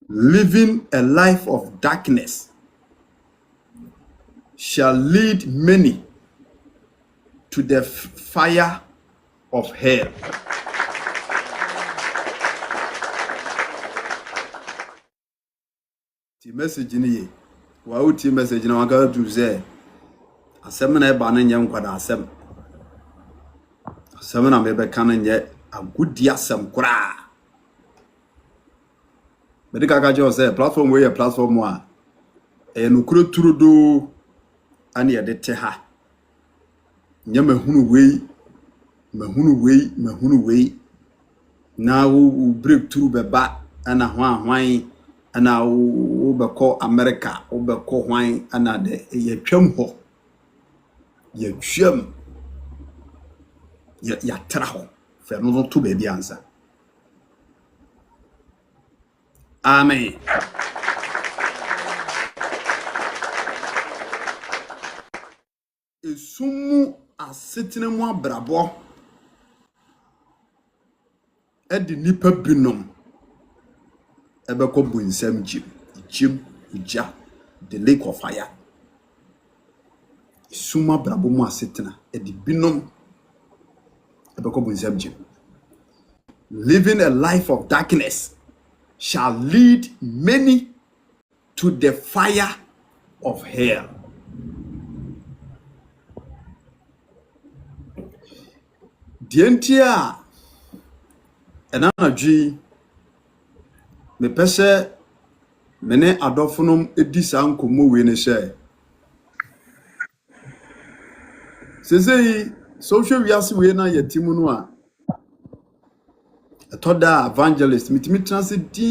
living a life of darkness shall lead many to the fire of hell. The message in here. Why would the message in our God to say? A seminar banning young quad asem. A seminar maybe canon yet a good dear some cra. But the Kakajo say platform where a platform one. And ukuru turudu and ya de teha. Nyame hunu way. Now we break through the back and a wine. And I will call America, over call wine, and I ye chum ho. Ye chum. Ye traho. For no to be the answer. Amen. Esumu a sitting mo brabo. Edi nipa binom. Ebeko bunsem jim uja the lake of fire. Suma brabo mo asetena edi binom ebeko bunsem jim. Living a life of darkness shall lead many to the fire of hell. Dientia enanaji me pese mene adofunum edisa nkomo we ne share. Sezei social wiase we na yetimu no a etoda evangelist mitimi transidi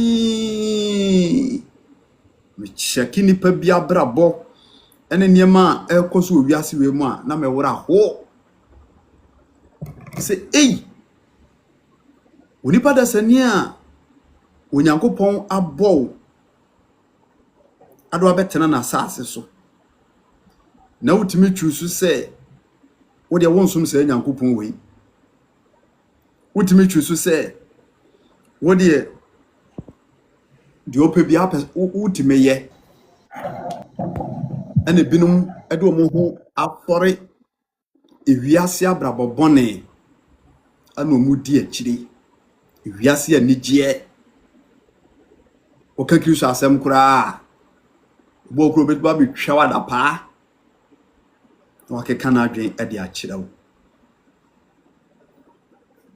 me cheki nipa bia brabo ene niema ekoso wiase we mu a na me wora ho. Say ei onipa da sania onyankopon abo ado abetena na asase so na wutimi twusu se wo de wonsum se nyankopon we wutimi twusu se wo de opa bia wutimi ye ene binum edo mo ho afore ewiase abrabobone ana omudi akiri ewiase anigye oka kristo asem kura bo kuro betba bi twawa da pa wakeka na adwen ade akira wo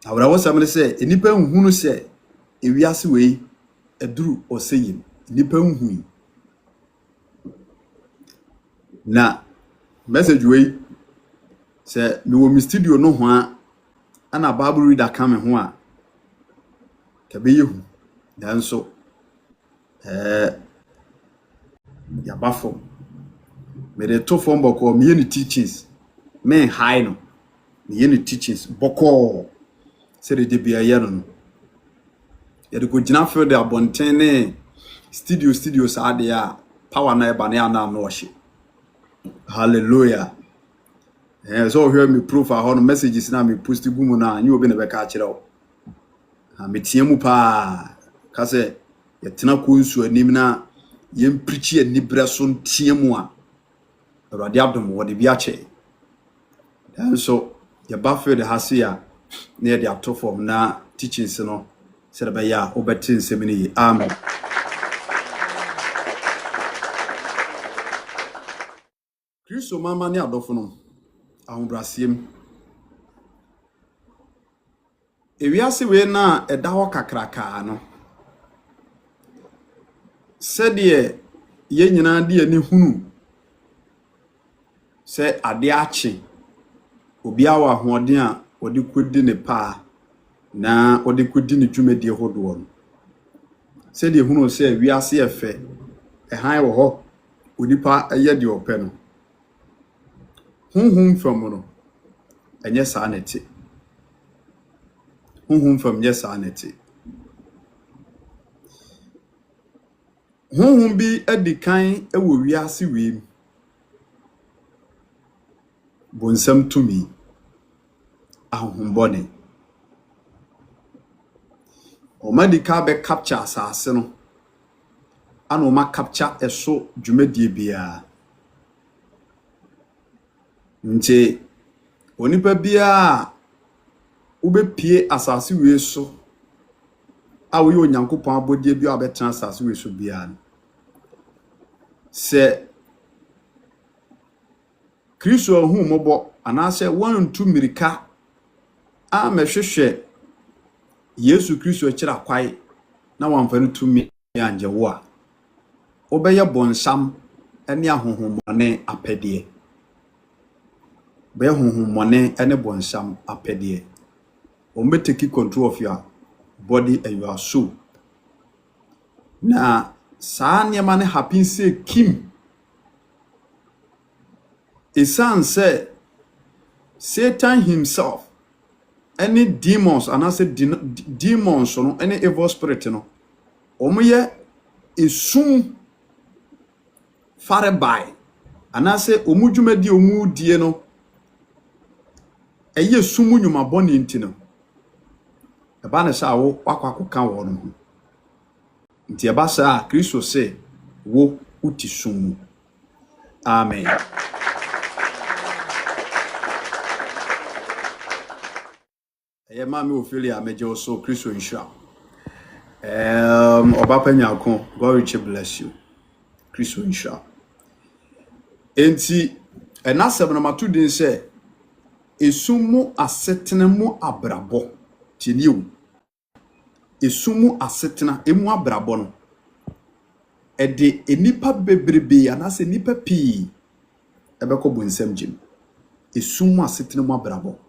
awra wo samle se enipa nhunu se ewiase wei eduru oseyim enipa nhunu na message wei se mi wo mi studio no ho a ana bible reader ka me ho a ka be yehu danso ya bafo me de to form boko me any teachings me high no me any teachings boko se de bia ye no ya de ko gina field abonten ne studio sa de a power na e ba na na no hye. Hallelujah. So hear me proof a hono messages na me post gumu na nyi obi na be ka kire o. Ha metiamu pa ka se yetena ko nsu anim na yem preach ani breso ntiamu a Awurade adom wo de bi ache. So ya bafe de hasia na ye de ato form na teachings no se de be ya obetin semini. Amen. Kristo mama ni adofo no ahombrasiem ewiase we na eda ho kakraka no sede ye nyina de ani hunu se ade ache obi awa hoden a odi kodi ne pa na odi kodi ne dwumadi hodo no sede hunu se wiase efe ehan wo ho onipa eye de ope no hunhum from no enye sa na ti hunhum from yes anete hunhum bi edikan ewo wiase wiem bonsam tumi ahunhum bone o madika be capture asase no ana ma capture eso dwumadie bia nje onipa bia ubepie asase we so a wo Onyankopon abodie bia obetran asase we so bia se Kristo hu mobo anase wantu mirika a mehwehwe Yesu Kristo akira kwai na wamfanu tumi anje wo a obeye bonsam ene ahohomone apede be ahohomone ene bonsam apede o take control of your body and your soul na saa niema ne happen say kim isan say Satan himself any demons and I say demons no any evil spirit no omoye esum fare by and I say omudwumadi omudie no eye sumu nyuma boni ntino eba na sha wo kwakwakoka wo no nti eba sha Kristo say wo uti sumu. Amen. Eye mami Ophelia meje so Kristo insha. Obapa nyako, God richly bless you. Kristo insha. Enti enasem na matu din say esumu asetena mu abrabo tiniu. Esumu asetena emu abrabo no. Ede enipa bebrebe anase nipa pi ebeko bonsam jim. Esumu asetena mu abrabo.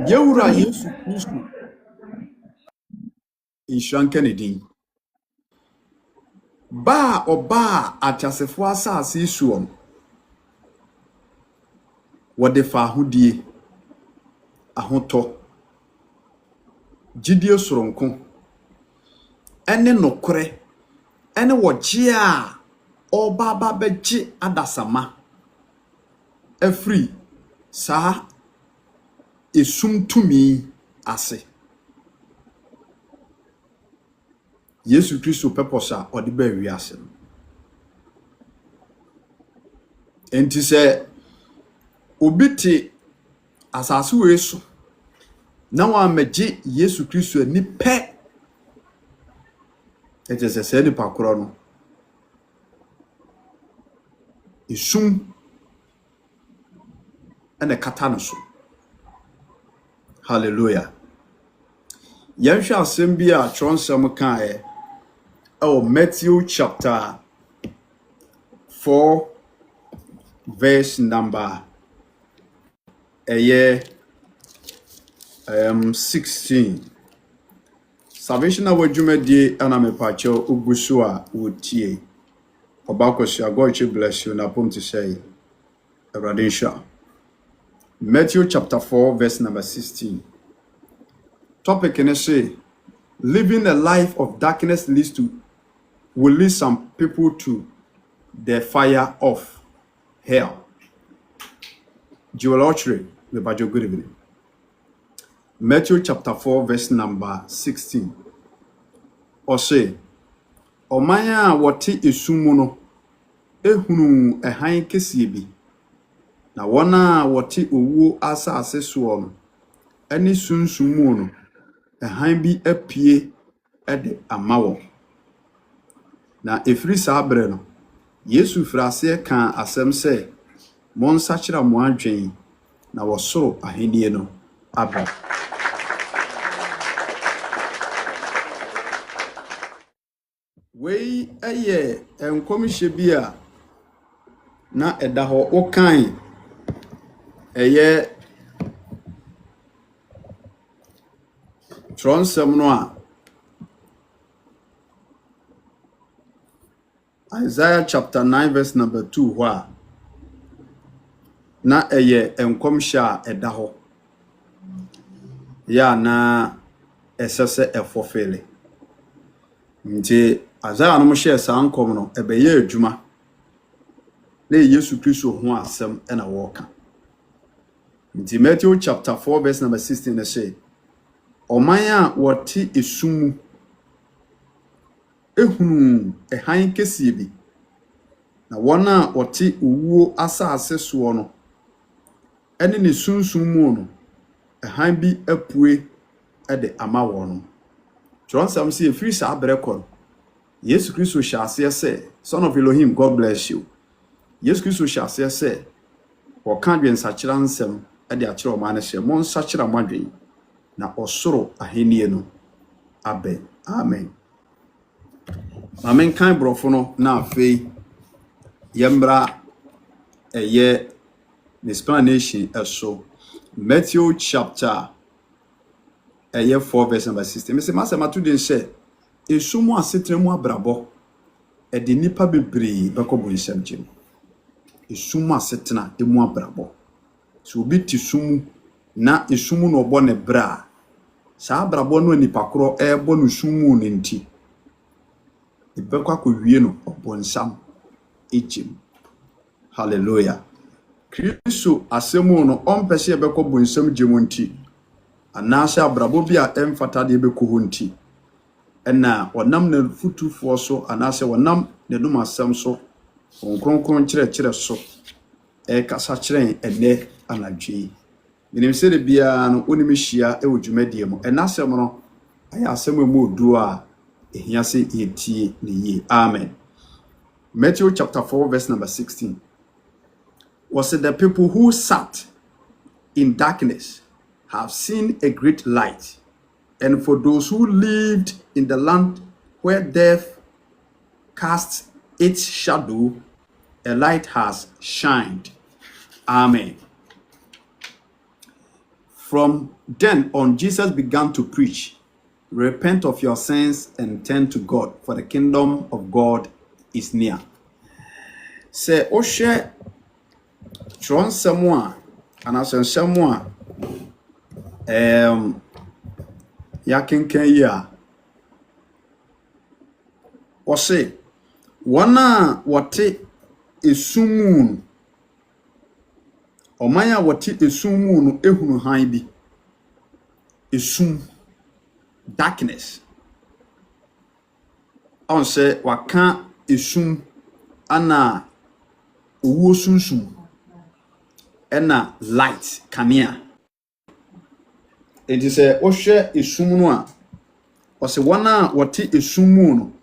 Yewura Yesu Kristo inshan Kennedy ba oba atasefo asase isuom wode fa hodie ahoto gidie soronko ene nokore ene woje a oba ba beje adasama afri sa esum tumi ase Yesu Kristo peposa odiba wiase enti se obiti asase we so na wa meje Yesu Kristo ni pe ete se ni pakoro no esum ene kata no so. Hallelujah. Yansha asembia chonsam kan Matthew chapter 4 verse number 16. Salvation awajumedi anamepacho ugusua utie. Obakosia God bless you na pom to say Radisha. Matthew chapter 4 verse number 16. Topic can I say living a life of darkness will lead some people to the fire of hell. Joel Ochre, the Bajo good evening. Matthew chapter 4 verse number 16. Or say Omaya wati esumuno ehunu ehan kesie bi na wona wati owu asa asesuo no ani sunsumu no ehan bi apie ede amawo na efri sabre no Yesu frase kan asem se monsa kira mo adwen na wosoro ahenie no aba. Wei eye enkomhye bia na edaho okan eye tronsem no a Isaiah chapter 9 verse number 2 wha na eye enkomhye a edaho ya na esese efofele nti Isaiah no mo share sankom no ebeye adwuma na Yesu Kristo ho asem na woka. In Matthew chapter 4 verse number 16 they say Omaya wati esumu ehunu ehan kɛseɛ bi na wɔn a wɔte owuo asase soɔ no ɛne ne sunsun mu no ehan bi apue ɛde ama wɔn Tronsam sɛ efiri saa abere kɔ no Yesu Kristo hyɛ aseɛ sɛ Son of Elohim, God bless you. Yesu Kristo hyɛ aseɛ sɛ wɔka dwen sakyera nsɛm ɛde akyerɛ ɔman no hyɛ mo nsakyera mo adwen na ɔsoro ahennie no abɛn. Amen. Amen kan brofo no na afei yɛmbra ɛyɛ explanation ɛso Matthew chapter 4 verse number 16. Me say masema to den hyɛ esumu asetra mu abrabɔ ɛde nipa bebree bɛkɔ bonsam gyem. Esumu asetena emu abrabɔ. So obi ti sumu na esumu no ɔbɔ ne bra. Saa abrabɔ no nipa korɔ ɛbɔ no sumu ne nti. Ibekwa akɔwie no ɔbonsam egyem. Hallelujah. Kristo asɛmu no ɔmpɛ sɛ yɛbɛkɔ bonsam gyem nti. Anaasɛ abrabɔ bi a ɛmfata de bɛkɔ hɔ nti. Ɛna wɔnam ne futufoɔ so anaasɛ wɔnam ne dom asɛm so kronkron kyerɛkyerɛ so kasa kyerɛn ɛnɛ anadwe. Menim sɛ de bia no onim hyia ɛwɔ dwumadie mu. Ɛna asɛm no ayɛ asɛm mu odu a ehia sɛ yɛtie ne yie. Amen. Matthew chapter 4 verse number 16. Was it the people who sat in darkness have seen a great light, and for those who lived in the land where death cast its shadow, a light has shined. Amen. From then on, Jesus began to preach, repent of your sins and turn to God, for the kingdom of God is near. Say, Oshe Tronsamwa, and as Samwa, yakenken ya ose wana wote esumu omanya wote esumu no ehunu han bi esum darkness on se waka esum ana owo sunsun ena light kanea. It is a oshe esum no a ose wana wote esum no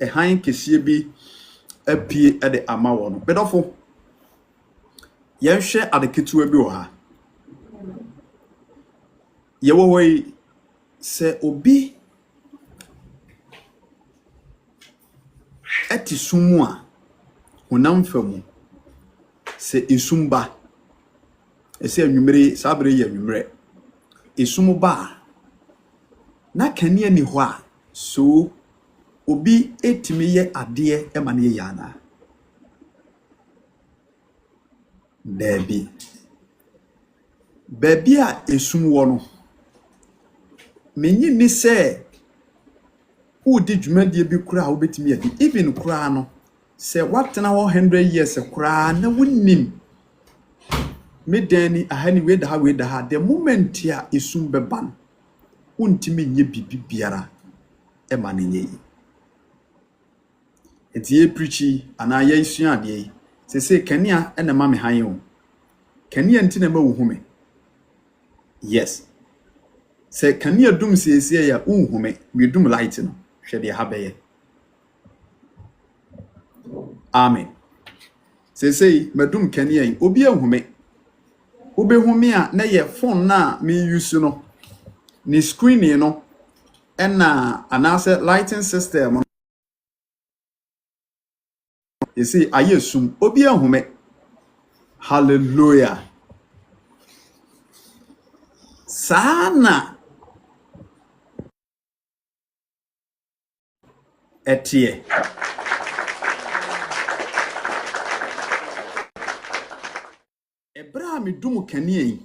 han kesie bi apie de ama wo no bedofo yehwe adeketua bi wo ha yewo hoi se obi eti sumu a honam famu se esumba ese anwumere sabre ye anwumere esumu ba na kania ni ho a so obi etimi ye ade e ma ne ye yana baby a esum wo no menyi ni se udi dwumadie bi kura wo betimi ye even kura no se watena 100 years kura na wonnim medani ahani we da ha the moment ya esum beban untimi nye bibi biara e ma ne ye enti ye preachi ana ye isua ade se kania ena ma me han yo kania nti na ma wo hume yes se kania dum siesie ya unhume we dum light no hwede ha beye amen se madum kania yi obi ahume obehumi a na ye phone na me use no ni screen no ena anase lighting system you see ayesum obi ahume hallelujah sana etie ebra me dum kania yi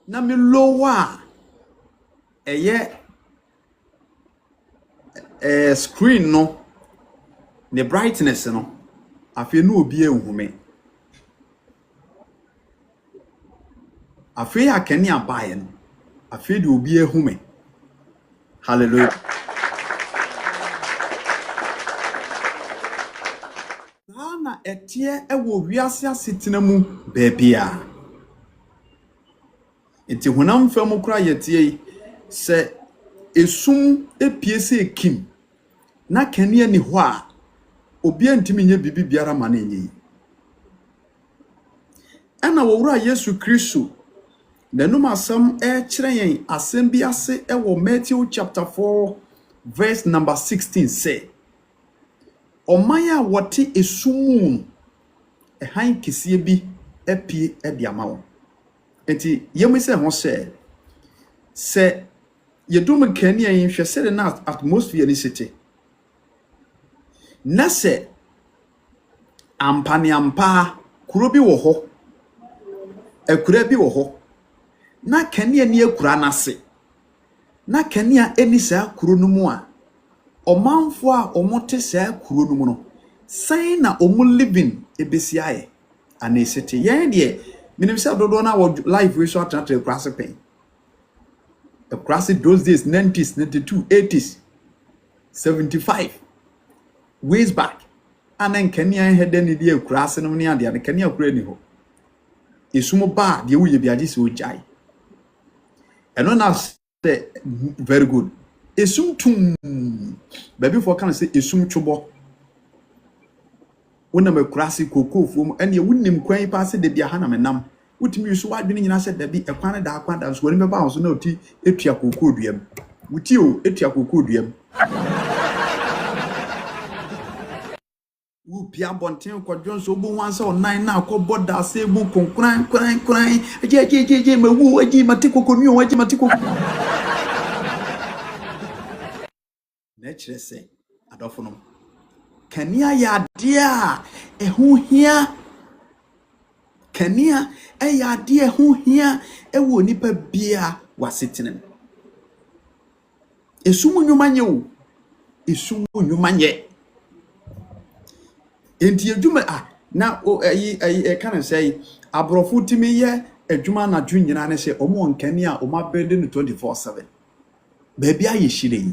na me lowa eye screen no the brightness no afi no obi ehume afi akani abaye no afi de obi ehume hallelujah etie ewo wiase asetena mu baabia enti honam fam kura yetie se esum epiese ekim na kania ni ho a obi antimi nye bibi biara ma na enyi ana wowura Yesu Kristo nanum asam kire yen asem bi ase ewo Matthew chapter 4 verse number 16 say Omaya wote esumu han kese bi apie de amawo enti yemse ho se yedum kania yin hwese na atmosphere ni sete na se ampane ampa kuro bi wo ho ekura bi wo ho na kania ni ekura nase na kania eni saa kuro no mu a omanfo a omote saa kuro no mu no sai na omu living ebesiaye anesete yen de minim say dodo na life we so atatre class pen a class those days 90s 92 80s 75 ways back anan kania hede ni de class no ne ade kania kura ni ho esumo ba de wuye biaje se ojai eno na say very good esum tum baby for can say esum chubo wona makurase kokofo mu ene wunnim kwan pa se de bia ha na menam wutimi so wadwene nyina se da bi ekwan da akwan da so woni me ba ho so na oti etua kokoduam wuti o etua kokoduam wu bia bonten kwadwon so bu wan se onan na akoboda se bu konkran je mawu aji mate kokonu aji mate kokonu na kire se adofo no kania ya dia ehu hia kania ya dia ehu hia ewo nipa bia wasetene esumu nyumanye o esumu nyumanye enti adwuma na can say abrofo timi ye adwuma na dwu nyina ne se omo nkania o ma bede no 24/7 baby aye shire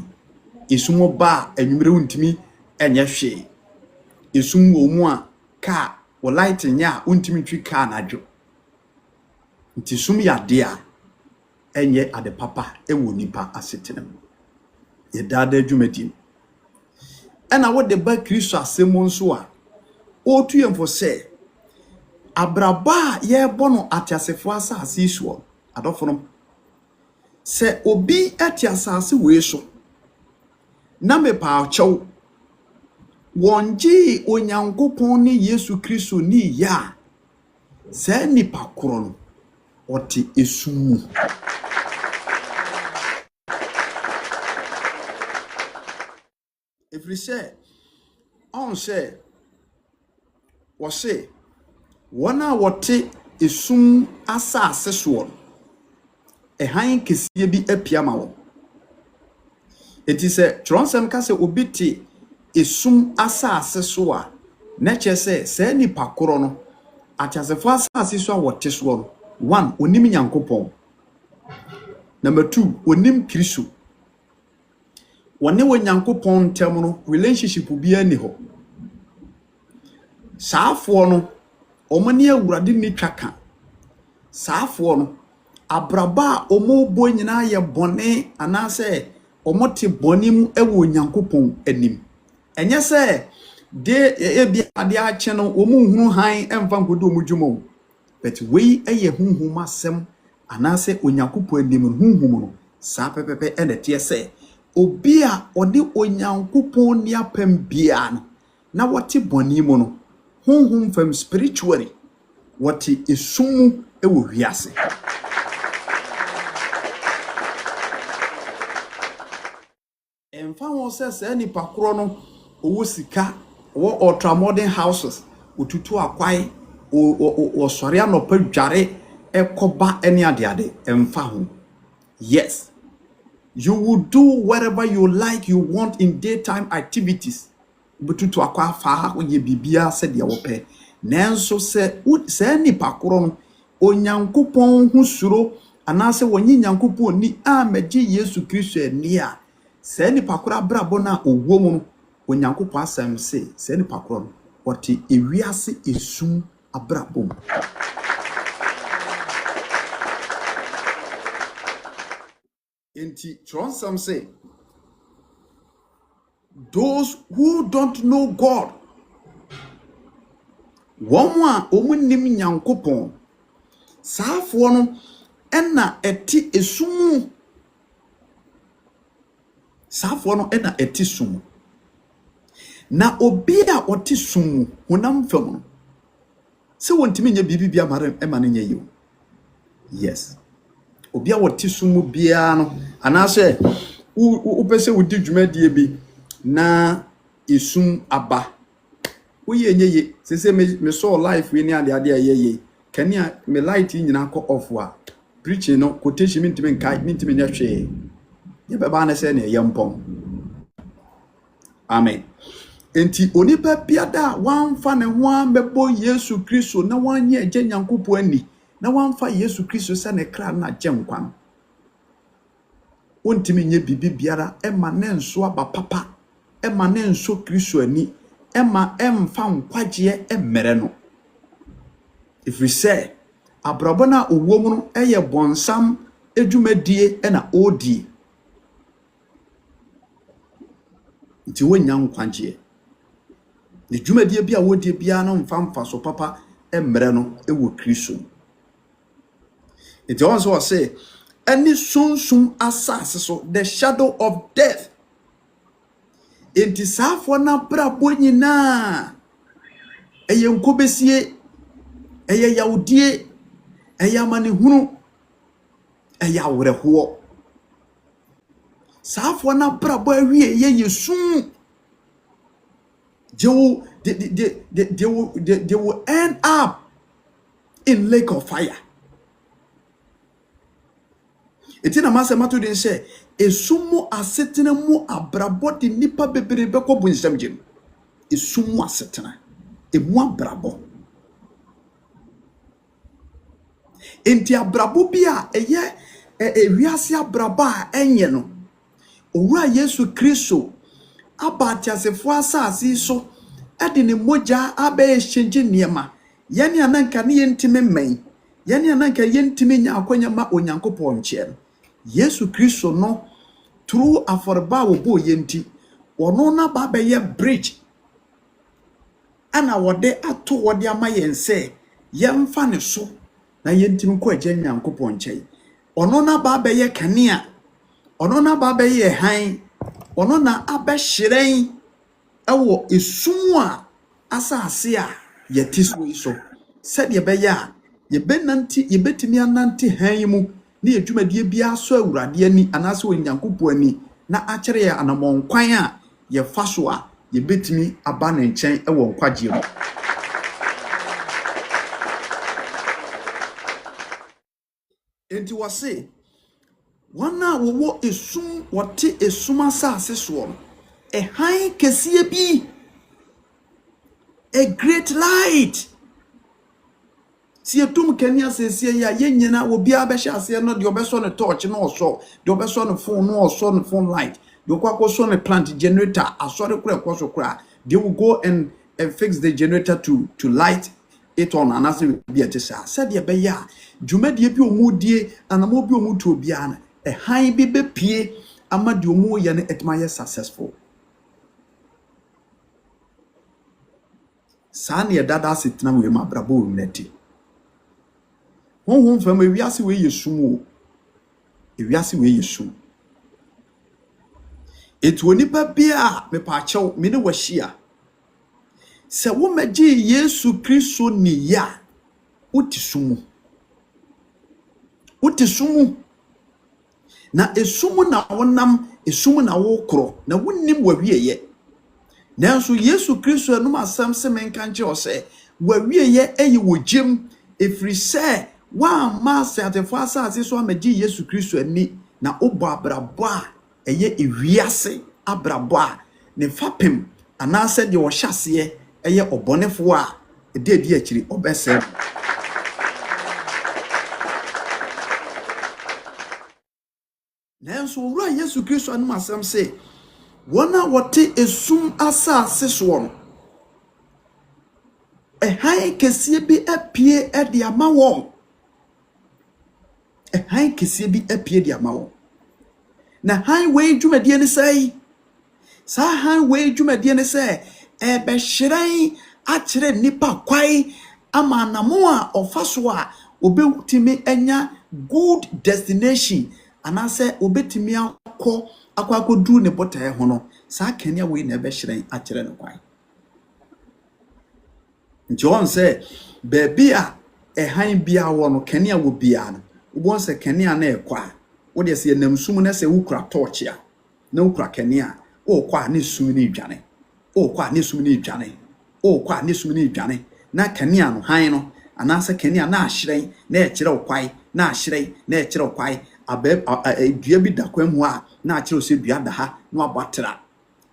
esumu ba anwumre untimi enye hwe esumu omu a ka o light nya untimi twi ka na dwo nti sum ya de a enye ade papa ewo nipa asetenem ye dada adwumadi ena wo de ba Kristo asemo nso a otu yemfo se abraba ye bono atiasefo asase isuo adofonom se obi atiasase we so na me pa chaw wonji onyankopon ni Yesu Kristo ni ya se nipa koro no oti esumu if we say on say wose wona wote esum asase so han kesie bi apiama wo eti se tronsem ka se obiti esum asase so a na che se nipa koro no atiasefo asase so a wote so no one onim nyankopon number 2 onim Kristo wone wo nyankopon ntem no relationship bi ani ho saafo no omani awurade ni twaka saafo no abraba omo bo nyina ye bone anase omote bonim ewo nyankopon anim enye se de ebia ade a che no omo hunu han emfa nkodo omudwumo but we eye hunhum asem anase onyankopon anim hunhum no sa pepepe ene tie se obi a ode onyankopon ni apem bia no na wote bonim no hunhum from spiritually what esumu ewo wiase emfa won se nipa koro no owo sika wo ultra modern houses otutu akwai o sori anopa dware ekoba eni ade emfa ho yes you will do whatever you like you want in daytime activities bututu akwa fa ye bibia se de wo pe nanso se nipa koro no onyankopon hu suro anase wonyi nyankopon ni amagye Yesu Kristo ani a se nipa koro abrabo na owo mu no onyankopon asem se nipa koro no wɔte ewiase esum abrabom. Enti Tronsam say, those who don't know God, wɔn a nim Nyankopɔn, saafoɔ no ɛna ɛte esum. Saafoɔ no ɛna ɛte sum. Na obi a ɔte sum honam fam no, sɛ wɔntimi nyɛ biribi bia ɛma no nyɛ yiw. Yes. Obi a wɔte sum bia no, anaasɛ wopɛ sɛ wodi dwumadie bi na esum aba. Woyɛ nyɛ ye, sɛ me saw life we ni ade a yɛyɛ. Kania me light nyina kɔ off a preaching no quotation mintimi nyɛ hwee. Ye beba na sɛ ne yɛ mpɔn. Amen. Enti onipa biada wamfa ne ho ambɛbɔ Yesu Kristo na wanyɛ agye Nyankopɔn ani na wamfa Yesu Kristo sɛ ne kra na agye nkwan. Ontimi nyɛ bibi biara ɛma ne nso aba papa, ɛma ne nso Kristo ani, ɛma ɛmfa nkwagye ɛmmere no. If we say abrabɔ na owó mu no ɛyɛ bɔnsam edwumadie ɛna odi. Nti wonya nkwagye. Ne dwumadie bi a wodi bia no mfa so papa mmere no ɛwɔ Kristo. It also say any sunsum asase so the shadow of death. Enti saafo na brabɔ nyinaa ɛyɛ nkobesie, ɛyɛ yawdie, ɛyɛ amanehunu, ɛyɛ awerɛhoɔ. Saafo na brabɔ awie ɛyɛ yesum. They will end up in lake of fire. Etina mase matu den say esumu asetena mu abrabɔ de nipa bebrebe kɔ bunsam gem. Esumu asetena emu abrabɔ. Enti abrabɔ bi a ɛyɛ wiase abrabɔ a ɛnyɛ no. Owura Yesu Kristo abati asefo asase so ade ne moja abe exchange niema. Yɛne ananka ne yɛntime mmɛn. Yɛne ananka yɛntime nya akwanya ma Onyankopɔn nkyɛn. Yesu Kristo no through aforba wo bo yenti ono na ba be ye bridge ana wode ato wode ama yen se yemfa ne so na yentimi ko agya Nyankopɔn nkyɛn. Ono na ba be ye kanea, ono na ba be ye han, ono na abɛhyerɛn ɛwɔ esum a asase a yɛte so sɛdeɛ bɛyɛ a yɛbɛtumi anante han mu na yɛdwumadie bia so awurade ani anaasɛ Onyankopɔn ani na akyerɛ yɛ anamɔn kwan a yɛfa so a yɛbɛtumi aba ne nkyɛn ɛwɔ nkwagye mu. Enti wɔse wɔn a wɔwɔ esum wɔte esum asase soɔ no ɛhan kɛseɛ bi, a great light. Si etum kania sesie ya yenyina obi abɛhyɛ ase no de obeso ne torch no ɔsɔ, de obeso ne phone no ɔsɔ ne phone light, de okwakoso ne plant generator asɔre kura kwaso kura. They will go and fix the generator to light it on and as be at sa. Said ye be ya dwumadie bi omudie anamo bi omutu obia na ɛhan bi bepie ama de omu ye ne etmaye successful. Sa ne dada setna we ma brabo neti. Honhom fam ewiase we yesum o. Ewiase we yesum. Etu onipa bia me pa akyɛw me ne wahia. Se wo magye Yesu Kristo ni ya utisumu. Utisumu. Na esumu na wonam, esumu na wokro, na wonnim wawieye. Nanso Yesu Kristo anum asam se menka nche ose, wawieye eyi wogyem efiri se wa ma se atefo asase so amagye Yesu Kristo ani na obo abrabo a eye ewiase abrabo a ne fapem anase de wo hyase eye obonefo a edi akiri obese. Nanso wura Yesu Kristo anum asam se wona wote esum asase so no ɛhan kɛseɛ bi apie ɛde ama wɔn. ɛhan kɛseɛ bi apie de ama wɔn. Na han wei dwumadie ne sɛ saa han wei dwumadie ne sɛ ɛbɛhyerɛn akyerɛ nipa kwai ama anamo a ɔfa so a obetimi anya good destination anase obetimi akɔduru ne botae ho no. Saa kanea wei na ɛbɛhyerɛn akyerɛ ne kwai. Nti on sɛ baabi a ɛhan bia wɔ no kanea wɔ bia no wobon sɛ kanea na ɛkɔ a wode sɛ yɛnam sum na sɛ wukura torch a na wukura kanea o kwa ne sum ne dwane o kwa ne sum ne dwane o kwa ne sum ne dwane na kanea no han no anase kanea na ahyerɛn na ɛkyerɛ wo kwai na ahyerɛn na ɛkyerɛ wo kwai dua bi da kwan mu a na akyerɛ sɛ dua da ha na abɔtra.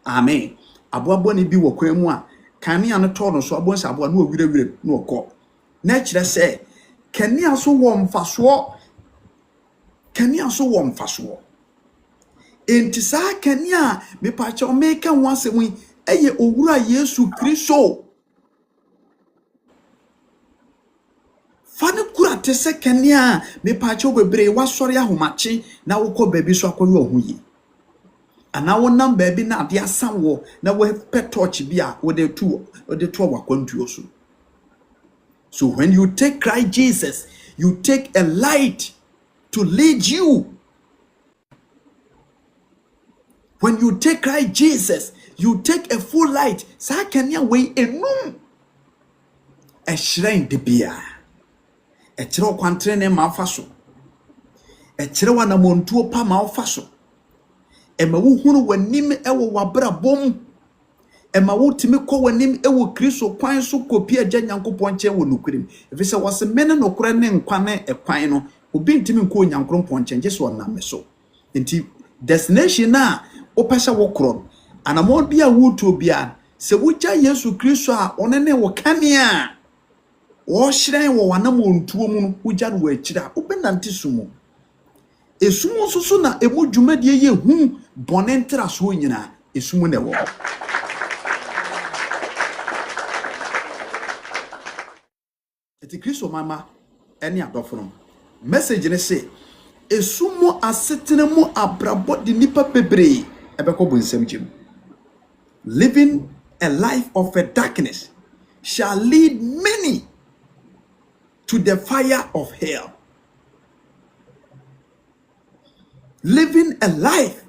Amen. Aboabo ne bi wɔ kwan mu a kanea no tɔ no so abɔ nsa aboa no ɔwirewire na ɔkɔ. Na ɛkyerɛ sɛ kanea so wɔ mfasoɔ. Kanea so wɔ mfasoɔ. Enti saa kanea me pa kyɛ o meka ho asɛm yi ɛyɛ owura Yesu Kristo. Fa ne kura te sɛ kanea me pa kyɛ o bebree wasɔre ahomakye na wokɔ baabi so akɔyɛ ɔho yi. Ana wonam baabi na ade asam wo na wo pɛ torch bi a wo de to wakwantuo so. So when you take Christ Jesus, you take a light to lead you. When you take Christ Jesus, you take a full light. Sa kanea we enum a shrine de bia. E kyerɛ kwantre ne ma fa so. E kyerɛ wana montuo pa ma fa so. Ema wo hunu wanim ewo wabrabom. Ema wo timi kɔ wanim ewo Kristo kwan so kopi agya Nyankopɔn nkyɛn wɔ nokurim. Efi sɛ wase mene nokora ne nkwa ne ekwan no obi ntimi nkɔ Nyankopɔn nkyɛn gye so ɔnam so. Enti destination na opɛsɛ wo korɔ anamɔ bia wuto bia sɛ wugya Yesu Kristo a ɔne ne wo kanea wo hyerɛn wo wanam ontuo mu no wugya no wɔ akyira obenante sumu. Esumu so na emu dwumadie ye hu bɔne ntra so nyina esumu na ɛwɔ. Eti Kristo mama ɛne adɔfo no message ne say esumu asetena mu abrabɔ de nipa bebree ɛbɛkɔ bonsam gyem. Living a life of a darkness shall lead many to the fire of hell. Living a life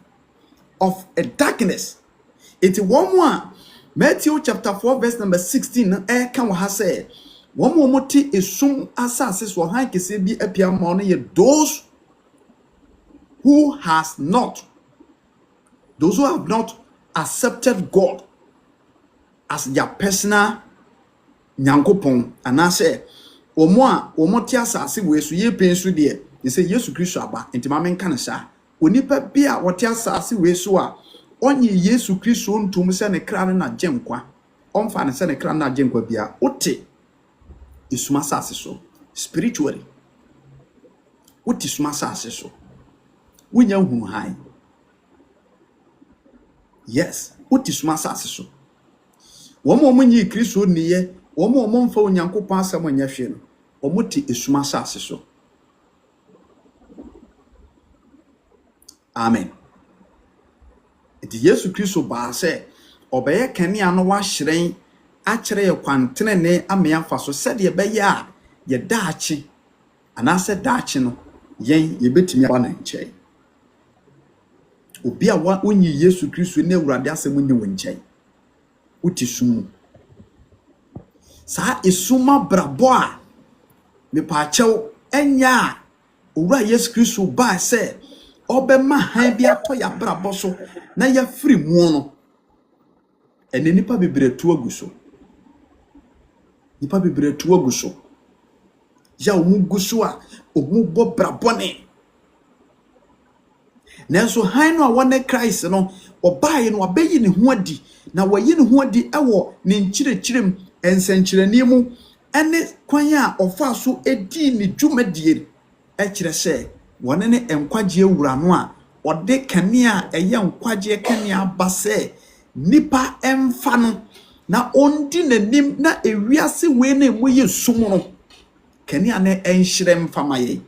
of a darkness. It's one more. Matthew chapter 4 verse number 16. Can we say one more moti esum assassins or hank is be appear money those who have not accepted God as their personal Nyankopon. And I say omo ti asase we so ye pensu de they say Yesu Kristo aba intima men kan sa onipa bia wote asase we so a onye Yesu Kristo ntum se ne kra na genkwa onfa ne se ne kra na genkwa bia ote isuma asase so spiritually wote isuma asase so wonya hunu han. Yes, wote isuma asase so womo munyi Kristo niye womo mfa Onyankopɔn asɛm anya hwe no omuti isuma asase so. Amen. Iti Yesu Kristo ba sɛ obeye kanea no wa hyerɛn akyerɛ ye kwantene ne amea fa so sɛ de bɛyɛ a ye daachi anase daachi no yen ye betimi aba na nkyɛn. Obi a wonyi Yesu Kristo ne Awurade asɛm nyi wo nkyɛn uti sumu. Sa isuma brabo a me pa kyɛw enya owura Yesu Kristo ba sɛ obema han bia to ya brabo so na ya free mu no ene nipa bebre tu aguso. Nipa bebre tu aguso ya omu guso a omu bo brabone nanso han no a wone Christ no obaye no abeyi ne ho adi na wayi ne ho adi ewo ne nkyirɛkyirɛm ensankyirani mu ene kwan a ofa so edi ne dwumadie kyerɛ sɛ wone ne enkwagye wura no a ode kanea ɛyɛ nkwagye kanea ba sɛ nipa emfa no na ondi nanim na ewiase we na emu ye sum no kanea na enhyere mfama ye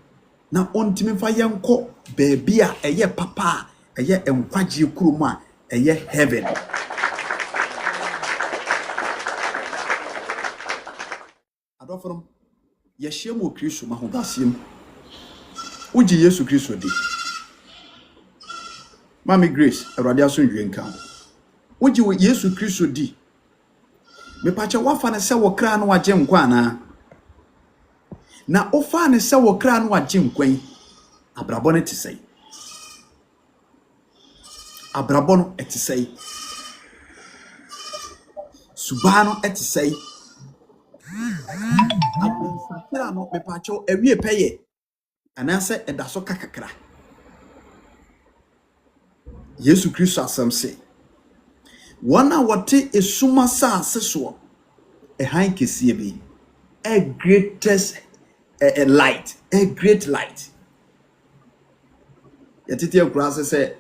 na ontimi fa yenko baabi a eye papa eye enkwagye kurom a eye heaven. Adofrom ye hyemu Kristo mahodasiem uji Yesu Kristo di Mami Grace Awurade asondwe nka uji Yesu Kristo di me pacha wafa ne se wokra no wagye nkwa na ofa ne se wokra no wagye nkwan abrabɔ ne tisei abrabɔ no etisei subano etisei abonsakira no me pacha ewie peye anase edaso kakakra Yesu Kristo asem se wana wote esuma sa aseso han kesie bi a greatest a light, a great light. Yatiti akura se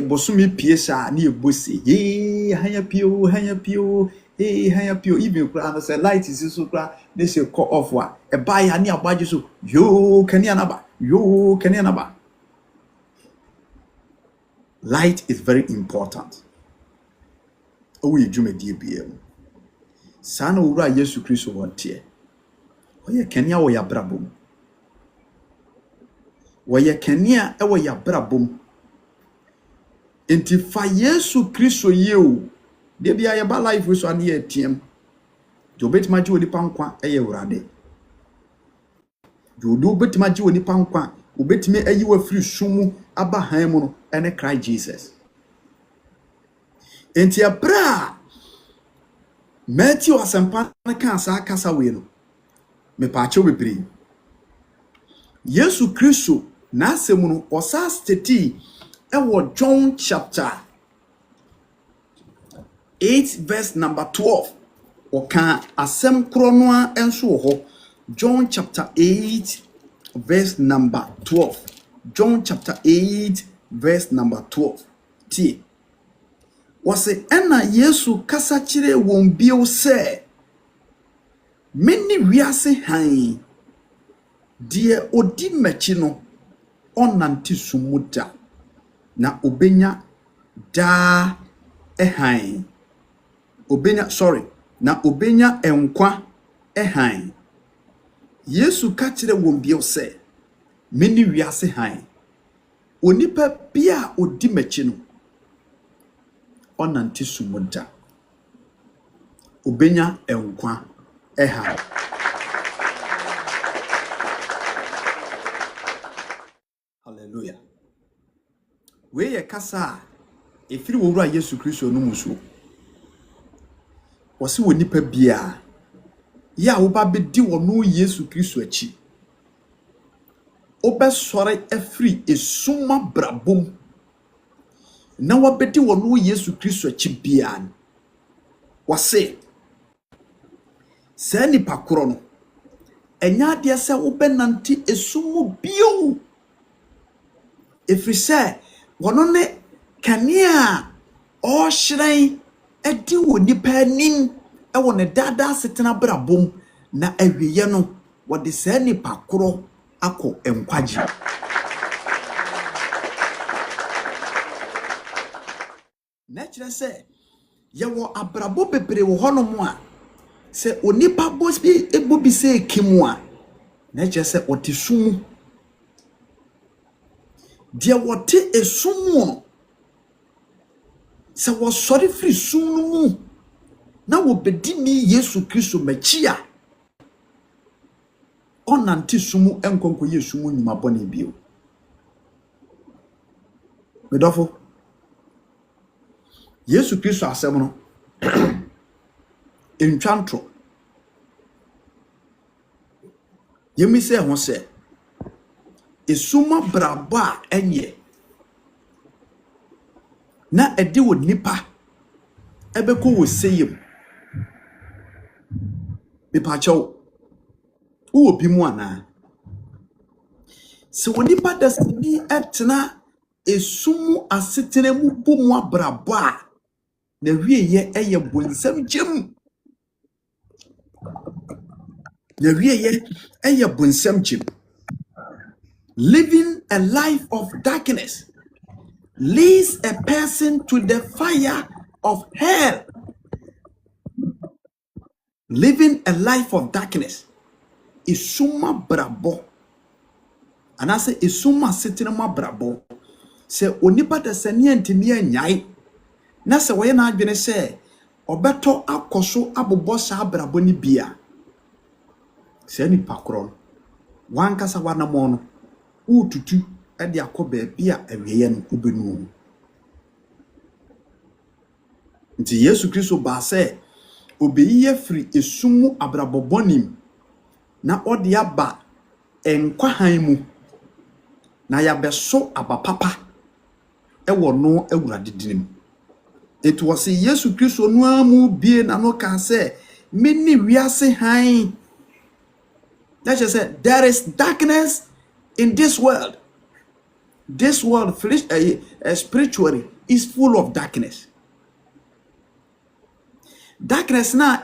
bosumi piesa na ebosi hanya pio even kura se light is so kura they say call off wa e buy ani abaje so yo kani anaba. Light is very important. Owe dwumedie biem sana wura Yesu Kristo wontie oye kania wo ya brabom woye kania e wo ya brabom enti fa Yesu Kristo yeo de bia ye ba life so ane atiem do betima ji onipa nkwa eye wurade do betima ji onipa nkwa obetime ayi wa free sumu aba han mu no ene Christ Jesus. Enti abra Matthew asempa na kan sa kasa we no me pa che bebre Yesu Kristo na asemu no osa steti e wo John chapter 8 verse number 12 oka asem krono enso ho John chapter 8 verse number 12 John chapter 8 verse number 12 tie wase ena Yesu kasa kire won bio se meni wiase han die odi machi no onante sumuda na obenya da han na obenya enkwa han. Yesu ka kire won bio se meni wiase han onipa bia odi machi no onante sumuda obenya enkwa han. Hallelujah. We ye kasa efiri wura Yesu Kristo no muso wose wonipa bia ya wo ba bedi wono Yesu Kristo achi obesore afiri esuma brabom na wabedi wono Yesu Kristo achi bia wase se nipa koro no enya de se wo benanti esumu bio efrise wono ne kanea o hyiren edi wo nipa anim e wo ne dada setena brabom na awiye no wode se nipa koro akọ enkwaji. Na kire se ye wo abrabo bebre wo hono mu a se onipa bosbi ebobi se ekimu a na kire se otesumu dia wote esumu no se wo sori free sunu mu na wo bedi ni Yesu Kristo machia onante sumu enkonko Yesu mu nyuma bone bio medofo Yesu Kristo asem no entwantro yemi se ho se esuma braba enye na edi wo nipa ebeko wo seyem me pacho wo bi mu ana se wo nipa dasini etna esumu asetena mu bomu abraba na wie ye eye bonsam gem. Na wie ye eye bonsam gem. Living a life of darkness leads a person to the fire of hell. Living a life of darkness is suma brabo. And I say is suma sitinama brabo. Se onipa da sani antimi anyai. Na se woye na adwene se obeto akoso abobo sa brabo ni bia. Se nipa kro wankasa wanamo no ututu ade akoba bia awiye no ubenu. Nti Yesu Kristo ba se obeyiye firi esumu abrabobonim na ode aba enkwahan mu na yabeso abapapa ewo no awurade dinim. It was Yesu Kristo no amu bie na no ka se meni wiase han. That just said there is darkness in this world. This world spiritually is full of darkness. Darkness na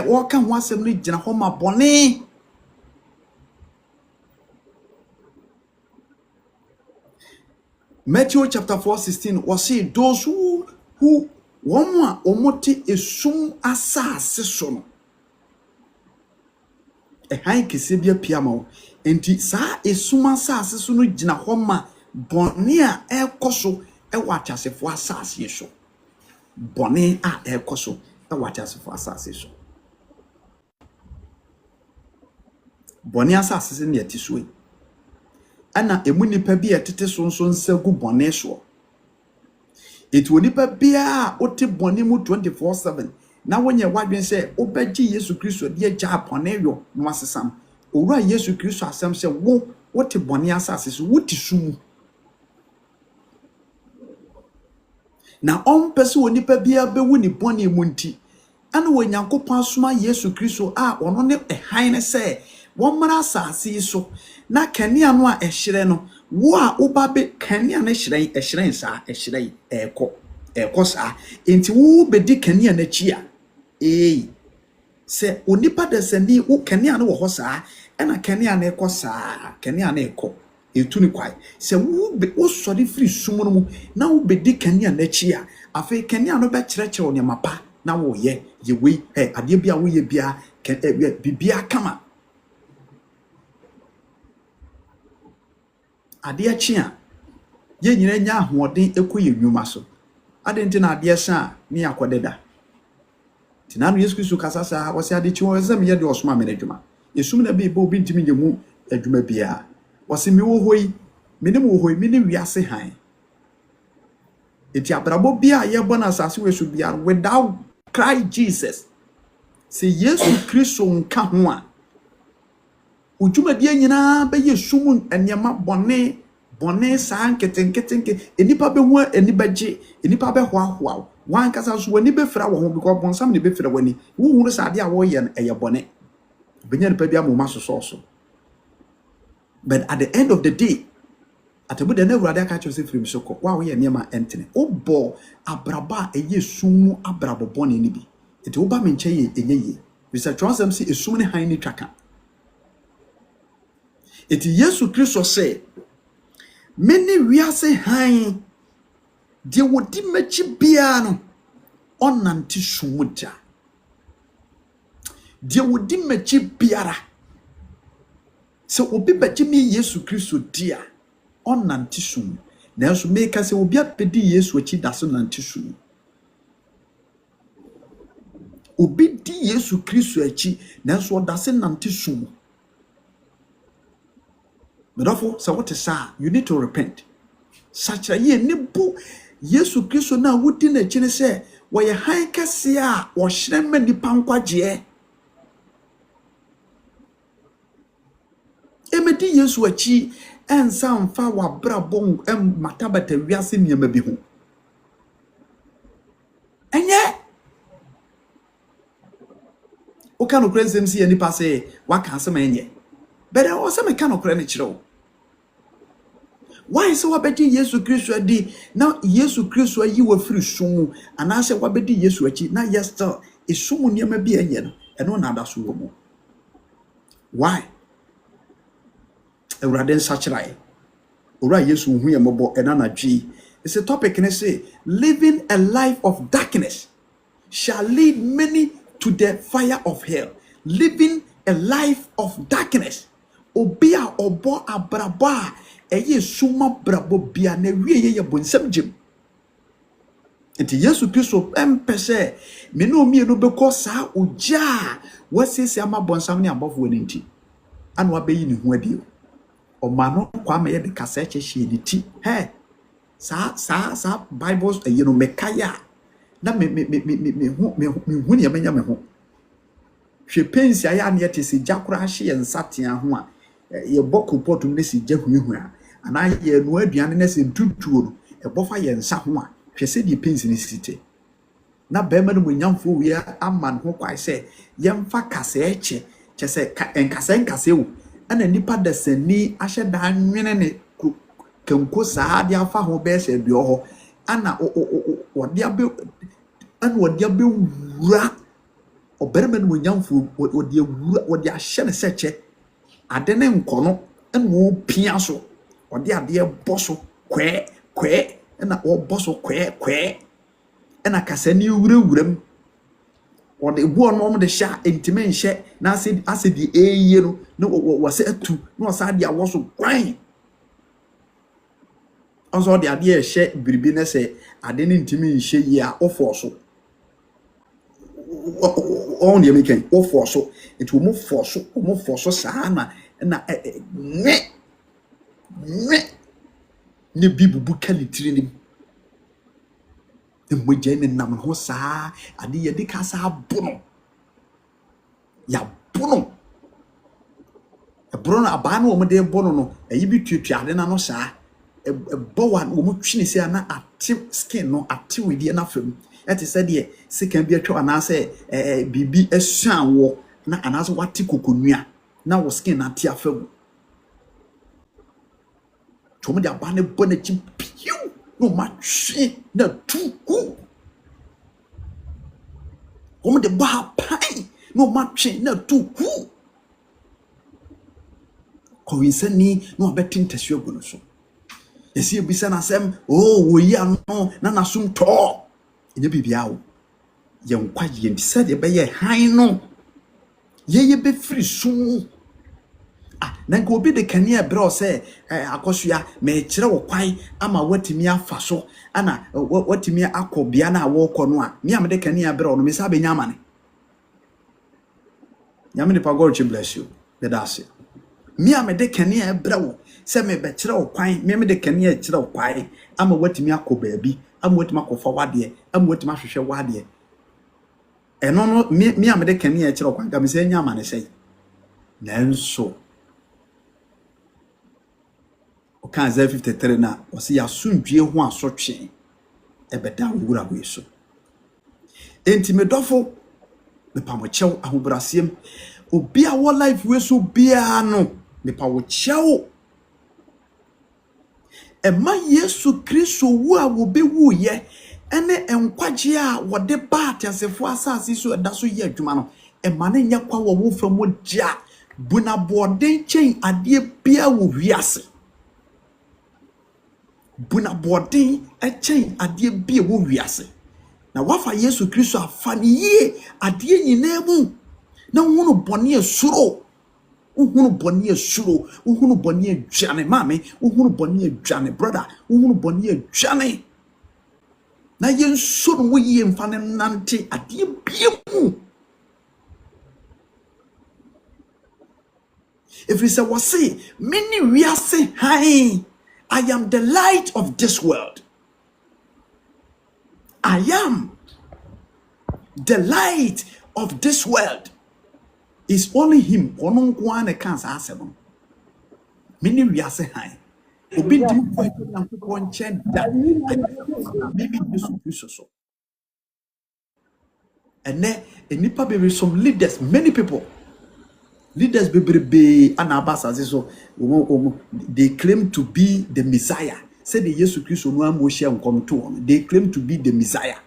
waka ho asem no gina ho ma bone. Matthew chapter 4:16 was say those who one omote esum asase so no. Han kese bia piama enti sa esum asase so no gina ho ma bone a ekoso watchasefo asase so. Bone a ekoso watchasefo asase so. Bone asase se ne atiso ana emu nipa bi etete sonso nsagu bone so. It will nipa bia ote bone mu 24/7 na wonye wadwen se obagi Yesu Kristo de agya bone yo no asesam. Owura Yesu Kristo asem se wo wote bone asase so wote sumu. Na ompese wonipa bia bewu ni bone mu nti ana wonyankopon asoma Yesu Kristo a ono ne ehan ne se womara asase so na kania no a ehire no wo a obabe kania na ehire sa ehire eko sa enti wo bedi kania na chi a se onipa da sani wo kania no wo ho sa na kania na eko sa kania na eko etu ni kwai se wo sori free sumu no mu na wo bedi kania na chi a afi kania no be kire ne mapa na wo ye we ade bia wo ye bia bibia kama ade achia ye nyina nya ahoden ekoye nwuma so ade nti na ade san ni akodeda tinanu Yesu Kristo kasasa wose ade chi wo zam ye de osoma me adwuma yesum na be obi ntimi nyemu adwuma bia wose mi wo hoi mini wo hoi mini wiase han eti abrabo bia ye bona asase we so bia without Christ Jesus say Yesu Kristo nka ho a ujuma die nyina be yesum enema bone sa nketenketenke enipa be hu enibaje enipa be hoahoa wan kasa so wani be fra wo ho because bonsam ne be fra wani wo hu sa ade a wo ye eye bone benya nipa bia mo maso. But at the end of the day atabu de na urade aka cho se free so ko wa wo ye niema entene obo abraba eye sumu abrabo bone ni bi eti wo ba me nche ye enye bisa transam si esum ne han ni twaka eti Yesu Kristo say many wiase han de wodi machi bia no onante sumuja de wodi machi biara se obi bachi mi Yesu Kristo dia onante sum na so meka se obi apedi Yesu achi daso nante sum obi di Yesu Kristo achi na so dase nante sum. Therefore, so what is that? You need to repent. Such a ye nibu Yesu Kristo na wudi na chine se wa ye han kase a wo hyerema nipa nkwaje emedi Yesu achi ensa mfa wa brabo matabata wiase niema bi ho enye o kanu krenzem si nipa se wa kan se ma enye bere o se me kanu kre ne kire o Why so wabedi Yesu Kristo adi na Yesu Kristo ayi wa firi sum anase wabedi Yesu achi na yes still esum niam bi enye no eno na adaso wo mu. Why? Ewurade nsachrai ora Yesu hu ye mobo enanadwi. It's a topic and say living a life of darkness shall lead many to the fire of hell. Living a life of darkness obia obo abraba eye suma brabo bia na wie ye bonsam jim. Enti Yesu Kristo empese me no mienu beko saa oja wasese ama bonsam ne abofo wani nti anu abeyi ne ho adio omano kwa me ye de kasa chehie ni ti he sa Bibles mekaya na me hu ne menya me ho hwe pensi aya ne yete se jakura hye nsatea ho a ye boko potum ne se jahuhu a ana ye no aduane ne se ntutuo no e bofa ye nsa ho a hwe se die pensi ne site na bema no nyamfo wi aman ho kwai se yemfa kasa eche chese enkasa ewu ana nipa da sani ahye da nwene ne kanko saa dia fa ho be se bi ho ana odi abe wura oberema no nyamfo odi wura odi ahye ne seche ade ne nkono eno pia so odi ade boso kwe na o boso kwe na kasani wurawuram odi bu ono de sha entime nhye na asedi eye no na wase atu na wasa de awoso kwan onso de ade ehye biribi na se ade ne ntime nhye yi a ofoso on the American ofoso it will move forso saa na ne bibubu kalitiri ni mmoje ne nam ho saa ade ye de ka saa bono ya bono ebro na aba na omde bono no ayi bi tutua ade na no saa bowan wo mutwini se na active skin no active with na fam eti said ye sikan bi atwa na se bibi esuan wo na anaso wati kokonua na wo skin na tia fam tomo de aba ne bona chi piu no matchi na tuku tomo de ba pai no matchi na tuku ko winsani no abetin tasua gu no so esi ebisa na sem wo yi ano na nasum to ene bibia wo ye nkwaje ye bisa de be ye han no ye be free sum na nko obi de kania bro se akosua me kire wo kwan ama watimi afa so ana watimi akobia na wo kɔ no a me am de kania bro no me sa be nyama ne nyame de pagor chi bless you the das me am de kania bro se me be kire wo kwan me de kania kire wo kwan ama watimi akɔ baabi ama watimi akɔfa wade ama watimi ahwehwɛ wade eno no me am de kania kire wo kwan ga me se nyama ne sei nanso kan Isaiah 53 na osi ya sundue ho asotwe ebeda wura ho yeso enti medofo me pamochew ahobrasiem obi a wo life we so bia no me pawochew e ma Yesu Kristo wu a wo be wu ye ene enkwaje a wo de ba atasefo asase so eda so ye adwuma no e ma ne nya kwa wo fam dia buna boden chen ade bia wo wiase buna boden echen ade bia wo wiase na wafa Yesu Kristo afani ye ade nyina mu na hunu bone esuro uhunu bone esuro uhunu bone adwane mame uhunu bone adwane brother uhunu bone adwane na yenso no wo ye mfane nante ade bia mu if we say what say many we are say hi I am the light of this world. I am the light of this world. It's only him. Onongwane cancer asem. Many we are say hi. Obi di ko nchen da. Maybe Jesus so. And then enipa be some leaders, many people. Leaders bebrebe anabasa so they claim to be the Messiah. Say the Jesus Christ no amohia nkomto. They claim to be the Messiah.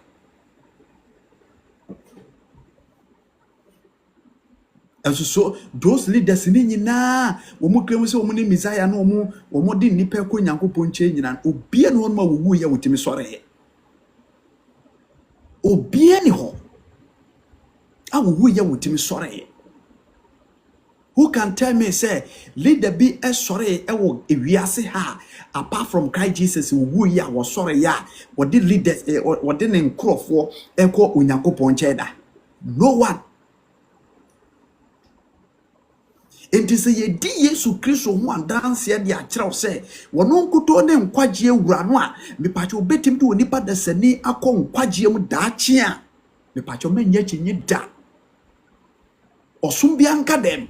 And so those leaders ni nyina omo claim say omo ni Messiah no omo di nipa ko Nyankopɔn che nyina obie no ma wuwu ya wotimi sore. Obie ni ho a wuwu ya wotimi sore. Who can tell me, say, leader be a sorry, ewiase ha, apart from Christ Jesus, who ya was sorry ya, what did leaders, what didn't call for, echo Unyankopɔn cheda? No one. Enti se ye di Yesu Kristo ho adanse ya di akyerɛw sɛ wɔno nkoto ne nkwagye wura no a mepacho betim de onipa da sani akɔ nkwagye mu daakye a mepacho menya kyinyi da ɔsom bia nka dem.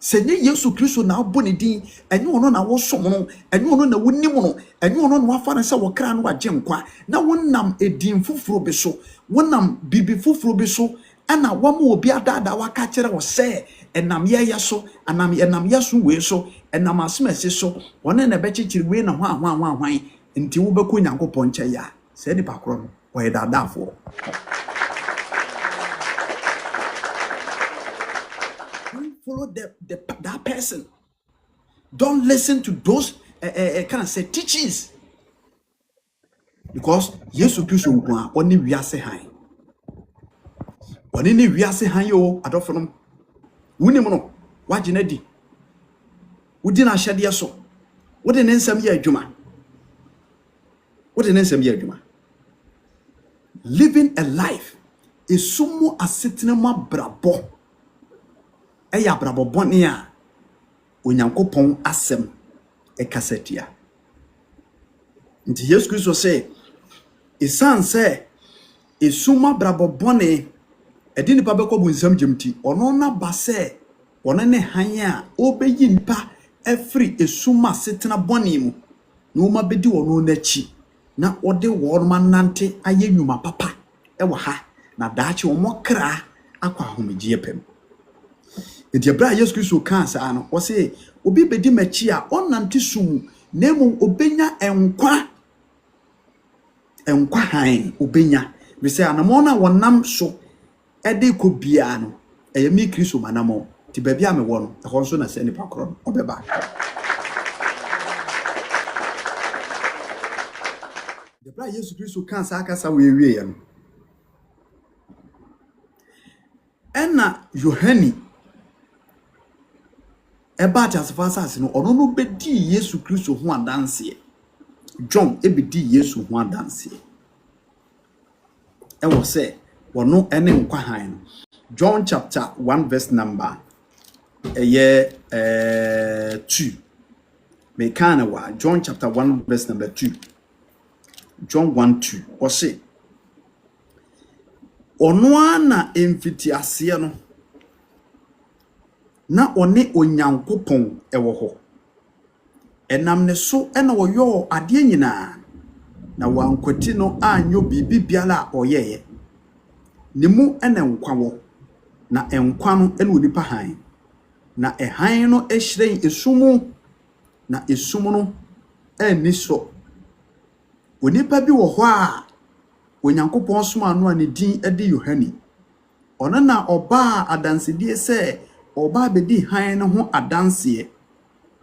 Senye Yesu Kristo na abone din enye ono na wo som no enye ono na wonim no enye ono na wafa na se wo kra no wagye nkwa na wonam edin fufuro bi so wonam bibi fufuro bi so ana wama obi adada waka kire wo se enam ye so enam yeso we so enam asemase so one na be kikiri we na hwan nti wo beko Nyankopɔn nkyɛ ya se ni pakoro no wo ye dadafo. Follow that person. Don't listen to those kind of say teachings. Because Yesu Kristo nko oni wiase han. Oni ni wiase han yo adofo wuni mo no waje na di. Wudi na hyade so. Wode ne nsam ye adwuma. Wode ne nsam ye adwuma. Living a life is sumo asetena ma brabo. Eya brabobone a Onyankopɔn asem ekasatia. Nti Yesu Kristo se esan se esuma brabobone edi nipa bekɔ bunsam gyemti ɔno na ba se ɔno ne han a obeyi nipa efri esuma setena bone mu na oma bedi ɔno n'achi na ɔde wɔn manante aye nnwuma papa ɛwɔ ha na daachi ɔmo kra akwa ahomegye pɛm. Enti abra Yesu Kristo kan sa no wo se obi bedi machi a onante sum na emu obenya enkwa han obenya we say anamo na wonam so ede ko bia no eye mi Kristo manamo ti ba bia me wo no e ho so na se ni pakro no obeba. Abra Yesu Kristo kan sa aka sa we wie no ena Yohani eba jasfasa no ono no bedi Yesu Kristo ho adanse. John ebedi Yesu ho adanse. E wo se wono ene nkwa han no. John chapter 1 verse number 2. Me kana wa John chapter 1 verse number 2. John 1:2. O se ono ana emfiti ase no na one Onyankopɔn ewo ho enam ne so ena woyo ade nyina na wankwati no anyo bibi biala oyeye ne mu ena nkwa wo na enkwa no ena onipa han na ehan no ehyiren esumu na esumu no eni so onipa bi wo ho a Onyankopɔn soma no ani din ede Yohani ono na oba adansedi se oba bedi han no ho adanse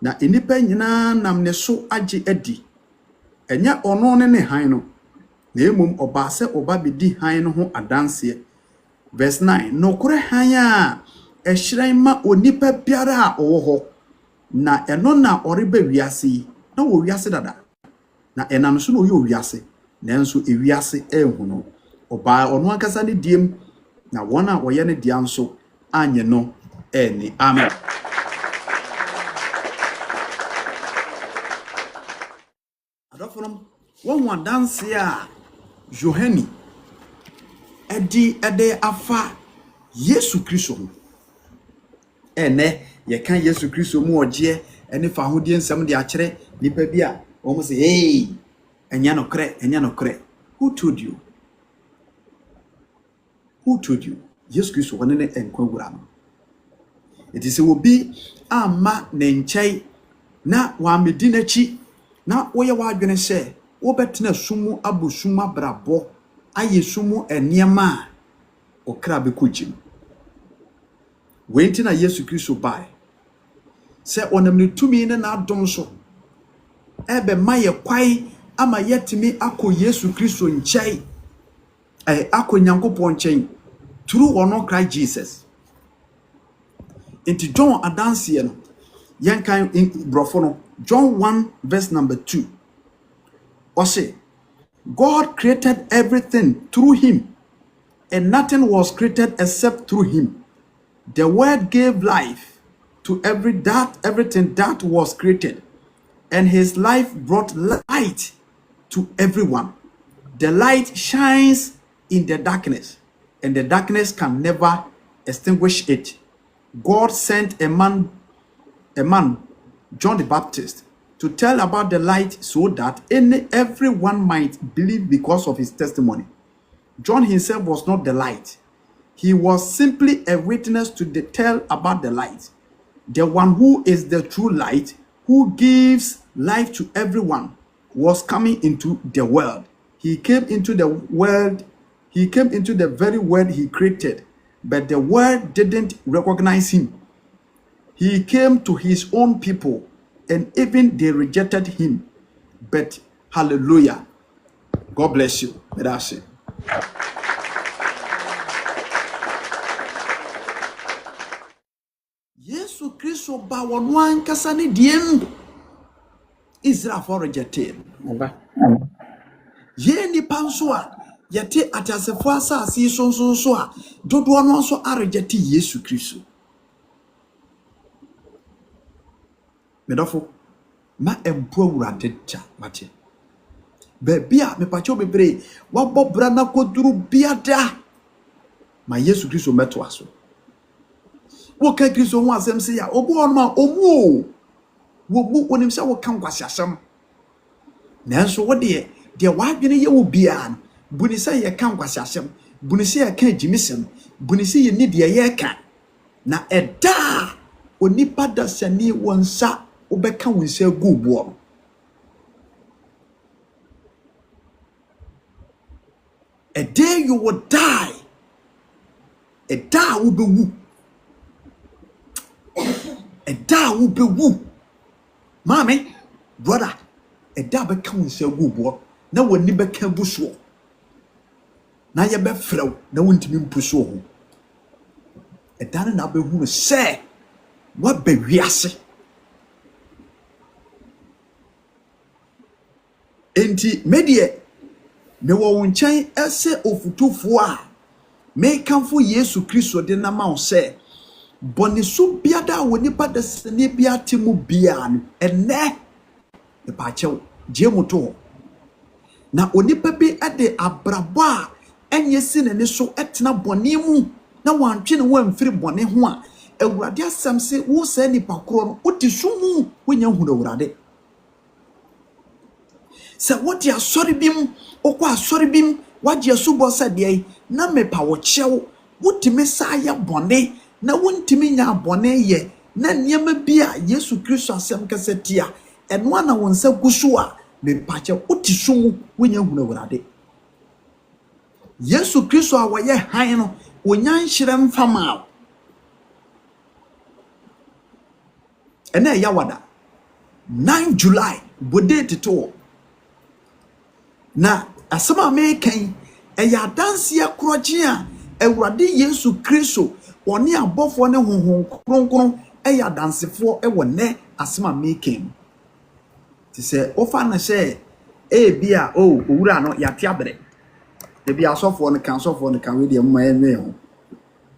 na enipa nyina nam ne so age adi enya ono ne han no na emom oba se oba bedi han no ho adanse. Verse 9 no kore han a ehyiran ma onipa biara a owo ho na eno na oreba wiase na wo wiase dada na enam so no yo wiase nanso ewiase ehu no oba ono akasa ne diem na wona woye ne dia nso anye no eni. Amen. Adofonom won dance a Yohani ede afa Yesu Kristo ene ye kan Yesu Kristo mu oje ene fa hodie nsam de akere nipa bi a wo say hey enya no kre. Who told you? Who told you? Yesu Kristo wona ne enkwa wura no It is will be ama nenchai na wa medinachi na woye wa adwene se wo betena sumu abosuma brabo aye sumu eniema okra bekojim wenti na Yesu Kristo bai se onam ne tumi ne na adom so ebe maye kwai ama yetimi akọ Yesu Kristo nchai akọ Nyankopon nchai through ono Christ Jesus. Into John adanse no yankan brofo no John 1 verse number 2 or say God created everything through him and nothing was created except through him. The word gave life to everything that was created, and his life brought light to everyone. The light shines in the darkness, and the darkness can never extinguish it. God sent a man, John the Baptist, to tell about the light so that everyone might believe because of his testimony. John himself was not the light. He was simply a witness to tell about the light. The one who is the true light, who gives life to everyone, was coming into the world. He came into the world. He came into the very world he created, but the world didn't recognize him. He came to his own people, and even they rejected him. But hallelujah. God bless you. That's it. Yesu Kristo ba wonwan kasa ne diem Israel for rejected. Ye ni panso a yete atasefo asase so a dodo no so a reject Yesu Kristo. Medofo ma empo awurade cha mate. Be bia me pacho bebre wa bobra na koduru biada ma Yesu Kristo meto aso. Wo ka Kristo ho asem se ya obo on ma omu wo bu onim se wo kan kwasi asem nanso wo de wa adwene ye wo bia no buni se ye kan kwasi asem buni se ye kan jimisem buni se ye ni de ye ka na eda onipa da sani wonsa obeka wonsa gubo. A day you will die. A day will be woo. A day will be woo. Mommy, brother, a day be come say gubo. Na woni be kan buso. Na ye be frew, na wontimi mpuso ho. A day na be hu say what be wiase. Enti medie me wo wonchen ese ofutufo a me kanfo Yesu Kristo de na ma wo se bone so biada woni pada sene bia temu bia no ene e pa chew je moto na onipa bi ade abrabo a enye sine ne so etena bone mu na wantwe ne wamfiri bone ho a awurade asem se wo se nipa kro no otisumu wonya hu awurade se woti asori bim okwa asori bim waje asubo sadie na mepa wo chew wotime saya bone na wontimi nya bone ye na niam bia Yesu Kristo asem kasetia eno ana wonsa guso a mepa che otisumu wonya hu awurade Yesu Kristo a woye han no wonya nhire mfama ena ya wada 9 July bode tito na asema mekan eya danse akroje a Awurade Yesu Kristo oni abofo ne honhon kronkron eya dansefo e wone asema mekan ti se ofa na se bia owura no yate abre e bia asofo ne kan we de mma enwe ho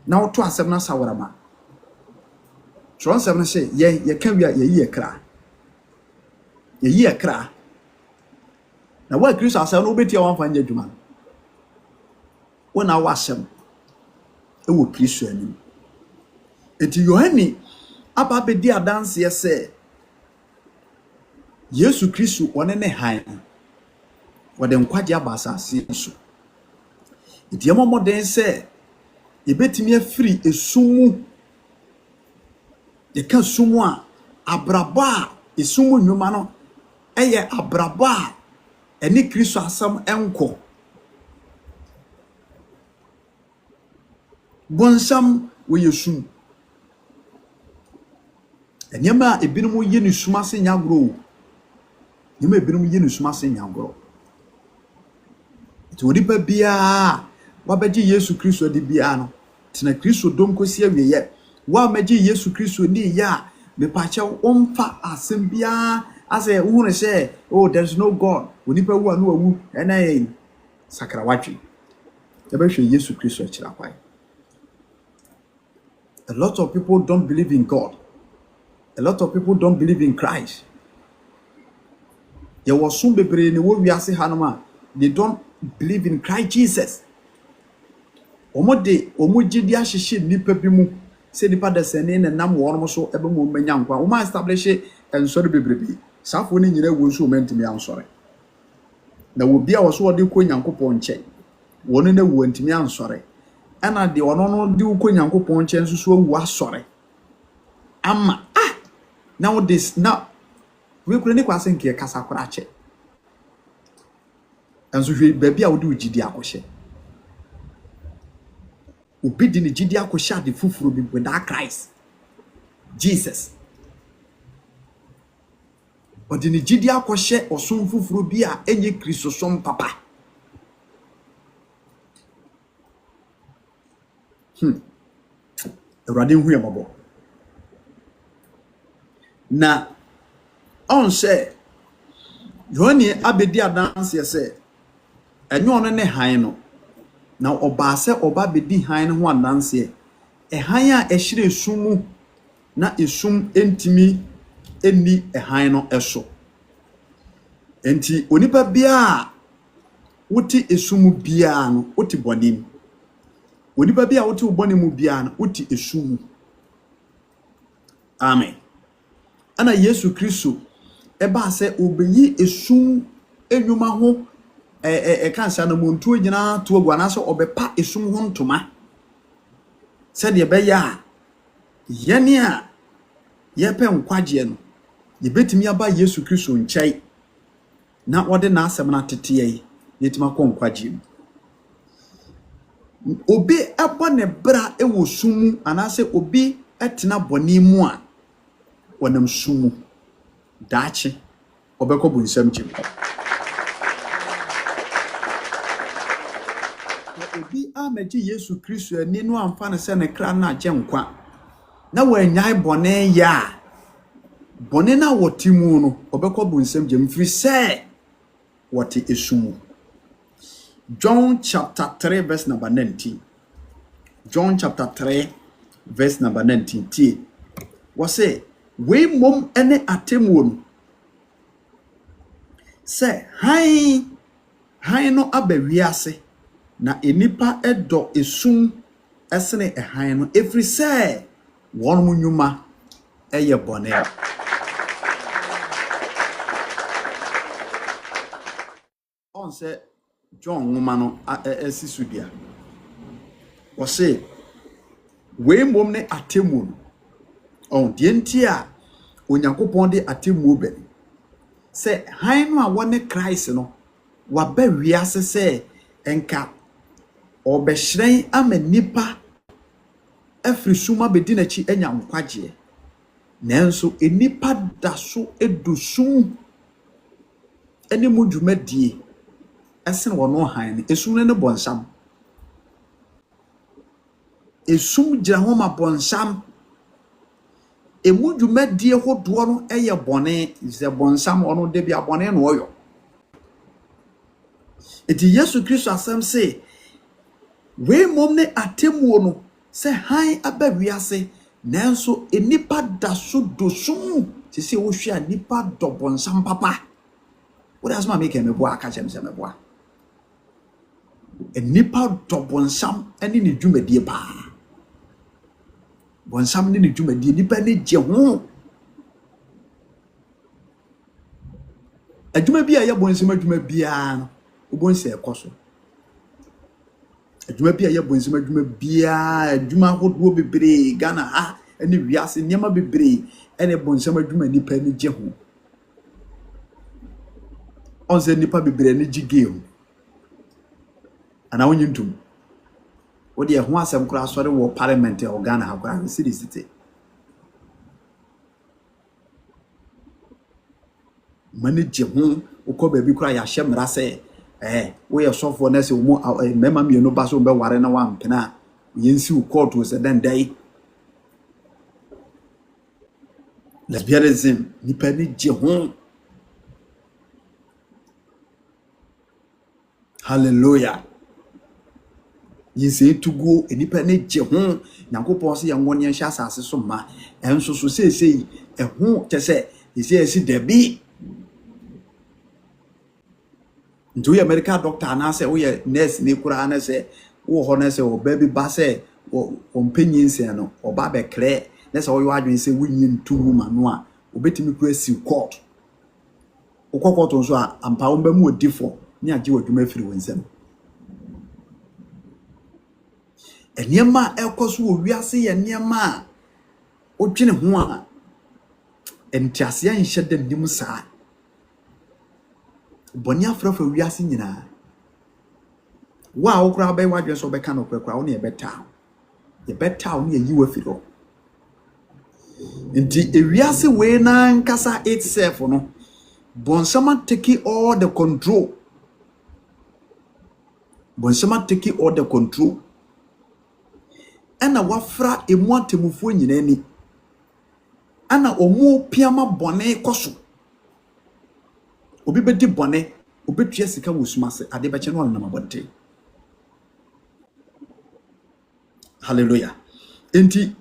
na oto asem na sawarama tron asem na se ye kan wi ye yi ekra na wa Kristo asem no betia wan fanya djuma wona wasem e wo Kristo anim eti Yohani aba be di adanse ye se Yesu Kristo one ne han wode nkwaje abasa so eti emomoden se ebetimi afiri esumu Yɛka sum a abraba esum nnwuma no ɛyɛ abraba ɛne Kristo asɛm ɛnkɔ. Bonsam wɔyɛ sum. Nneɛma a ebinom yɛ ne sum ase nyagoro. Nneɛma ebinom yɛ ne sum ase nyagoro. Nti onipa biara wabɛgye Yesu Kristo de biara no tena Kristo dom kosi awieyɛ. Wa magye Yesu Kristo ni ya me pache omfa asem bia ase uhunu say oh there's no God onipa wu anu awu ena sakra watwe ebe hwe Yesu Kristo akira kwai. A lot of people don't believe in God. A lot of people don't believe in Christ. There was some bebre ne wo wiase hanoma they don't believe in Christ Jesus. Omode omugidi ahihye nipa bi mu se nipa da sene na nam wono so ebe mo manya nkwa o ma establish ensori bebrebe safo ni nyina wo nso mentimi ansore na wo bia wo so wode ko nyankopon nche wono na wo ntimi ansore ana de ono no de ko nyankopon nche nso so wu asore ama na wo this na we kure ni kwase nke kasa kora ache enso hwe ba bia wo de ugidi akɔhye obi di ni gidi akɔhye ade fufuro bi without Christ Jesus odi ni gidi akɔhye osom fufuro bi a enye Kristo som papa Awurade hu yamabo na on say Yohane abedi adanse se enye ono ne han no na oba se oba bedi han ho adanse han a ehire sum na esum entimi eni han no eso enti onipa bia wuti esum bia no wuti bonim onipa bia wuti bonim bia no wuti esum amen ana Yesu Kristo eba se obeyi esum enwuma ho kansa na montuo nyina to agwana so obepa esum ho ntoma se de be ya yene a yepe nkwaje no ye betimi aba Yesu Kristo nchai na wode na asem na tete yi yetima ko nkwaje obi abo ne bra ewo sumu anase obi etena boni mu a wonam sumu daachi obekọ bu nsam chim obi amaji Yesu Kristo ani no amfa ne se ne kra na agye nkwa na wanyai bone ya bone na wotimu no obekọ bu nsam gye mfiri se wote esumu. John chapter 3 verse number 19. John chapter 3 verse number 19. What say? We mom ene atemu no. Say hi no abawiase na enipa edo esum esene hi no every say won munwuma eye bone. On say John woman no esisudia. What say? We mom ne atemu no. On the entia onyankopon de atemu obeni se han no a wone Christ no waba wiase se enka obehyiren ama nipa afrisuma bedinachi enya nkwaje nanso enipa daso edusum eni mudwumadie esen wono han esum ne bonsam esum gira ho ma bonsam emudwumadie hodo no eye bone ze bonsam ono de bia bone no oyo eti Yesu Kristo asem se we mom ne atemu no se han abawiase nanso enipa daso dosum se se wo hwia nipa do bonsam papa what does my make me bo aka chem se me bo enipa do bonsam eni ne dwumadie pa bonsam ni dwumadie nipa ne gye ho adwuma bia ya bonsam adwuma bia no obonse ekoso adwuma bia ya bonsam adwuma bia adwuma hodo bebre Ghana ene wiase niema bebre ene bonsam adwuma nipa ni gye ho onse nipa bebre ni gye ho ana wonyintum wodi e ho asem kura asore wo parliament e Ghana ha kura city mani gye ho ukọ baabi kura ya hye mra se wo ye sofo na se wo mema mienu ba so be ware na wa mpena yensi wo court wo se dan dai lesbianism nipa ni gye ho. Hallelujah. Yinse tugo enipa ne gye ho Nyankopon se yanwon ye hya asase so ma enso so seesei ho tese esi debi ndu ye medical doctor na se wo ye nurse ni kura na se wo ho na se o baby ba se o mpanyin se no oba be kre na se wo yo adwen se wunyi ntumu ma no a obetimi kura si court ukọkọtọ nso a ampa wo ba mu odifo ni agye wadwuma firi wonsam eniema ekoso wo wiase ye niema odwene ho a entiase an hyede ndim saa boni afrafa wiase nyina wa okura ba wadwe so be ka no kwakwa wo ne ye beta wo ne yi wa firi ho nti ewiase we na nkasa itself no bonsama take all the control. Bonsama take all the control. Ana wafra emu atemufuo nyina ni. Ana omu piama bone koso. Obi bedi bone, obi tua sika wosumase ade beche no na mabonte. Hallelujah. Enti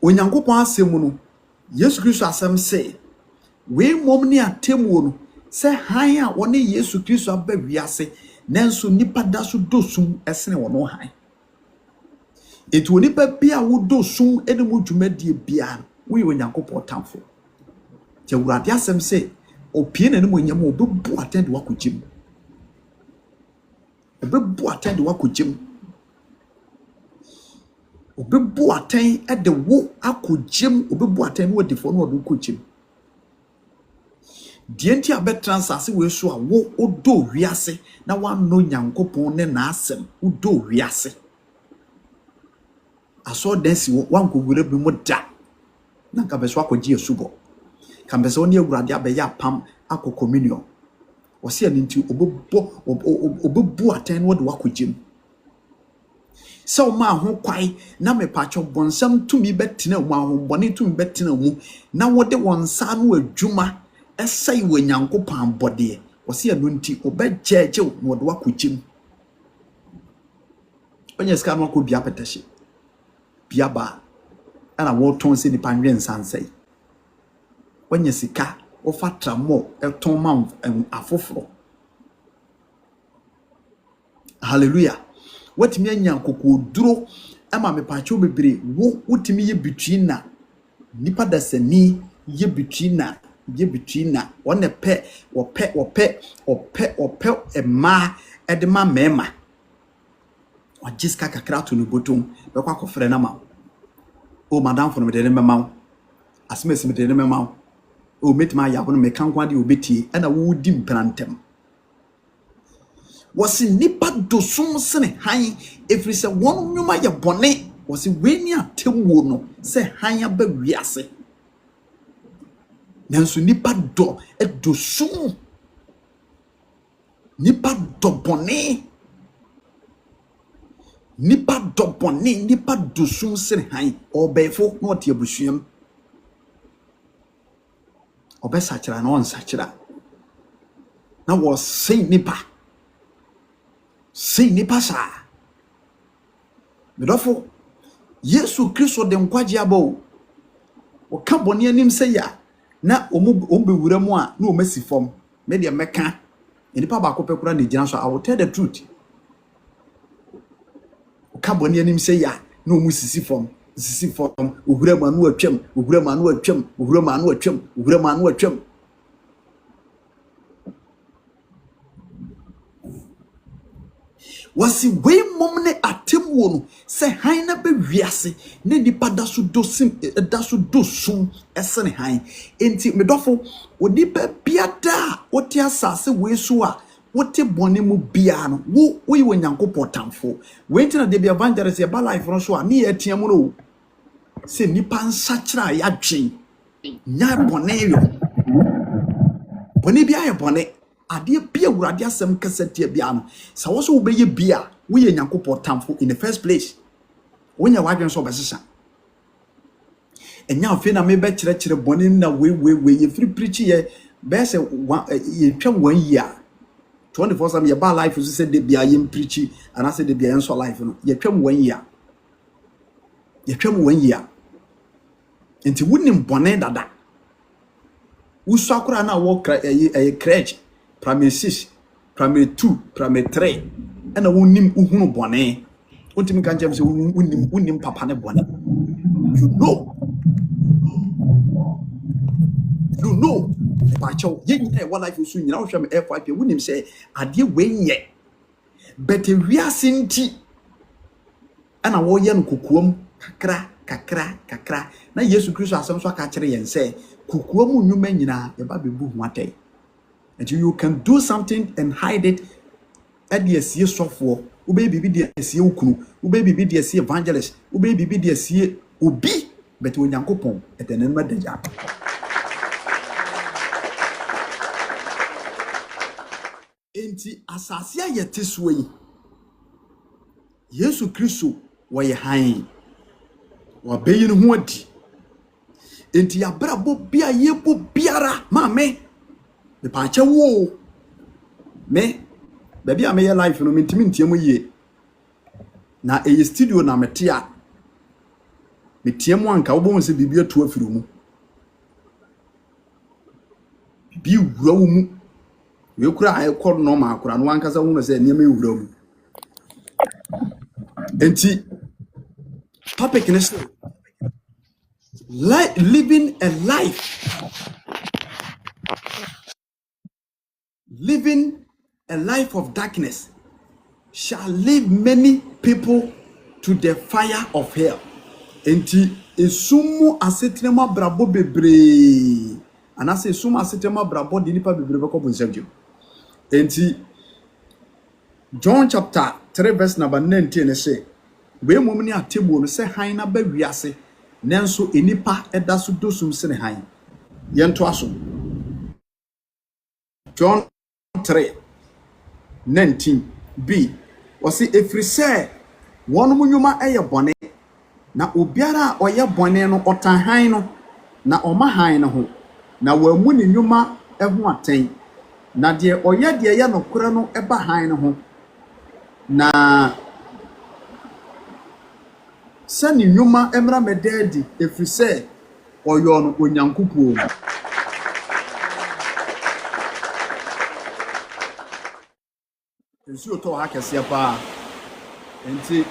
Onyankopon asem no Yesu Kristo asem se we mom ni atemu no se han a woni Yesu Kristo aba wiase nanso nipa da so dosum esene wono han enti woni pa bia wo dosum ene mo dwumadie bia wo ye Onyankopon tamfo te wurade asem se opie na ne mo nyam obebu atende wakogim obebu atende wakogim obebu atende ede wo akogim obebu atende wo defo no odo kogim dienti abetransase we so a wo odo wiase na wano Nyankopon ne na asem odo wiase aso dansi wo wankogure bi mu da na kabeso akogi esubo kambeso ne awurade abeya apam akọ communion wose ani nti obebu atan wo de wakogim so ma ho kwai na mepacho bonsam tumi betina mu ahombone tumi betina mu na wo de wonsa no adwuma esai wo Nyankopon bode wose anu nti obejeje wo de wakogim onye ska no ko bia petashe bia ba ana wo ton se ni panwen sansai onye sika o fatra mo eton ma afoforo. Hallelujah. Watimi anya kokoduro ama mepacho bebre wo utimi ye between na nipa dasani ye between na one pe ope ema edema mema wajiska kakra to no botom be kwa kofre na ma o madam for me de mema asmesi me de mema o metima ya bono me kankwa de obetie na wo di mprantem wasi nipa dosum sene han efrise won nwuma ye bone wasi weni atemwo no se han aba wiase nanso nipa do edosum nipa do bone nipa dosum sene han obefo no te abusuam obesachira na onsachira na wo sei nipa sa medofo Yesu Kristo de nkwaje abo o ka boni anim se ya na ombewura mu a na o masi fom me de meka nipa ba ko pekura ne gina so I will tell the truth o ka boni anim se ya na o mu sisi fom ohura ma no atwam wasi we momne atemwo no se han na be wiase ne nipa da so dosim da so dosum esene han enti medofo onipa biada wote asase we so a wote bone mu bia no wo yi Nyankopon tamfo we ntina de be evangelist e ba life no so a ne atia mu no se nipa nsa kira ya dwen nya bone yo bone bia ye bone ade bia wurade asem kasatie bia no sa wo so wo beye bia wo ye Nyankopon tamfo in the first place wonya wadwen so obesesa enya afi na me be kire bone na we ye free preach ye be se ye twam 1 year 24/7 ye ba life so se de bia ye preach and say de bia ye so life no ye twam 1 year ye twam 1 year enti wonim bone dada usu akura na wo crèche primary 6 primary 2 primary 3 ena wonim uhunu bone wontimi kan jam se wonim papa ne bone you know pacho ye nyina e life so nyina wo hwem F5 wonim se ade we nye but wiase nti ana wo ye no kokuom kakra na Yesu Kristo asem so aka kire yen se kokuom nnwuma nyina ye ba bebu ho atay and you can do something and hide it at the sie sofo wo be bibi de sie ukunu wo be bibi de sie evangelist wo be bibi de sie obi but Onyankopon etenen madaja enti asase ayete so yi Yesu Kristo wo ye han wa beyin ho adi enti abrabo bia yebo biara ma me pa che wo me baby am your life no mentimi ntiam yie na eye studio na mete a metiam anka wo bon se bibia to afiri mu bi wura wo mu we kura ay kor no ma kura no anka sa wo no se niam e wura mu enti topic is living a life of darkness shall lead many people to the fire of hell. Enti esumu asetrema brabo bebre anase esumu asetrema brabo de nipa bebre beko bonsabju. Enti John chapter 3 verse number 19 say we momni atemu no se han na ba wiase nanso enipa eda so dosum se ne han yento aso John 3:19b wasi efrise wonu nnwuma eye bone na obiara oye bone no otan han no na oma han no ho na wamu ni nnwuma eho aten na de oye de ye no kora no eba han no ho na sani nnwuma emra medadi efrise oyo no Onyankopon ensu to ha kese pa enti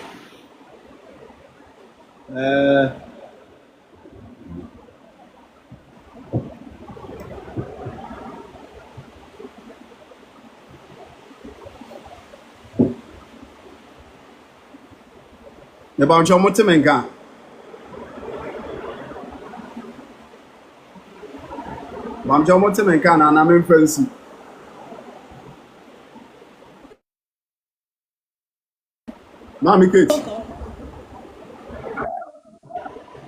ne ba ncho motemenka bamjo motemenka na memfansi Mami Kate.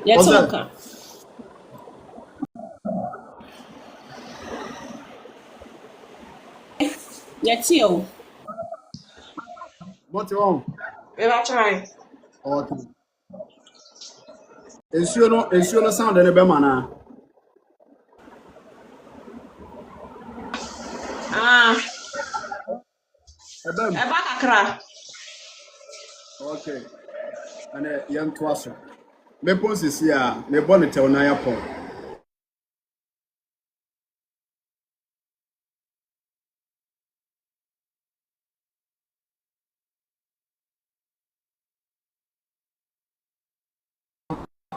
Yes, okay. Yes, you. What's wrong? We're trying. Okay. Ensuo no sound ene be mana. Ebem. Eba kakra. Okay. Ane yam twaso. Me ponsi si a me bone tel na ya pon.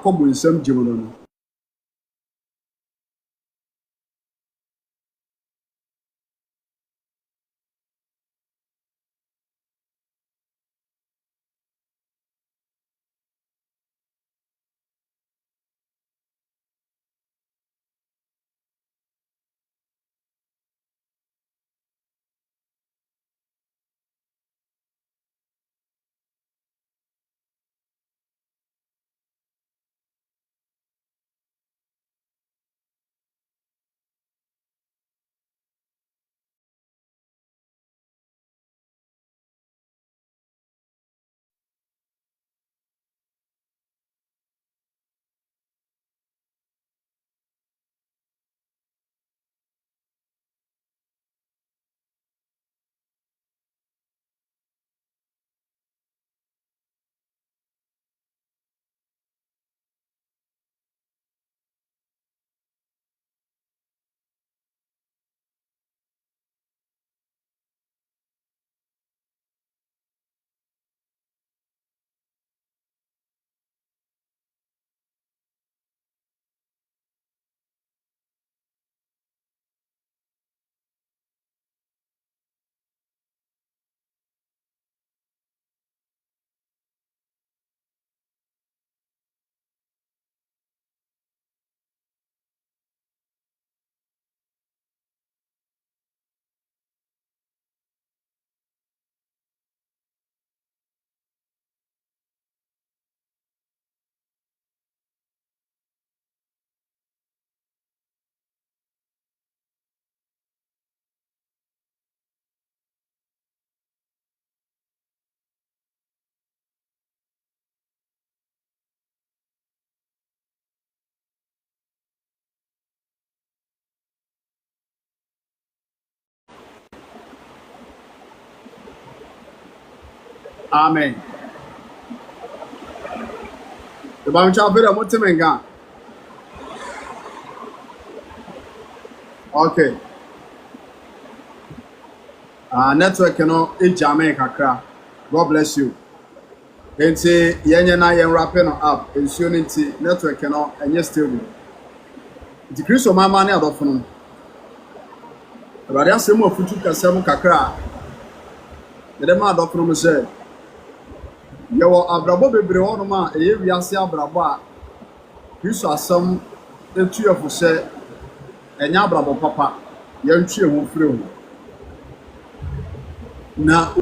Ko bu nsam jimuno no. Amen. The Bible chapter the Motimenga. Okay. Network no ejame kakra. God bless you. Enti yenye na yen wrap no up. Ensuo nti network no enye stable. Nti Kristo mama ne adofo no. Awurade asɛm afutu kasɛm kakra. Yɛde ma adɔfo no sɛ yɛwɔ abrabɔ bebree hɔ nom a ɛyɛ wiase abrabɔ a Kristo asɛm etu yɛfo sɛ ɛnyɛ abrabɔ papa yɛntwe ho firi ho. Na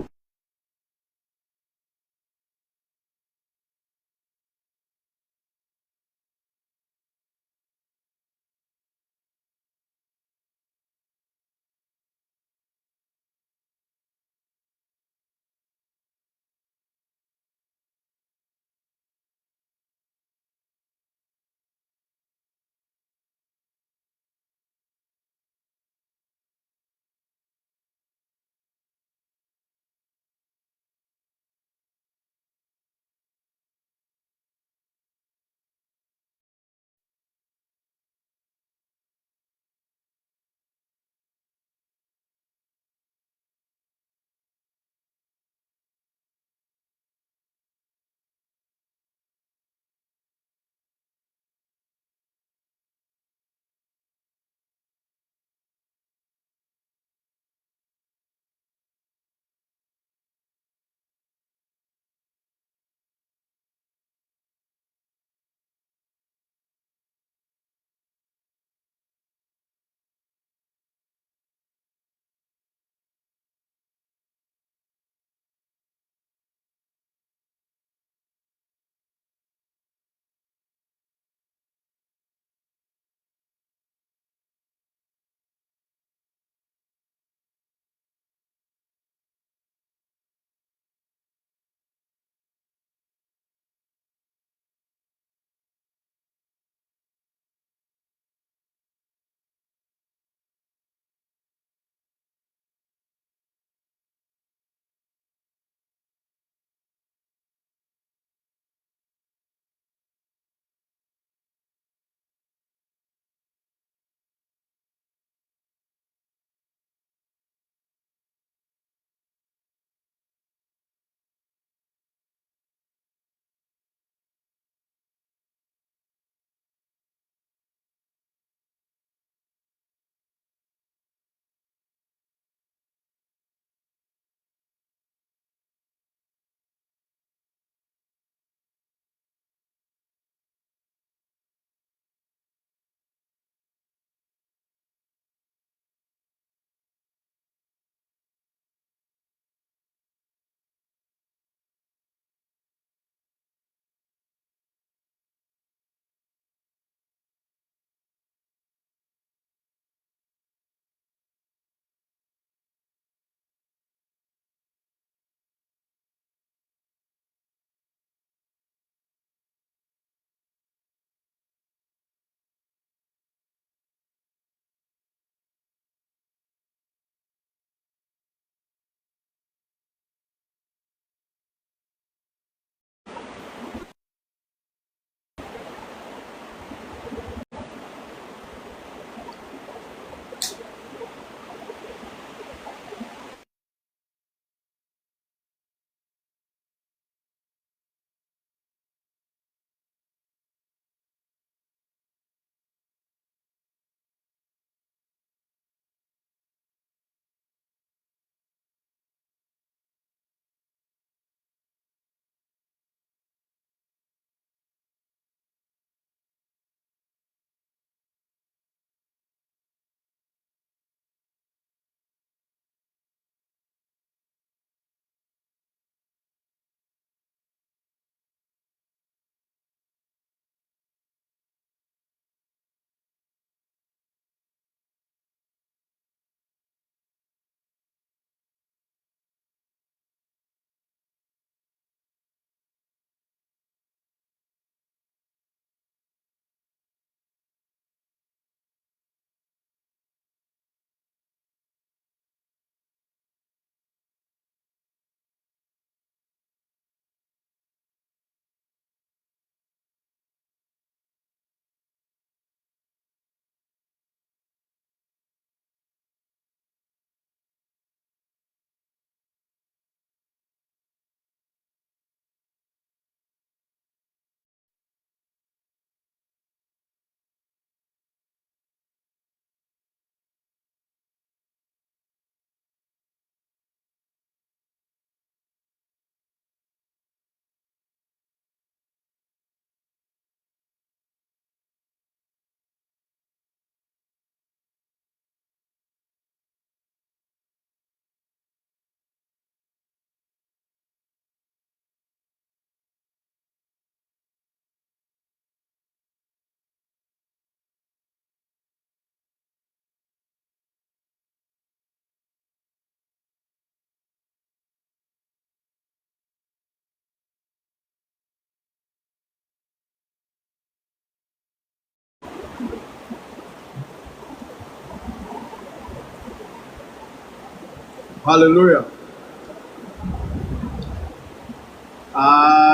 Hallelujah.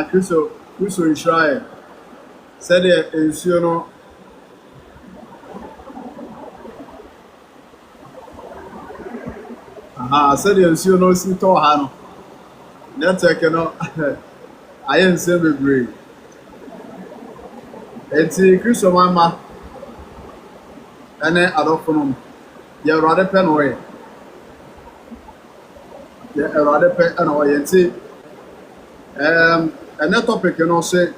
Kristo Israel. Said it is, you know. Said it is, you know, see to Hano. Network, you know. I am saying great. It's Kristo Mama. And then I don't know. You're rather pen away. You're rather pen away. And see, another topic, you know, say,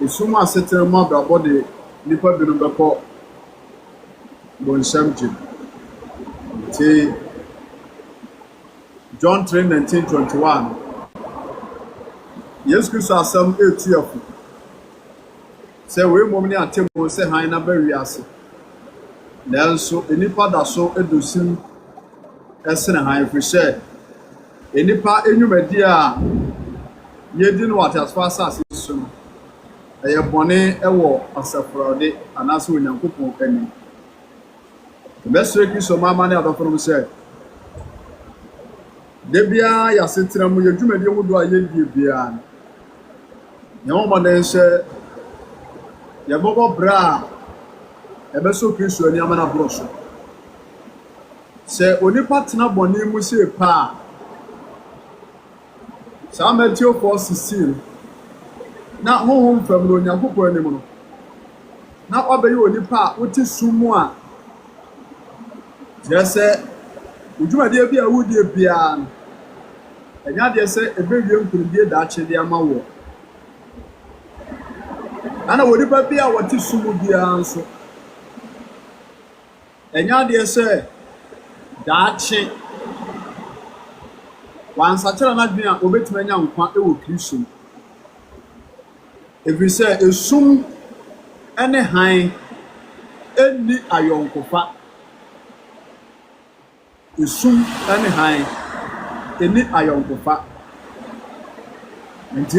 if someone sitting in my body, Nipa Binum Bako, Bon Shamjin. See, John 3:19-21. Yes, Christ has some 8 years. Say, we mommy and Timo say, High number, we are. Then so, Nipa da so, Edusim, Essen, High, if we say, Nipa, any media, ye didn't what as fast as it's soon. A bonnet, a war, as a Friday, and as we know, penny. The best Christ of my money out of them said. Debia, ya sitting with your Jumedi would do a year beyond. Your man said, Ya Bobo Bra, a beso Christian Yamana Brosso. Say, only partner Bonnie Musse Pa. Some at your force is still. Not home from Lonia Hooper anymore. Now, obey you only part, what is Sumwa? Just say, would you idea be a woody beyond? And yet, they say, a baby could be that the Amawo. And I would be a what is Sumu the answer. And yet, they say, that she once I tell not being obey many young Christian. If we say a sum any high, any iron cofa. A sum any high, any iron cofa. And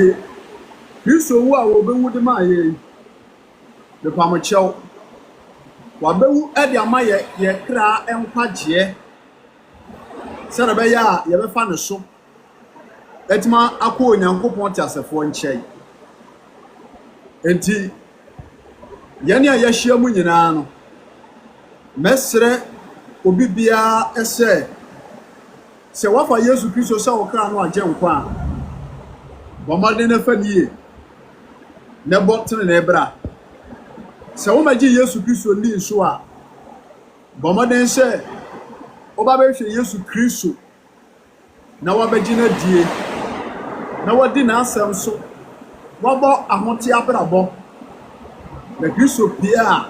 you so well will be with my the Pamacho. Wabewu Eddie Amaya, ye cra and quadje. Sarabaya, you ever found a soup. Etma Ako and Uncle Pontas a phone chain. Enti Yania Yashia Munyanano Mestre Obibia esse. Se what for years to Christo so crown one gem quan. Bombardin for ye. Nebotton and Ebra. Se wo maji Yesu Kristo ni nso a bomoden se oba be hwe Yesu Kristo na wabagina die na wadi na asem so wabo ahote abrabo na Kristo pia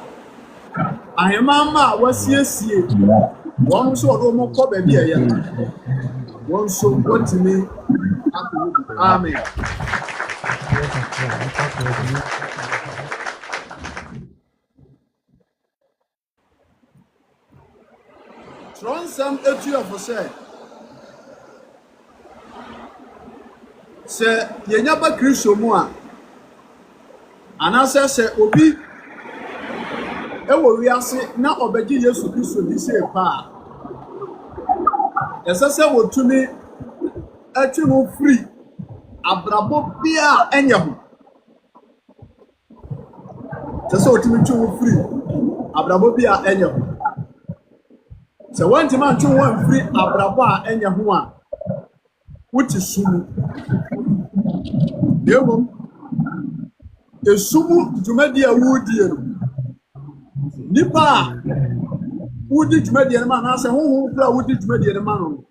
ahemama wasiesie won so odo mo ko ba bia ya won so wotimi amen. Tronsam etu of say yenya ba Kristo mu a anase se obi e wo wiase na obegi Yesu Kristo di se pa ese se wotumi atu no free abrabo bia enye ho ese wotumi tu no free abrabo bia enye ho. So one man to one free abraba enya ho a wuti sumu yebo esumu dwumadi a wudi no nipa wudi dwumadi no ma na se honhom kura wudi dwumadi no ma no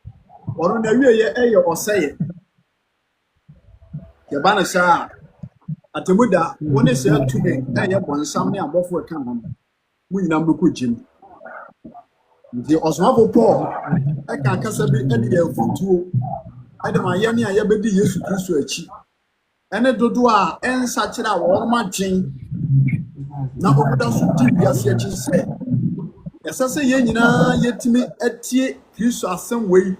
oro na wieye eye oseye ye bana sha atemuda woni se atube eye bonsam ne abofo ka ho mu nyina mbuko jim. The Oswabo Paul, I can't casabi any futu. I don't want any ayabedi Yesu Kristo echi. Ene dodoa en sachira wo ma gin. Na oboda so di biase echi se. Yesase ye nyina yetimi etie Kristo asem wei.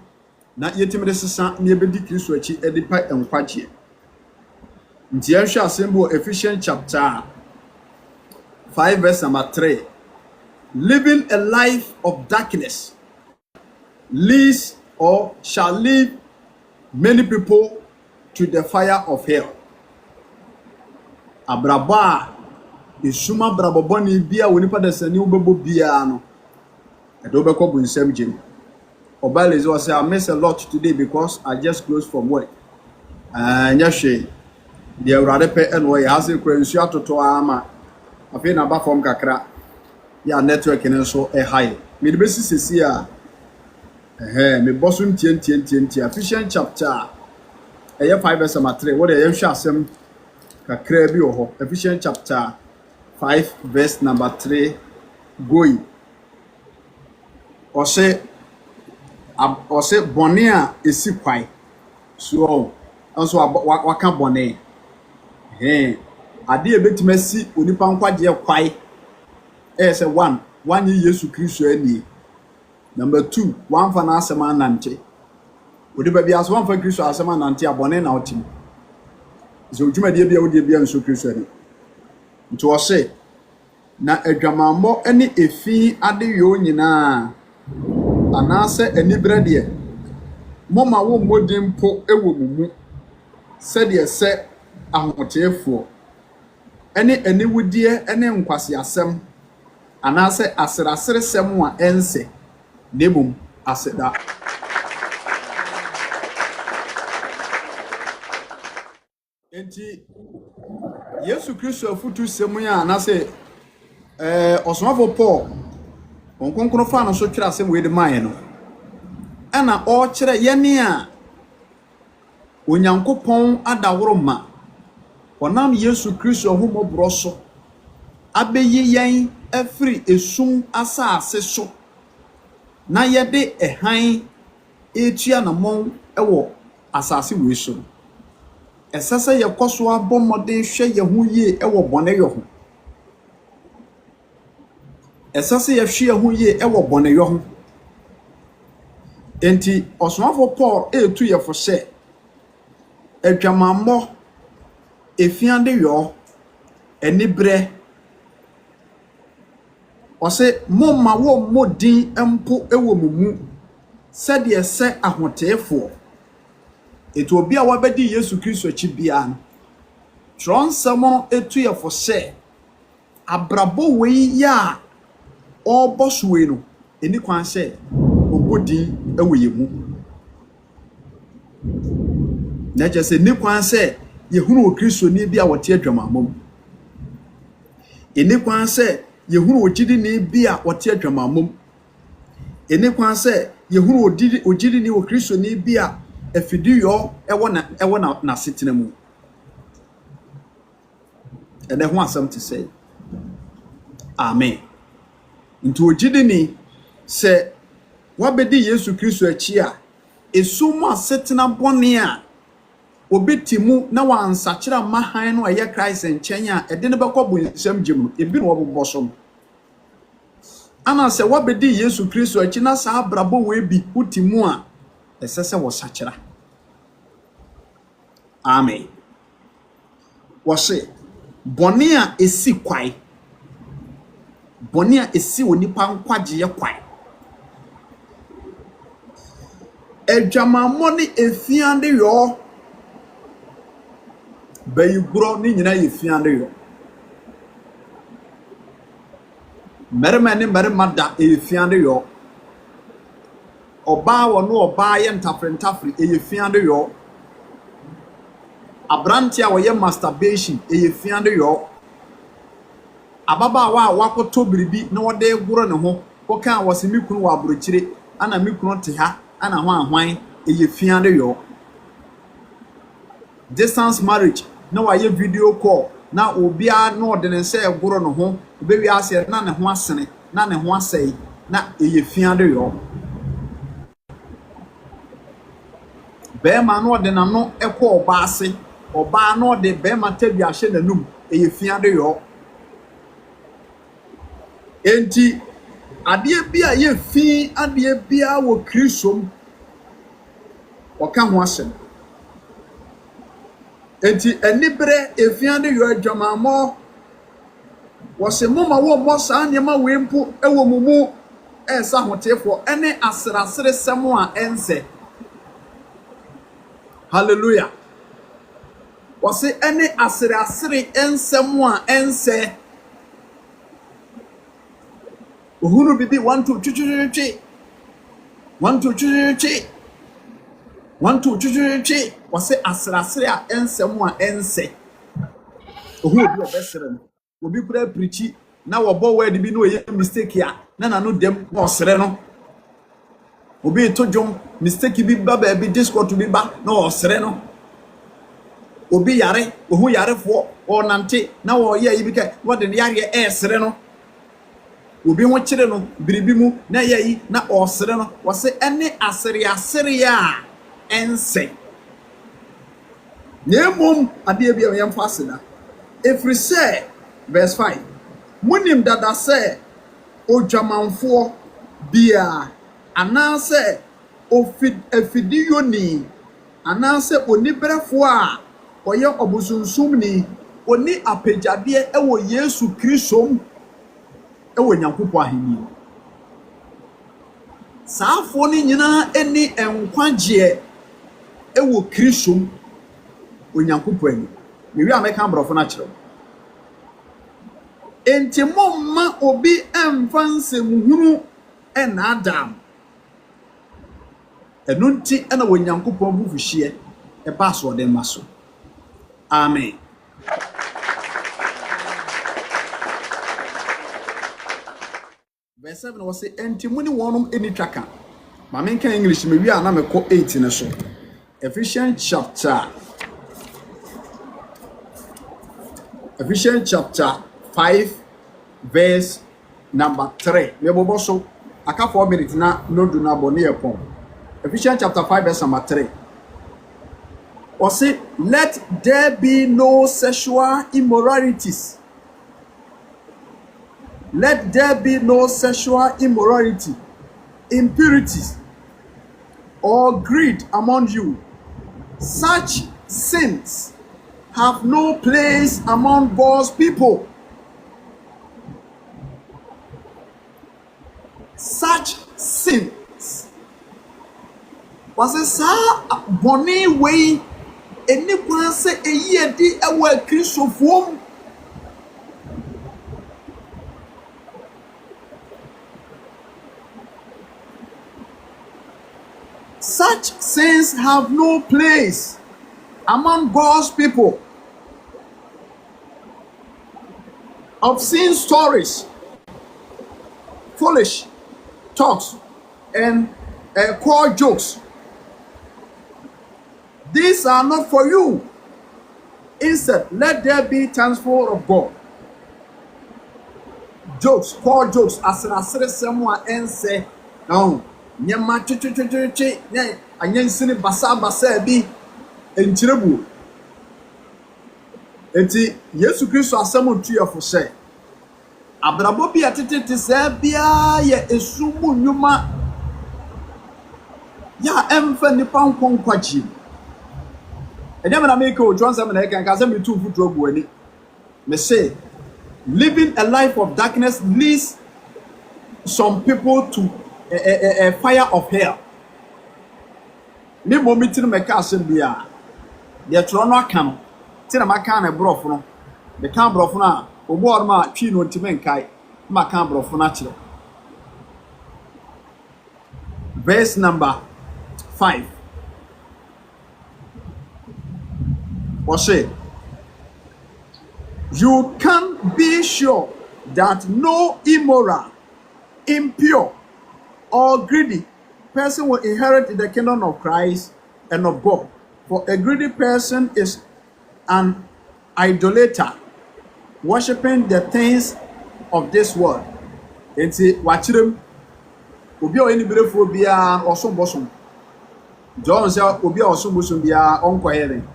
Na yetimi de sesa ne ebedi Kristo echi edipa enkwagye. Nti ehwe asem bo Ephesians chapter 5 verse number 3. Living a life of darkness leads or shall lead many people to the fire of hell. Abraba isuma braboboni bia wonipa desani ubebo bia no edo beko bu nsem gem. Obale is say I miss a lot today because I just closed from work. Nyahwe the urade pe eno ya hase kwansu atoto ama afi na ba form kakra ya network ne so high. Me de besi sesi a me bosun tie Ephesians chapter 5 verse 3 what dey hwe asem kakra bi ho Ephesians chapter 5 verse number 3 going ose bone a esi kwai so also waka bone ade ebetimasi onipa nkwaje kwai say one Yesu Kristo ani. Number 2 one fa na asema nante odiba bia so one fa Kristo asema nante abone na otim so dwuma de bia wode bia nso Kristo ani nto o se na adwamammo ene efi ade yo nyina anase anibre de moma wo modimpo ewo mumu se de se ahotefo ene aniwudie ene nkwase asem anase asirasire sem a ense nemum aseda enti Yesu Kristo afutu sem ya anase osomafo Paul onkonkoro fa no so twira sem we de man no ana o kire yene a onyankopon adaworo ma onam Yesu Kristo homobro so abeyi yen afiri esum asase so na yede ehan etua na mon ewo asase we so esese yekoso abomoden hwe yehuye ewo bone yoho esese yehwe yehuye ewo bone yoho enti osomafo Paul etu yefo se adwamammo efiande yo enibre ose momma wo modin empo ewo mumu sede se ahotefo eto obi a wabedi Yesu Kristo chi bia no tronsamo etu yefo se abrabo we ya obosuwe no eni kwan se obodi ewo yemu na je se ni kwan se yehunu Kristo ni bia wote adwamamom eni kwan se yehunu ogidi ni bia wote adwamamom eni kwan se yehunu ogidi ni wo Kristo ni bia afidiyo ewo na setena mu ene ho asem te say amen nti ogidi ni se wabedi Yesu Kristo achi a esumu asetena bone a obetimu na wansakira mahan no aye Christ enchen a ede ne bekobo nsem gem ebi no obobosom ana se wabedi Yesu Kristo achi na sa abrabo we bi utimu a esese wo sakira amen wose bone a esi kwai bone a esi onipa nkwaje ye kwai adwamammo ni efiande yo bayiguro ni nyina yefiande yo merema ni merema da efiande yo oba wono oba ye ntafrentafri eyefiande yo abranti a woye masturbation eyefiande yo ababa wa wakoto biribi na wode guro ne ho koka wose mikunu wa aburochire ana mikunu te ha ana ho ahwan eyefiande yo distance marriage na waye video call na obia na odene se guro no ho obewi ase na ne ho asene na ne ho asei na eyefiande yo bema na odene no ekọ oba ase oba na ode bema tabi ahye nanum eyefiande yo enti ade bia ye fi ade bia wo Kristo oka ho asem enti enibre efiande yo adwamammo wose moma wo mo sa nyema we mpo ewo mumu esa hotefo ene asrasre semo a ense. Hallelujah. Wase ene asrasre ensemo a ense. Ohunu bibi 1 2 3 1 2 3 1 2 3 wase asrasre a ensemo a ense. Ohu obi obesere no. Obi kura preachi na wo bo word bi no ye mistake ya na no dem wo sere no. Obi to dwom mistake bi ba ba bi discord bi ba na wo sere no. Obi yare ohu yarefo o nante na wo ye yi bi ka wo de yare sere no. Obi ho kire no biribi mu na ye yi na o sere no. Wo se ene asere ya ense. Nyemom ade bi yem fasena. Every say verse 5. Munim dada say odwamanfo bia anase efidiyoni anase onibrefo a oye obusunsumni oni apejade ewo Yesu Kristo ewo Nyankopon aheni saafo ni nyina eni enkwaje ewo Kristo Onyankopon ani mewi ameka brofo na kire enti momma obi emfanse muhunu ena adam enunti ena Onyankopon bufuhie e ba so de maso amen. Verse 7 was say enti muni wonum eni twaka ma menka English mewi ana meko 8 ne so Ephesians chapter 5 verse number 3. Me bobo so aka 4 minutes na no do na bone yepon. Ephesians chapter 5 verse number 3. Or say, let there be no sexual immoralities. Let there be no sexual immorality, impurities, or greed among you. Such sins have no place among God's people. Such sins. Was a sa bonny way any place a year di ewa Christopher. Such sins have no place among God's people. Obscene stories, foolish talks, and coarse jokes. These are not for you. Instead, let there be thankful of God. Jokes, coarse jokes, as someone and say, no. Nyama chichichichi nya anyansini basa bi enchirebu enti Yesu Kristo asemu tuyefo se abrabo bi atete se bia ye esumu nyuma ya emfa nipa nkonkwaji enyama na make o John 7 na kan me tu futuro bu ani me say living a life of darkness leads some people to a fire of hell. Me momitin me ka asem bia. De tro no aka no. Ti na maka na brofo no. De kan brofo na obo orma twi no ntimen kai. Ma kan brofo na kire. Verse number 5. What say? You can be sure that no immoral, impure, or greedy person will inherit the kingdom of Christ and of God. For a greedy person is an idolater, worshiping the things of this world. Enti wachirem obi o eni berefo bia osom bosom. John say obi a osom bosom bia onko heaven.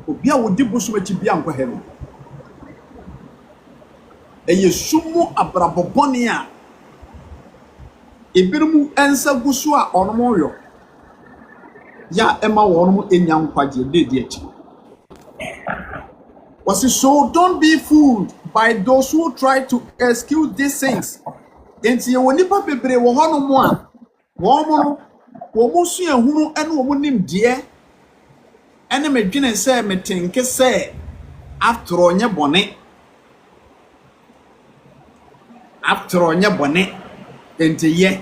Obi a wodi bosom achi bia onko heaven. Eye sumu abrabobone a ebirumu ensa gusu a onomo yo ya ema wonomo enya nkwaje dedi achi. So don't be fooled by those who try to excuse these things enti ye woni pa bebre wo hono mo a wo mo su ehunu ene wo mo nim de ene medwene se metenke se after onye bone enti ye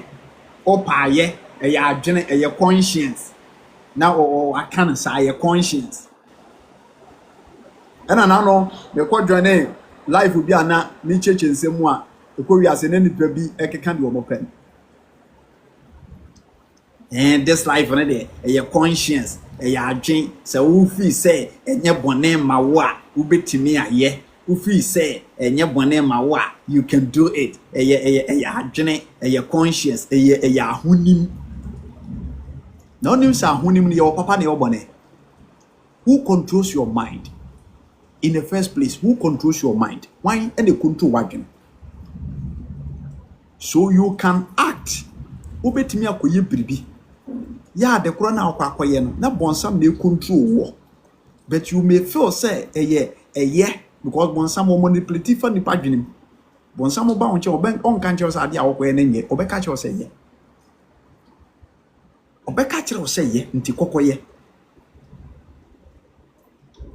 opaye eye adwene eye conscience na o aka sa ye conscience ena na no me kwadwane life bi ana ni cheche nsemu a ekowi ase na nipa bi ekeka de omopen and this life na de eye conscience eye adwen se wo fi se enye bone ma wo a wo betimi aye wo fi se enye bone ma wo a you can do it eye adwene eye conscience eye ahonim na onim sa ahonim ne your papa ne your bone. Who controls your mind? In the first place, who controls your mind? Why and they control wagon? So you can act. Obetimi akoye biribi. Ya de kro na akwakoye no na bonsam na control. But you may feel say eye because bonsam wo manipulate fa nipa dwenem. Bonsam ba won che oben on kan che o sa de akoye na nye obeka che o say ye. Obeka che o say ye nti kokoye.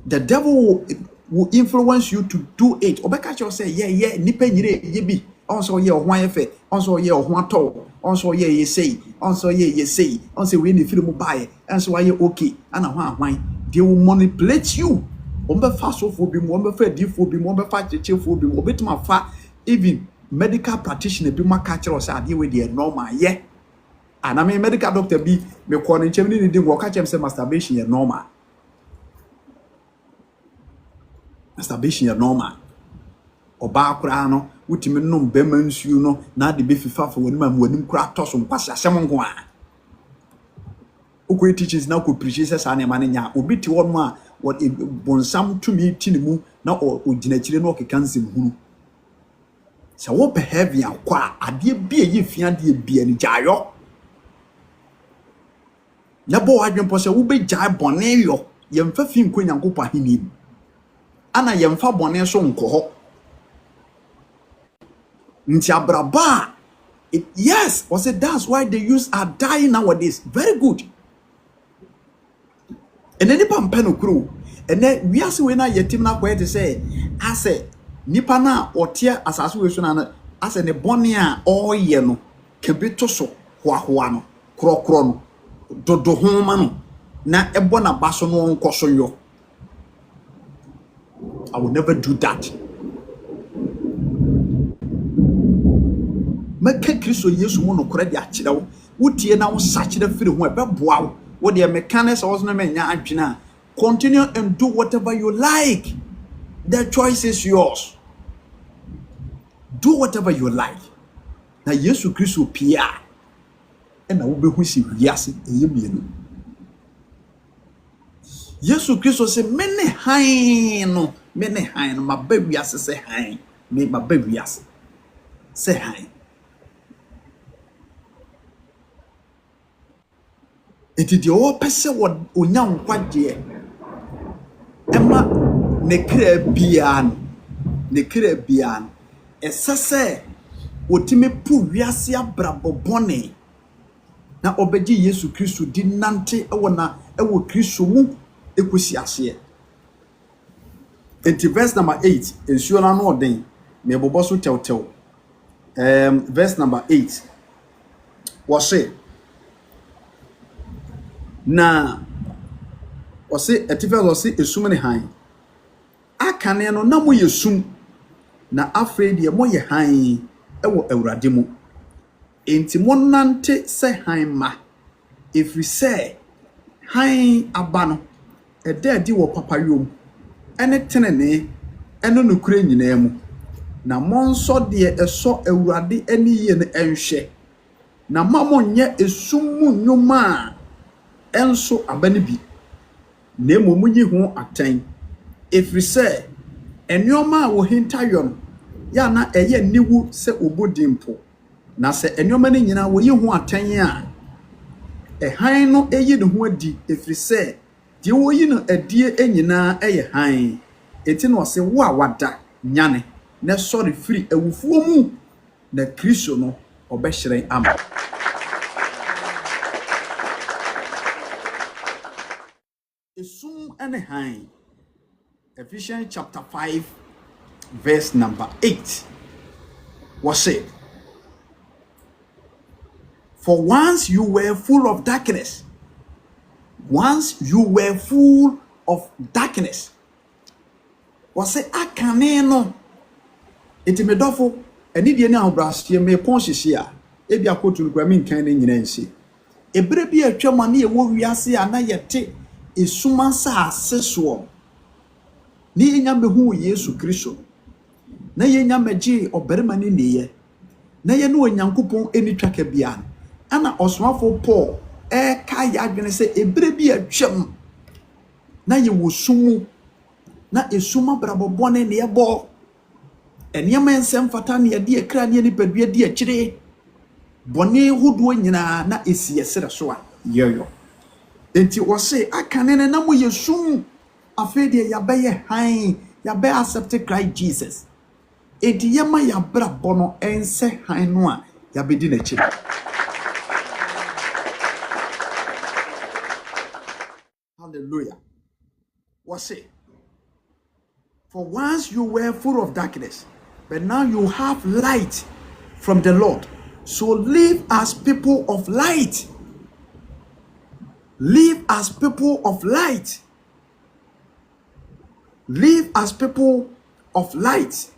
The devil will influence you to do it. Obeka che o say ye nipa nyire ye bi. Also ye ohwan efe, also ye ohwan to, also ye say, also ye say, also we ni feel mo buy, and so ye okay, and ahwan they will manipulate you. Ombe fa so for bi mo, ombe fa di for bi mo, ombe fa cheche for bi mo, obetuma fa even medical practitioner bi ma catch us ade we dey normal ye. And I mean medical doctor bi me ko ne chem ni dey go catch am say masturbation ye normal. Masturbation ye normal. Oba kura no wutimi nom bema nsuo no na de be fifa for wonima wanim kura toso mpase asem nko a okwe teachers na ko preach say sa na ma nya obi ti won a bonsam tumi ti ne mu na ogina kire no okeka nsem hunu sa wo behavior kwa ade bia ye fia de bia ni jayo na bo wadwen po se wo be jai bone yo ye mfa fi nko nyankopɔ ahini ana ye mfa bone so nko ho Ntiabraba. Yes, was it that's why the youths are dying nowadays. Very good. And then nipa mpeno kru. And then we are we na yetim na kwete say ase nipa na otia asase we so na ase ne bone a oye no kebeto so hoahoa no krokro no dodo homa no na ebo na baso no nkoso yo. I will never do that. Meka Kristo Yesu mo no kora de akire wo wotie na wo sakire firi ho ebeboa wo wo de mechanics was no menya adwena. Continue and do whatever you like. The choice is yours. Do whatever you like. Na Yesu Kristo pia e na wo behu si wiase eyemienu. Yesu Kristo se mene han no maba wiase se han me maba wiase se han. Enti de o pese wo onya nkwaje ema ne kra bian esese otime pu wiase abrabobone na obeji Yesu Kristo di nante ewo Kristo mu ekosi ase. Enti verse number 8 ensuo na no oden me bobo so tewtew verse number 8 was say na ose etifa ose esum ne han akane no na mo yesum na afred ye mo ye han ewo awurade mu enti mo nante se han ma efri se han aba no eda di wo papayom ene tenene eno nukure nyina mu na mo nso de eso awurade ani ye ne enhwe na mamo nye esum mu nyoma enso abane bi na emomunyi ho atan efri se enioma wo hintayon ya na eye niwu se obodimpo na se enioma ne nyina wo yi ho atan a han no eyi ne ho adi efri se die wo yi no adie enyina eye han enti no se wo a wada nyane na sorry free awufuo mu na Kristo no obɛhyerɛn ama. Esum ene han. Ephesians chapter 5 verse number 8 was said, for once you were full of darkness, was say akane no enti medofo ani die na obrastie me pon hyehye a ebi akotu nkwa me nkan na nyina nsi ebere bi atwam na ye wo wiase a na yete esuma sa aseso ni yenya mehu Yesu Kristo na yenya megye oberema ni neye na ye no onyankopon eni twaka bia ana osomafo Paul ka ya adwene se ebere bi atwam na ye wo sumu na esuma brabobone ne yebo eniyama ensem fata ne yede ekra ne nipadua de akire bone hudo nyina na esi yesere so a yeyo enti wo se akane ne na mo yesum afede ya beye han ya be accept Christ Jesus enti yema ya brabono ense han no a ya bedi na akire. Hallelujah. What say? For once you were full of darkness, but now you have light from the Lord. So live as people of light. Live as people of light. Live as people of light.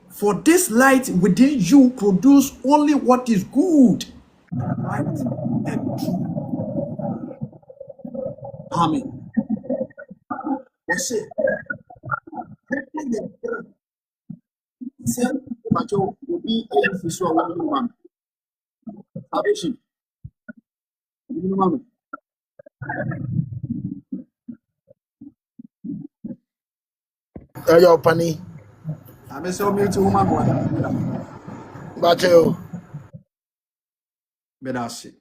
For this light within you produce only what is good, right, and true. Amen. What's it? Macho will be a visual one. Salvation. Your penny. I may so mute woman one. But you. But I see.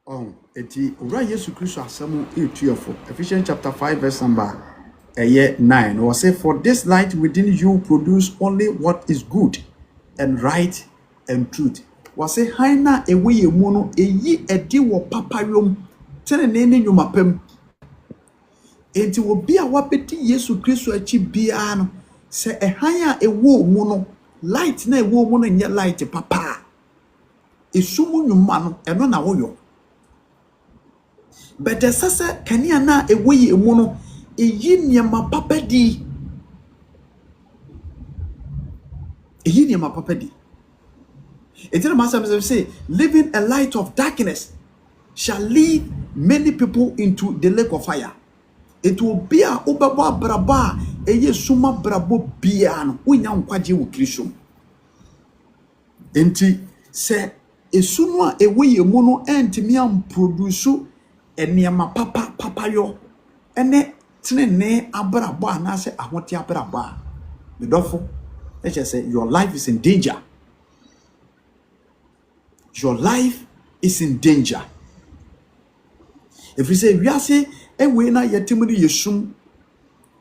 Oh, eti ura Yesu Kristo asemu etuefo. Ephesians chapter 5 verse number 9. Was say, for this light within you produce only what is good and right and truth. Was say, haina ewe ye mono eyi edi wo papayom tene nene nyumapem. Enti wo bia wapeti Yesu Kristo achi bia no se ehanya ewo mono light na ewo mono nye light papa. Esumu nyuma no eno na woyo. But the sasa kania na ewe ye mono eyi niema papa di. Eyi niema papa di. Etina Master say, living a light of darkness shall lead many people into the lake of fire. It will be a ubaba braba eye suma brabo biano unya nkwaje wo Kristo. Enti se esunu a ewe ye mu no entimi am produce eniema papa yo ene tenene abrabo anase ahote abrabo a medofo let's say your life is in danger. Your life is in danger. If you say we are say ewe na yetimu ni yesum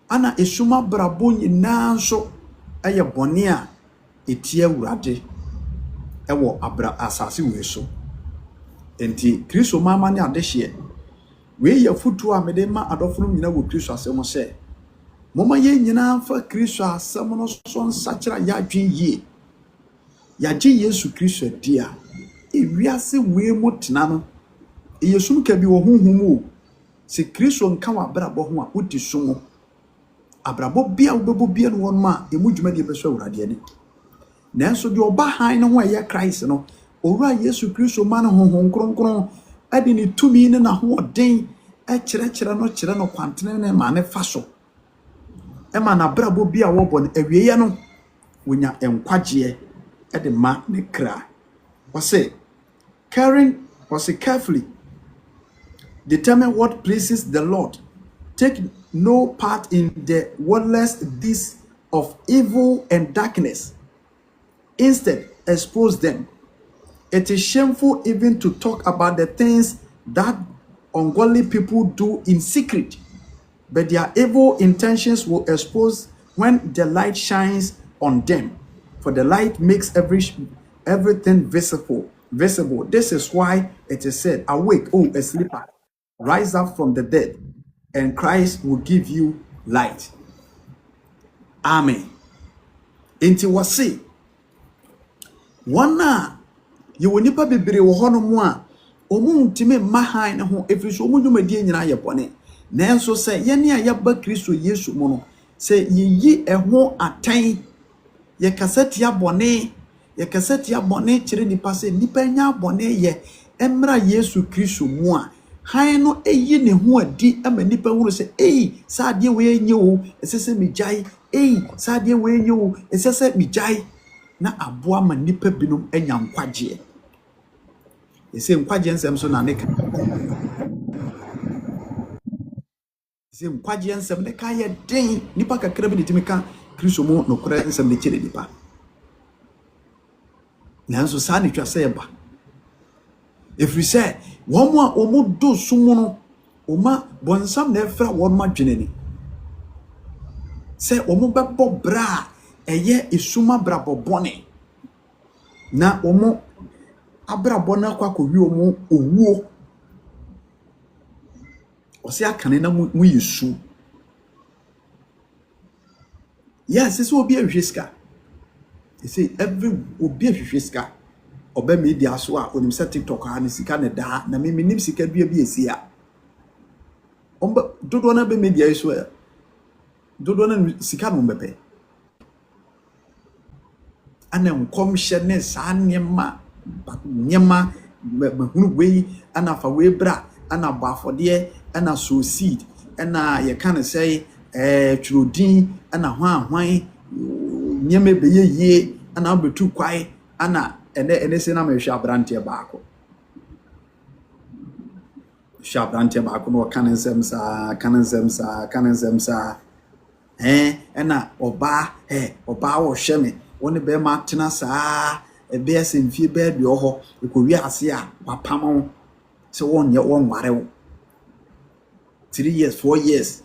ana esuma brabo nyina nso eye bone a etie awurade ewo abra asase we so enti Kristo mama ne adehye we ye futu a mede ma adofo nyina wo Kristo asem se moma ye nyina fa Kristo asem no so nsakira ya dwen yie ya gye Yesu Kristo dia ewiase we mo tena no yesum ka bi wo honhom o se Kristo nka wa brabo ho a woti sumo abrabo bia wo bia no won ma emu dwuma de beso awurade ne nanso de oba han no ho eye Christ no owura Yesu Kristo ma no honhom kronkron ade ne tumi ne na ho den e kire no kwantene ne ma ne faso e ma na brabo bia wo bo ne awieye no wonya enkwagye e de ma ne kra wase carefully determine what pleases the Lord. Take no part in the worthless deeds of evil and darkness. Instead, expose them. It is shameful even to talk about the things that ungodly people do in secret, but their evil intentions will expose when the light shines on them, for the light makes everything visible. This is why it is said, awake, O a sleeper, rise up from the dead, and Christ will give you light. Amen. Inti wasi wana ye wonipa bebere wo hono mu a omu ntime mahan ne ho efiriso omu dwumadie nyina ye bone nanso se ye ne ayaba Kristo Yesu mu no se yeyi eho atan ye kasati abone kire nipa se nipa nya abone ye emra Yesu Kristo mu a han no eyi ne ho adi ama nipa huru se saade we enye o esese mejai saade we enye o esese mejai na aboa ma nipa binum enya nkwaje ese nkwaje nsem so na ne ka ese nkwaje nsem ne ka ye den nipa kakra bi ditimi ka Kristo mu no kora nsem ne kire nipa nanso sa ne twa se ba if we say one more omudo sumuno oma bonsam na efra won ma dweneni say omo bebo bra eye isuma bra bobone na omo abra bona kwa ko wi omo owuo osi akane na mu yesu yes this will be a risker. You see every will be a risker. Obe media so a onim se TikTok ha ne sika ne da na me nim sika bia bi esia omba dodo na be media so a dodo na sika no mbepe ana nkom hye ne sa nyema mahunu we ana fa we bra ana bafode ana so seed ana ye kan say twrodin ana hwan nyema be ye ana obetu kwai ana ene se na me hwa brante baako no kanensem sa ena oba wo hwe me woni be ma tena sa ebe asemfie be do ho ekowi ase a wapam se wonye wonware wo 3 years 4 years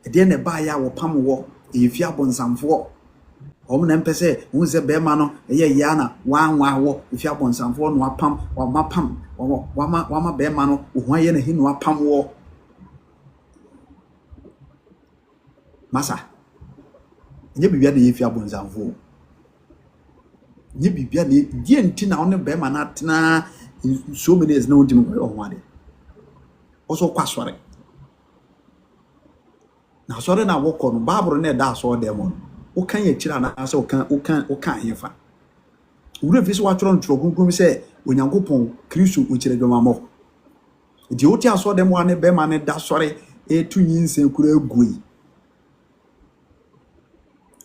ede ne ba ya wopam wo efi abonsamfo na mpese unze be ma no eye ya na wanwa wo efi abonsamfo no wapam wama be ma no ohwan ye na hi no wapam wo masa nye bibia de efi abonsamfo nye bibia de die nti na one be ma na tena so many years na odim ohwan de oso kwasore na sore na woko no babro na da so de mo o kan ye kira na ase o kan yefa wure fi so wa tro ntro gungun se onyankopon Kristo o kire dwoma mo di o ti aso de mo ane be ma ne da sore e tu nyinse kura agui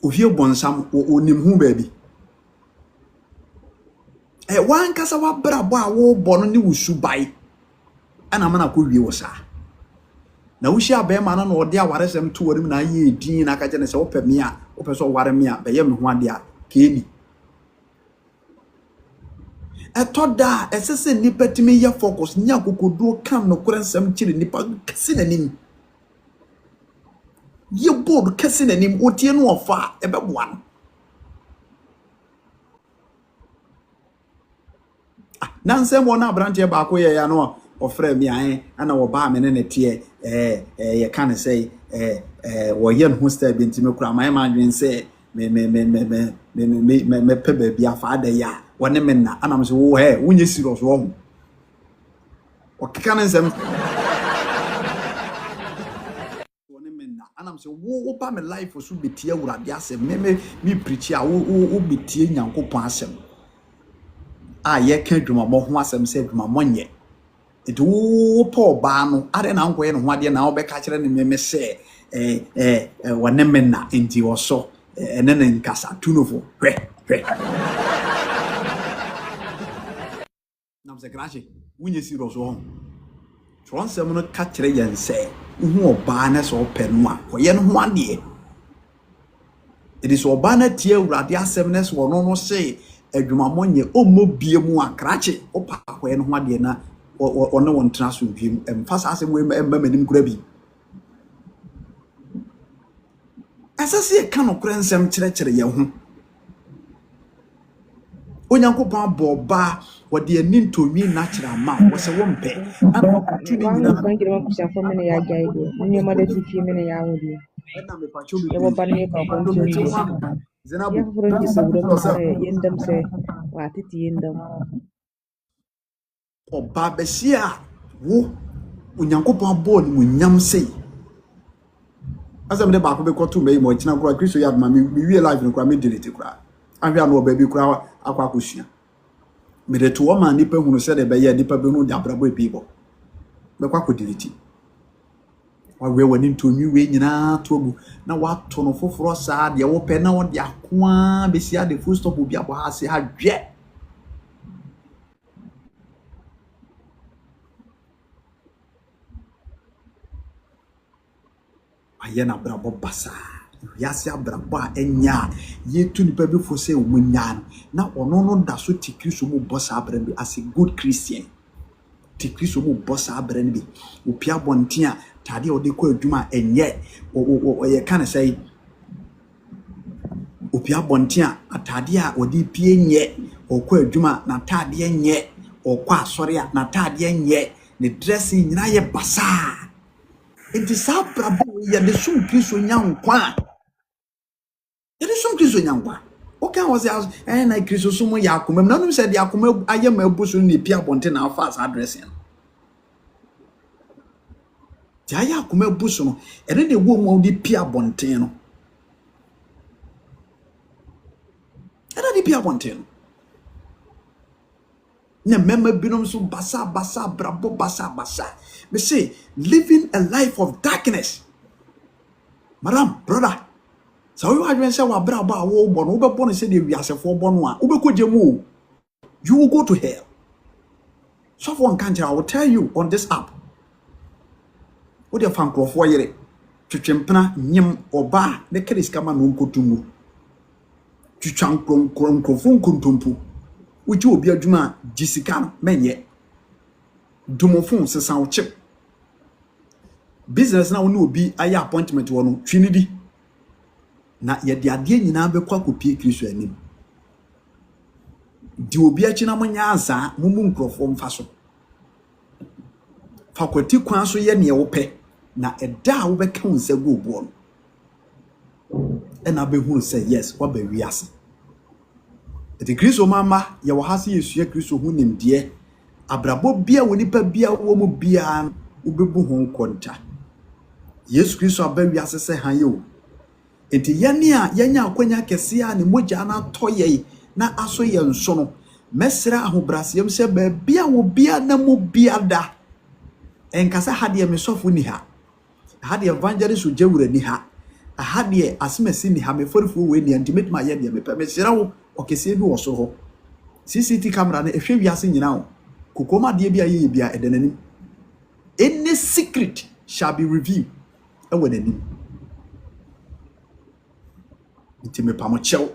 o vie bonsam onim hu ba bi wan kasa wa brabo a wo bono ne wusu bai ana mana ko wie wo sa na wushi abema na odi awaresem to worim na ye din na ka je ne se opemi a opeso ware me a be ye me ho ade a keni etoda esese nipa timi ye focus nya kokoduo kam no korensem kire nipa kase nanim ye board kase nanim otie no ofa ebeboa no nansem wona abrante ba ko ye ya no ofre mi an ana wo ba me ne tie ye kan say wo ye no style bi ntime kura ma dwen say me pe ba bi afa da ya wone me na ana me so wo wonye serious wo o kan nsem wone me na ana me so wo ba me life so betie wurade asem me preach a wo betie nyankopon asem a ye kan dwuma mo ho asem say dwuma monye edu po ba no ade na nkoye no ho ade na obeka kire ne me se wone me na enti oso ene ne nkasa tunofo hwe nam se krache wunye si roso tronsem no ka kire yen se hu oba na so penu a koye no ho ade so oba na tie urade asem na so no se adwuma monye ommo bie mu a krache opa koye no ho ade na one won transfer biem emfasa asem we manim kura bi asase e kan okura nsem kire ye ho Onyankopɔn boba what the nintomi natural man was a wompe. And Babesia wo Onyankopɔn bɔ ni munyam sei. Asem de ba ko be koto me mo china kura Kristo ya ma me wie life no kura me delete kura. Ahwea no ba bi kura akwa akosua. Me de to ma nipa hunu se de be ye nipa be hu de abrabo ebibo. Be kwa ko delete. Wa we wani ntonwi we nyina to ogu na wa to no foforo saa de wo pe na wo de akoa be sia de full stop obi abo ha se ha dwe. Ayena brabo basa yasi abrabo a enya yetu nipa bi fo se omunya na ono no da so ti Kristo mu bossa abrabo as a good Christian ti Kristo mu bossa abrabo bi opia bontia tade o de ko adwuma enye o ye kan say opia bontia atade a o de pie nye o ko adwuma na tade enye o ko asore a na tade enye ne dressing nyina ye basa. Enti sa brabo ya de sum Kristo nyankwa. Ya de sum Kristo nyankwa. O kan was ya na Kristo sum ya akoma. Na no se de akoma ayem abuso ni pia bonte na fast address no. Ja ya akoma abuso no. Ene de wo mu de pia bonte no. Ene de pia bonte no. Na mema binom so basa brabo basa. Me say living a life of darkness. Madam, brother. So you adwen say wa brabo wo bo no be born say de wiasefo bo no a wo be kojemu. You will go to hell. So for one country I will tell you on this app. What the fan crofo yere. Twetwempena nyem oba ne kiriskama no nkotumu. Twitwan krofo nkontompu. Uji obi adwuma jisika menye domofon sesan wo chip business na woni obi aye appointment wo no twinidi na ye de ade nyina be kwa kopie Kristo anim di obi achi na monya aza mumu nkrofo mfaso fakwati kwan so ye ne wo pe na eda wo be ka unse go obo no ena be hu say yes wa ba wiase. Eti Kristo mama ya wahasi Yesu ya Kristo hu nimde abrabo bia wonipa bia wo mu bia ubebu ho nkonta. Yesu Kristo abawi asese han yo. Enti yane a yanya akwanya kese a ne mogya na toye na aso ye nso no mesra ahobrasem se ba bia wo bia na mu bia da. Enkasa hade me sofo ni ha. Hade evangelist ojewura ni ha. Hade asemasi ni ha me forifo we ni antimate ma ye de me pe mesra wo okese bi wo so ho. CCTV camera na ehwe wiase nyina wo. Kokoma de bia ye bia edenani. Any secret shall be revealed. Ewenani. Intime pamochew.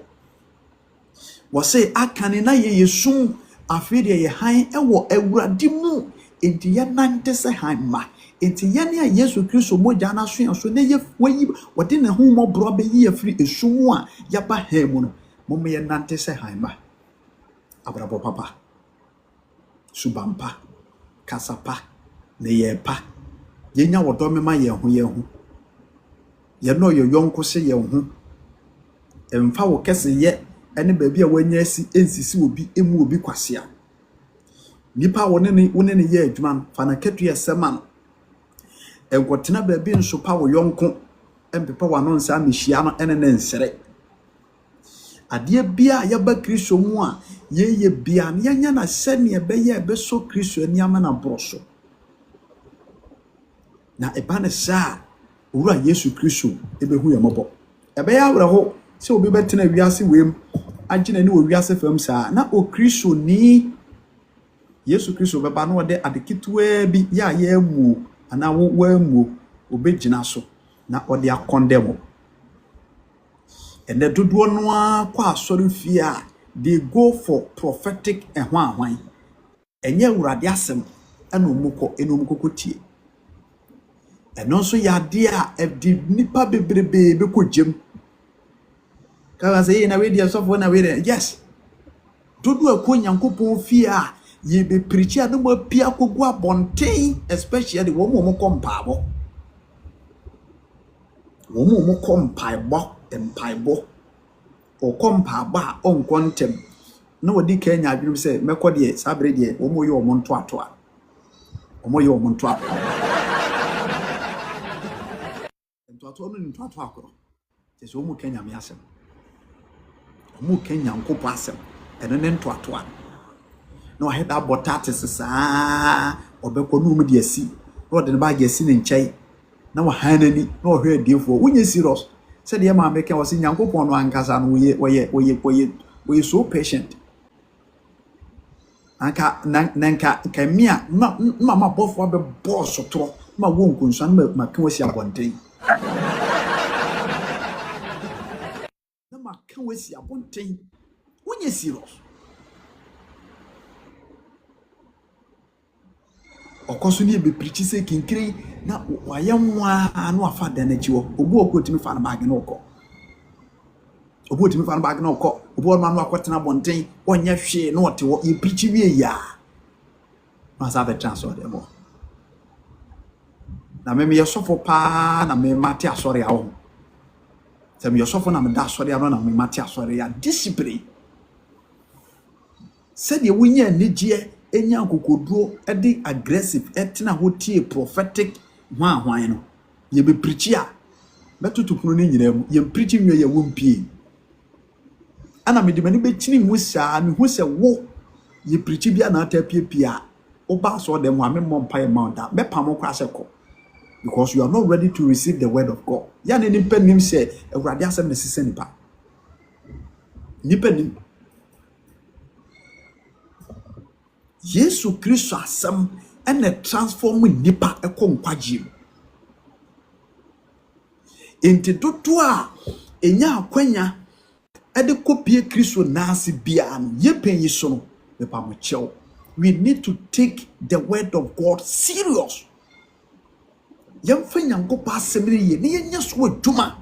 Wo say akane na ye yesu afede ye han ewo awurade mu enti ye nante se han ma enti ye ne Yesu Kristo moja na so ne ye wayi wode ne ho mobro be ye afiri esumu a yaba han mu no mo ye nante se han ma abrabo papa subampa kasapa ne ye pa yenya wodome ma ye ho ye no yo yonko se ye ho emfa wo kese ye ene baabi a wanya asi ensisi obi emu obi kwasea nipa wone ne ye adwuma fa na ketu ye seman enkotena baabi nso pa wo yonko empepa wano nsa amehia no ene ne nsere ade bia yaba Kristo mu a ye bia ne yanya na sene ebeye ebeso Kristo ani ama na broso na ebane sa owura Yesu Kristo ebehu ye mobo ebeye awreho se obi betena wiase wem agina ni wiase fam sa na o Kristo ni Yesu Kristo beba no de adekitwa bi ya amu ana wo amu obegina so na ode akondem ene dodo no akwa asori fie a they go for prophetic ehwan enye awurade asem ena omukọ tie eno so ya de a edi nipa bebrebe be ko jem kawa say na we dey suffer na we dey yes dodo akɔ Nyankopɔn fie a ye be preach a no mo pia kogu abonten, especially wo mo kɔ mpaabo. Wo mo kɔ mpaebo. O kɔ mpaabo a onkɔ ntem. Na wodi Kenya adwum sɛ mekɔ de sabre de wo mo yɛ wo nto ato a. Wo mo yɛ wo nto ato. Nto ato no nto ato akoro. Sɛ wo mo Kenya me asɛm. Wo mo Kenya Nyankopɔn asɛm. Ɛno ne nto ato a. No I had that botatis saa obekɔ no mu de asi no de ba asi ne nkyɛn na wa hanani na wo hwɛ diefo wonye serious said the man make was Nyankopɔn no ankasa no we so patient anka nanka kamia ma bofo be boss toro ma wo nkunsan ma ka wasi abonten na ma ka wasi abonten wonye serious okoso ni be preach say kinkiri na wayamwa anu afa da na chiwo obu okotimi fa na bag na okọ obu otimi fa na bag na okọ obu ma no akotena bonten onya hwe na ote wo preach wie ya na sa the transfer dem na me yesofo pa na me mate asori a wo se me yesofo na me da asori a no na me mate asori a discipline said ye wonya negie enya kokoduro edi aggressive etina hotie prophetic hwan no ye be preach a betutukunu ni nyina mu ye preach nwe ye wompie ana me de mani be chini mu saa me hu se wo ye preach bia na ata piepia oba so dem wa me mompa e mount that be pam kwa seko because you are not ready to receive the word of God ya ne nipa nim se awurade asem na sise nipa nim Yesu Kristo asem ene transform nipa ekonkwaje enti dodo a enya akwanya ede kopie Kristo naase bia no yepenyi so no mepa mo chew we need to take the word of God serious yemfa Nyankopɔn asem ne ye ne yenya so adwuma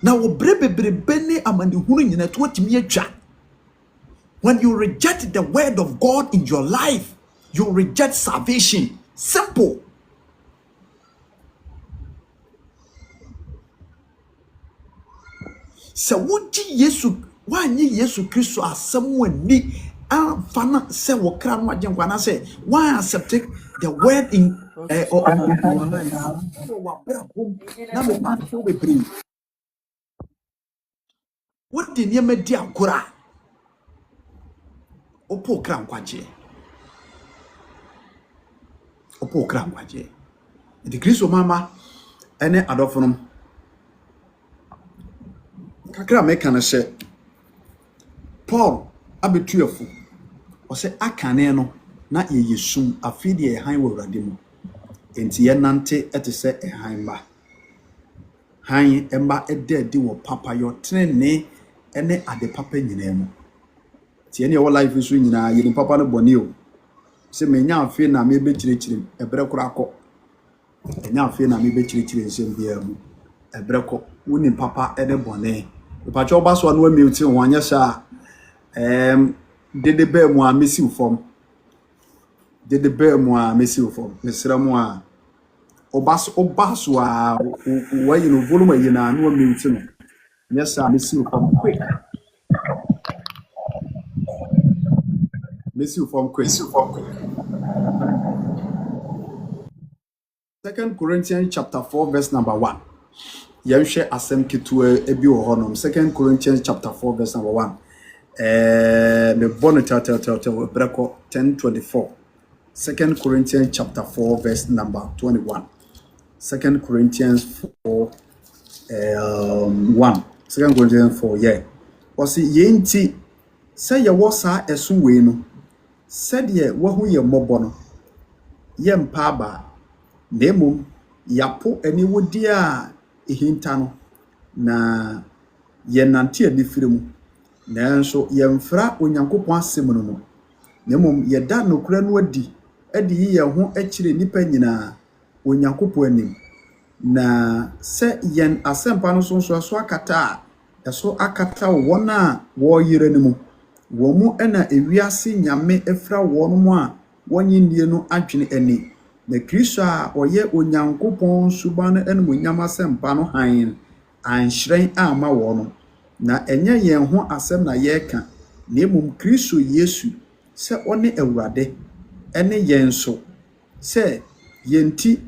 na wo brebebrebe ne amandehunu nyina to atimi atwa. When you reject the word of God in your life, you reject salvation. Simple. So what Yesu wanyi Yesu Kristo asem ni fana se wo kra no agyenkwa na se why accept the word in na me pa so be bring. What the niam di akora opo kra nkwaje the Kristo mama ene adofonom kakra meka na hye Paul abetuafo o se akane no na ye yesum afide ye han wo Awurade mu enti ye nante ete se han ba han emba edadi wo papa yo trene ene ade papa nyina mu tie ne wo life so nyina ye ni papa no bone o se menya afi na me be kirikiri ebre kura akọ enya afi na me be kirikiri nsem bia mu ebre kọ woni papa ene bone pa cho ba so no amute ho anya sha dede ba mu a mesi ufom mesra mu a obaso a wayi no volume yi na no amute no nya sha mesi ufom quick mesi ufom quick 2 Corinthians chapter 4 verse number 1 Yahweh asem ketua ebi wo honom 2 Corinthians chapter 4 verse number 1 the bonnet breko 10:24 2 Corinthians chapter 4 verse number 21 2 Corinthians 4 1 2 Corinthians 4 yeah was yenti say ye wosa esu we no said ye wahu ye mobo no ye mpa ba nemum yapo eni wodi a ehinta no na ye nante adifiremu nanso ye mfra onyankopon asem no nemum ye da nokura no adi ye ho akire nipa nyina onyankopon anim na se yen asempa no so akata eso akata won a wo yire ne mu wo mu na ewiase nyame efra won mu a wonyindie no adwene ani na Kristo a oye onyankopɔn suba no enu nyama sempa no han anhyerɛn ama wo no na enye yen ho asɛm na yɛka na emum Kristo Yesu sɛ ɔne Awurade ene yen so sɛ yenti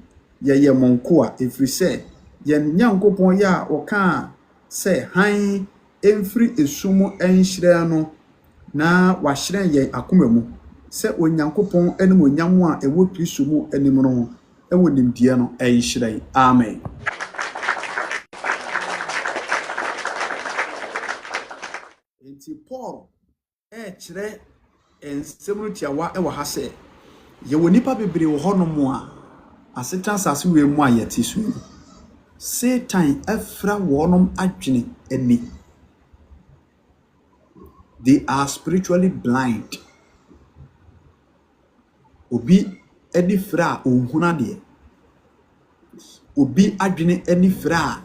yɛyɛ monko a efiri sɛ yen nyankopɔn yɛ a ɔka sɛ han emfiri esumu enhyerɛn no na wahyerɛn yɛn akoma mu sɛ onyankopɔn anim onyam a ɛwɔ Kristo mu anim no ɛwɔ nimdeɛ no ɛnhyerɛn. Amen. Enti Paul ɛkyerɛ ensɛm no tiawa ɛwɔ ha sɛ yɛwɔ nipa bebree wɔ hɔ no mu a asetan sase wɔ mu a yɛte so yi Satan afra wɔnom adwene ani. They are spiritually blind. Obi edi fra ohuna de. Obi adwene ani fra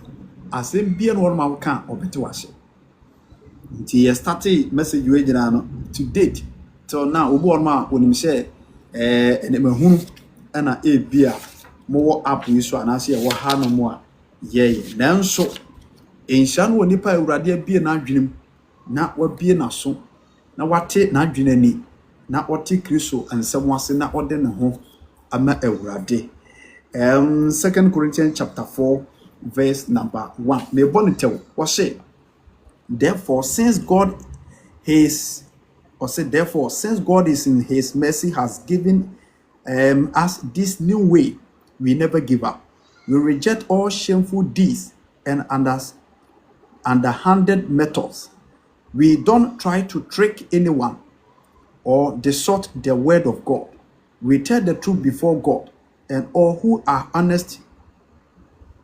asem bia no won ma woka obete wahye. Nti ye start message we gina no to date till now obi won ma onim she enemahunu ana bia mo wo app yi so anase ye wo ha no mo a ye nanso enhia no nipa Awurade abie na adwenem na wabie na so na wate na adwene ani na ote Kristo ansem wase na ode ne ho ama Awurade. 2 Corinthians chapter 4 verse number 1. Me bonitew what say therefore since God is in his mercy has given us this new way, we never give up. We reject all shameful deeds and underhanded methods. We don't try to trick anyone or distort the word of God. We tell the truth before God, and all who are honest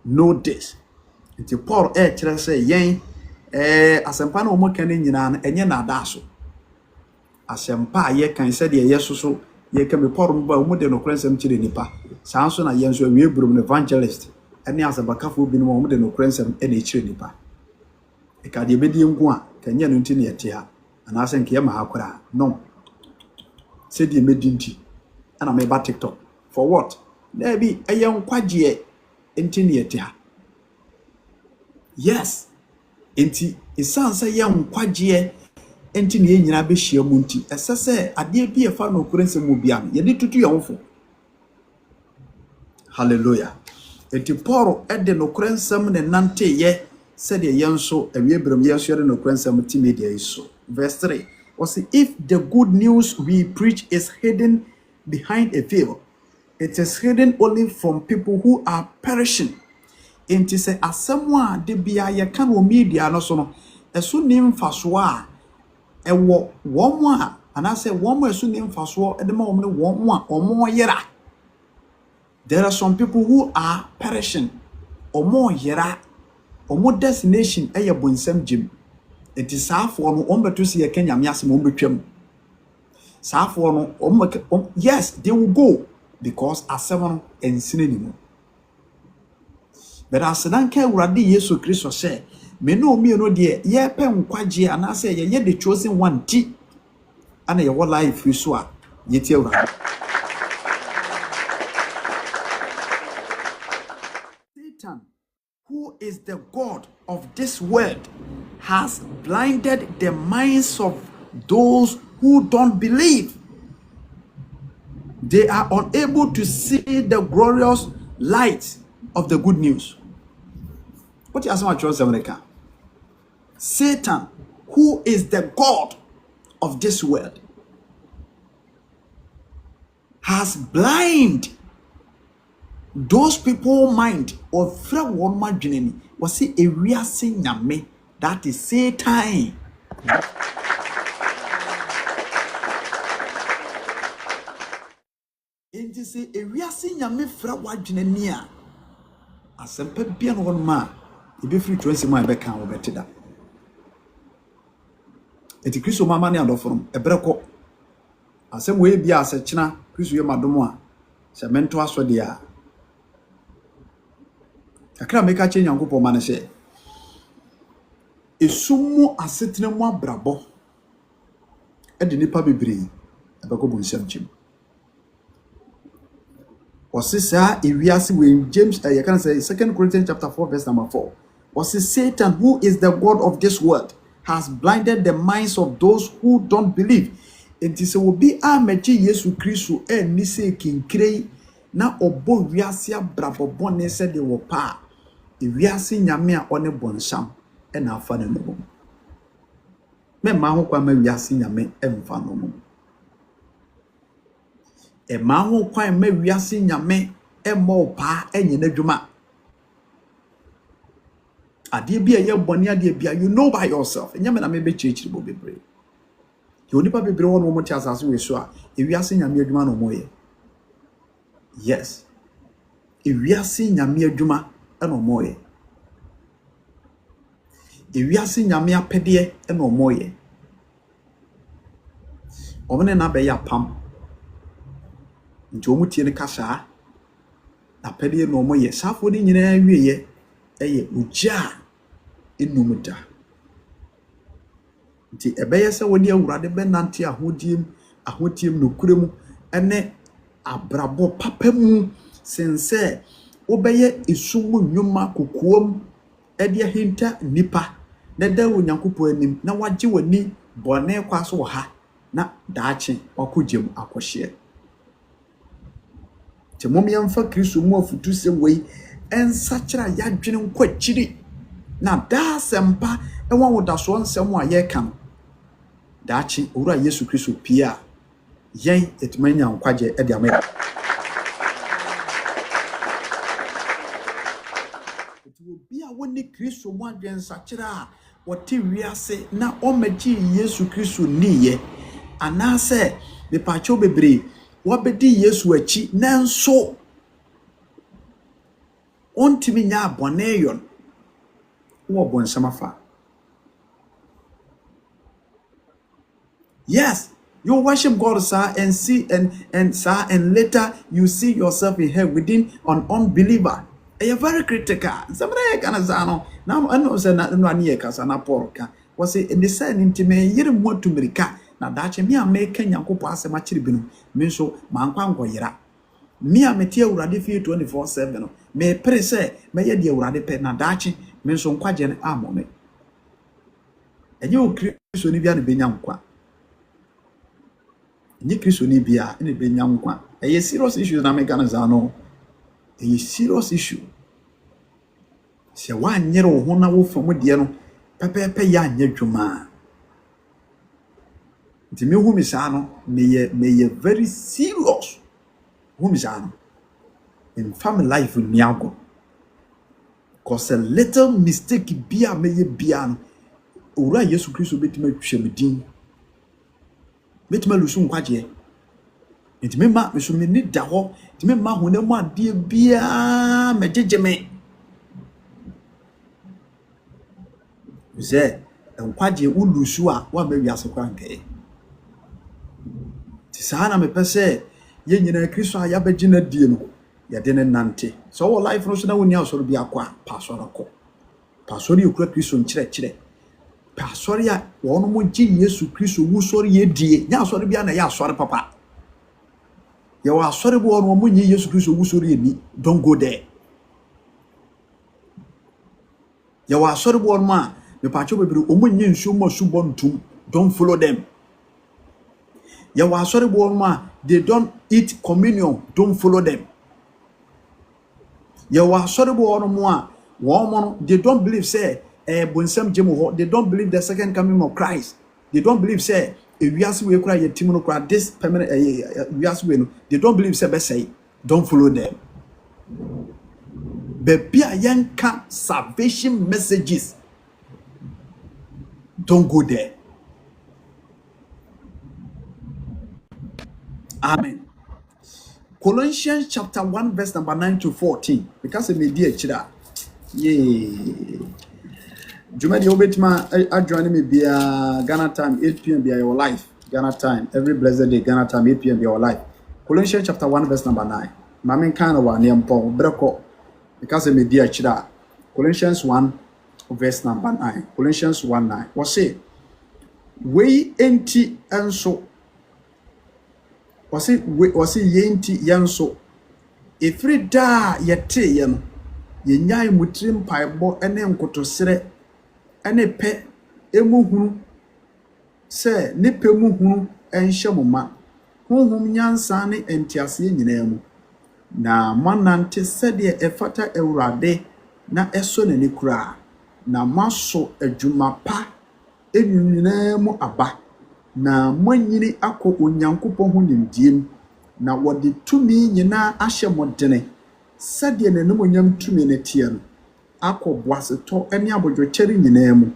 know this. Nti Paul kyerɛ sɛ yɛn asɛmpa na ɔmo kan nyinaa no enye na adaso. Asɛmpa a yɛkan sɛ de yɛsoso yɛka me Paul mba ɔmo de no krensɛm kyerɛ nipa. Saa nso na yɛn so awie brom no evangelist ɛne asɛbakafo bi no ɔmo de no krensɛm ɛna kyerɛ nipa. Eka de bedi nko a kanya no nti na yɛte ha. Ana asɛ nke ma ha kora. No. Sɛ de medinti ana me ba TikTok. For what? There be a young kwaje enti na yɛte ha. Yes. Enti isan sɛ young kwaje enti na nyina be hyia mu nti ɛsɛ sɛ ade bi efa no kurensem mu bia no yɛde tutu yɛn Hallelujah. Enti Paul ɛde no kurensem ne nante ye said the young so a webrem yɛso no kurensem ti media iso. Verse 3. Was if the good news we preach is hidden behind a veil, it is hidden only from people who are perishing. Enti se asemwa de bia ye kan wo media no so no eso nim faso a ewo won a anase won eso nim faso e de ma won a omo yera. There are some people who are perishing. Omo yera, omo destination eye bonsam jim. Enti saafo no ombeto se ye Kenya miase mo ombetwam. Saafo no yes, they will go because asem no ensine ni mo. But asedan ka Awurade Yesu Kristo say me no mi no de ye pe nkwaje anase ye the chosen one ti ana ye wo life free so a ye ti Awurade. Satan, who is the god of this world, has blinded the minds of those who don't believe. They are unable to see the glorious light of the good news. What you ask about America? Satan, who is the god of this world, has blinded those people mind or fra one marginally was see a real nyame, that is Satan. It is a real nyame fra wadwinani a asempa bia no ma e be free to ensema e be kan wo beteda. Eti Kristo mama ne adofo e breko asem we bia asechina Kristo ye madomo a se mento aso de a akra meka che Nyankopon ma ne se esumu asetena mu abrabo de nipa bebre abeko bunsam chim osisa ewiase when James you can say 2 Corinthians chapter 4 verse number 4 osisa Satan, who is the god of this world, has blinded the minds of those who don't believe. Enti se obi ameji Yesu Kristo ni se kinkrei na obo wiase abrabo bone se de wo pa wiase nyame a one bonsam na afa na no me ma ho kwa ma wiase nyame emfa no mo e ma ho kwa ma wiase nyame emmo pa enye na dwuma ade bia ye bone ade bia you know by yourself nyame na me be chirichiri bo bebre yo nipa bebre won mo ti asase we so a wiase nyame adwuma no mo ye yes wiase nyame adwuma na mo ye wiase nyame apede na mo ye omene na be ya pam nti omu tie ne kasa na pede no mo ye safo ni nyina wie ye eye uja enumda nti ebeye se woni awurade be nante ahodiem no kuremu ene abrabo papamu sense obeye isumu nyuma kokoom ede hinta nipa na da onyankopo anim na waje wani bone kwaso ha na daache wakogem akohye te momyamfa Kristo mu afutu se wei ensachira yadwene nkwachiri na da sempa ewa wodaso nsem a ye kan daache owura Yesu Kristo pia yen etumanya nkwaje ede ameka obi a woni Kristo mu adwen nsachira wote wiase na omaji Yesu Kristo niye anase me pacho bebre wabedi Yesu achi nanso ontimi nya aboneyon wo bonsamafa. Yes, you worship God, sir, and see and sir, and later you see yourself in hell within an unbeliever. You very critical. Somebody can say now I know say na no anie kasa na porka. Was say in the same intime yere mo to America. Na dache me America nyankopo asema chiri binu. Me so mankwa ngoyera. Me ametie urade fi 24/7 no. Me pere say me ye de urade pe na dache me so nkwaje ne amome. Enye o Kristo ni bia ne benya nkwa. Ni Kristo ni bia ne benya nkwa. Eye serious issue na me kana za no. A serious issue. Se wa nyere wo ho na wo fam de no pepepe ya anya dwuma. Nti me hu mi sa no me ye very serious. Hu mi sa no in family life ni ago. Cause a little mistake bia me ye bia no owura Yesu Kristo betima twemdin. Betima lusu nkwaje. Nti me ma me so me ni da ho nti me ma ho na mu ade bia me gegeme ze nkwaje ulusu a wa ma wiase kwa nke ti sana me pese ye nyina Kristo a ya begina die no ya de ne nante so wo life no so na woni asoro bia kwa pasoro ko pasoro yekura Kristo nkyere pasoro ya wono mo gi Yesu Kristo wu soro ye die nya asoro bia na ya asoro papa. You are sorry for one money, Jesus Christ, who sorry me. Don't go there. You are sorry for one man, the patch of a woman in so much subon to don't follow them. You are sorry for one man, they don't eat communion, don't follow them. You are sorry for one man, they don't believe, say, Bonsam Jemo, they don't believe the second coming of Christ. They don't believe, say, if we ask we cry a Timono cry this permanent we ask we they don't believe say don't follow them. Baby yanka salvation messages. Don't go there. Amen. Colossians chapter 1 verse number 9 to 14. Because it may be a chira. Yay. Jumadi Obetima joining me via Ghana time 8 p.m. via your life. Ghana time every blessed day. Ghana time 8 p.m. via your life. Colossians chapter 1 verse number 9. Mamin kind of one name Paul Breko because it may be a chida. Colossians 1 verse number 9. Colossians 1:9. What's it? We enti enso. What's it yenti yanso. Every da yete yan. Yenyai mutrim paibo ene nkotosere ene pe emuhunu se ne pe muhunu enhye moma. Honhom nyansa ne entiase nyina mu. Na manante sede efata Awurade na eso ne kura. Na maso adwuma pa enyina mu aba. Na manyini akọ Onyankopɔn ho nimdiem. Na wode tumi nyina ahye modene. Sede ne nomonyam tumi ne tie no. Akọ boaseto ene abodwokyere nyina mu.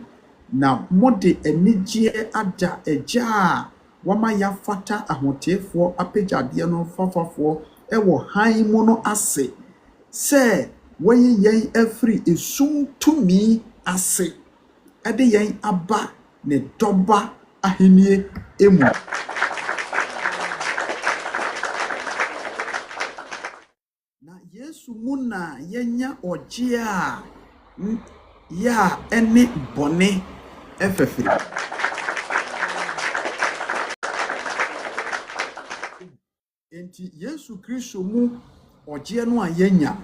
Na mode anigye ada agya wama ya fata ahotefo apegyade no fafafo ewo han mu no ase se wayi yen afri esum tumi ase ede yen aba ne doba ahenie emu. Na Yesu muna yenya ogye a ya ene bone efefiri. Enti Yesu Kristo mu ogye no ayenya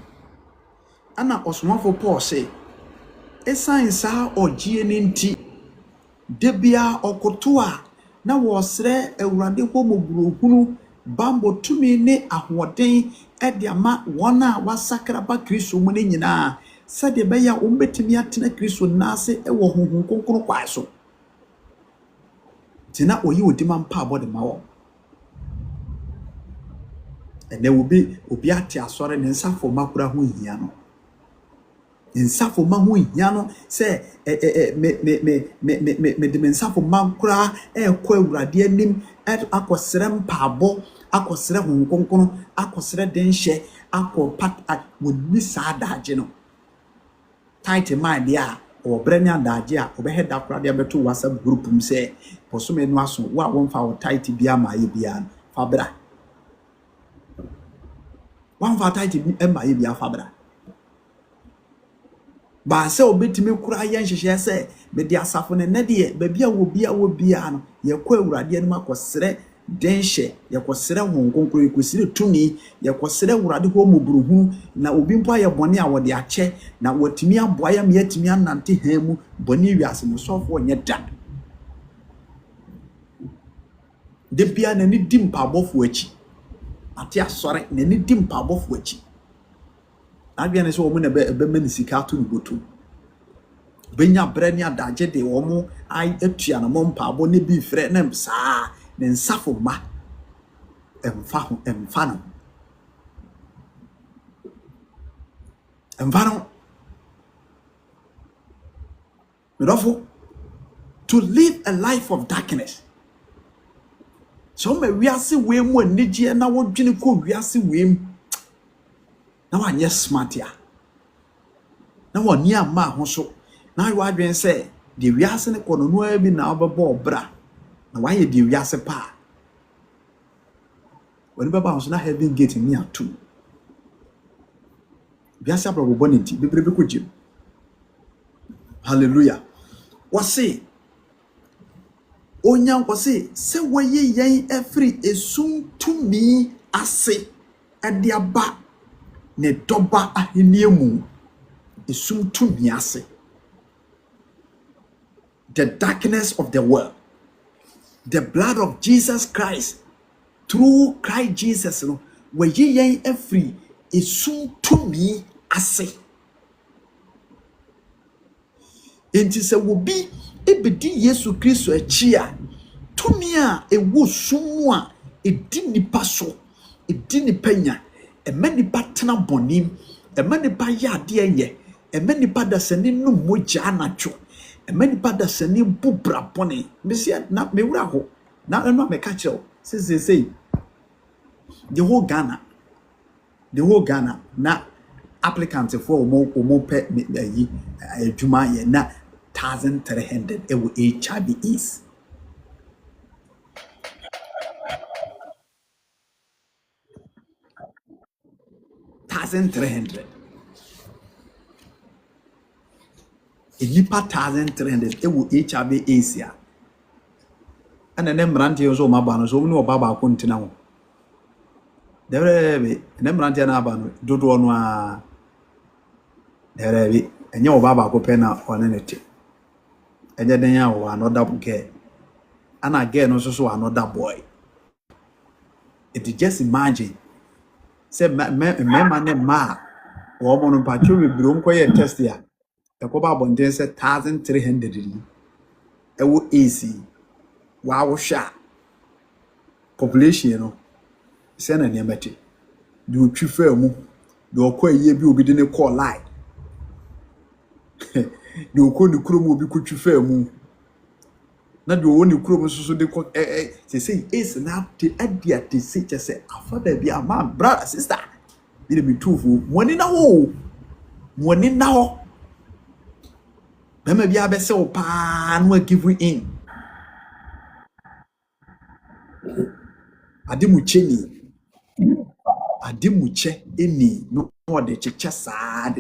ana osomafo Paul say esan sa ogye ni nti debia okoto a na wo sere Awurade ho moburohunu bambo tumi ne ahoden e de ama wona wasakra ba Kristo mu ne nyina sade be ya ombetimi atena Kristo nase e wo honhon konkon kwa so tina oyi odima mpa abode mawo. And there will be obiati asore ne nsafo makura ho hia no. Nsafo ma ho hia no se me de nsafo makura ekọ Awurade anim akosere mpabo akosere honkonkon akosere denhye akọ pat woni saadaje no. Tight mind ya obrani adaje a obeheda kura de beto WhatsApp group m se posome no aso wa wonfa wo tight bia ma ye bia fabra. One fatite emma ye bia fabra. Ba se obetimi kura ye nhyehyɛ se be dia asafo ne de ba bia wo bia no ye kɔ Awurade anim akɔsrɛ denhye ye kɔsrɛ honkonkro ye kɔsrɛ tumi ye kɔsrɛ Awurade ho moburuhu na obi mpo aye bɔne a wɔde akyɛ na watimi aboa ya me atimi anante han mu bɔne wiase mo sɔfo nye da. De bia na ni dim pa bɔfo achi. Ati asore na ni dim pa bɔfo achi. Abia ne so wo na be manisika to nugoto. Benya bre ni adaje de wo mo ai atua na mo mpa abo ne bi frɛ na saa ne nsafo ma emfa no. Therefore, to live a life of darkness. So me wiase we mu anigye na wodwene kɔ wiase we mu. Na wanye smart ya. Na woni ama ho so. Na yo adwen se de wiase ne kono no abi na obebo obra. Na waye de wiase pa. Woni baba ho so na heaven gate ni atu. Wiase abro bobo nti bebrebe ko jim. Hallelujah. Wase Onyan kwase se waye yen every esum tumi ase ade aba ne doba ahenie mu esum tumi ase. The darkness of the world, the blood of Jesus Christ, through Christ Jesus no waye yen every esum tumi ase. Enti se wo bi ebedi Yesu Kristo achi a tumi a ewo sumu a edi nipa so edi nipa nya ema nipa tena bonim ema nipa ya ade anye ema nipa da sani no moja anatwo ema nipa da sani bubra bone mesi na mewura ho na no meka kire say the whole Ghana na applicants for omo pe yi adwuma ye na 1,300 ewo HIV is 1,300. nipa 1300 ewo HIV AIDS a ana ne mrante yo so maba no so mu no baba ko ntina ho dere ne mrante na aba no dodo no a dere enye wo baba ko pe na one ne te enye den ya wo another girl ana girl no so another boy. It just imagine say me ne ma wo mo no patcho be biro ko ye test ya e ko ba bonten say 1300 ewo AC wow sha population no say na ne mate de otwi fa mu de okoye bi obi de ne call line de okoni kuro obi ko twi fa mu na de woni kuro so de ko say is na te adia te say say afa ba bi ama brother sister bi de bitufu woni na ho bema bi abese o pa no give in adimuche eni no de chiche saa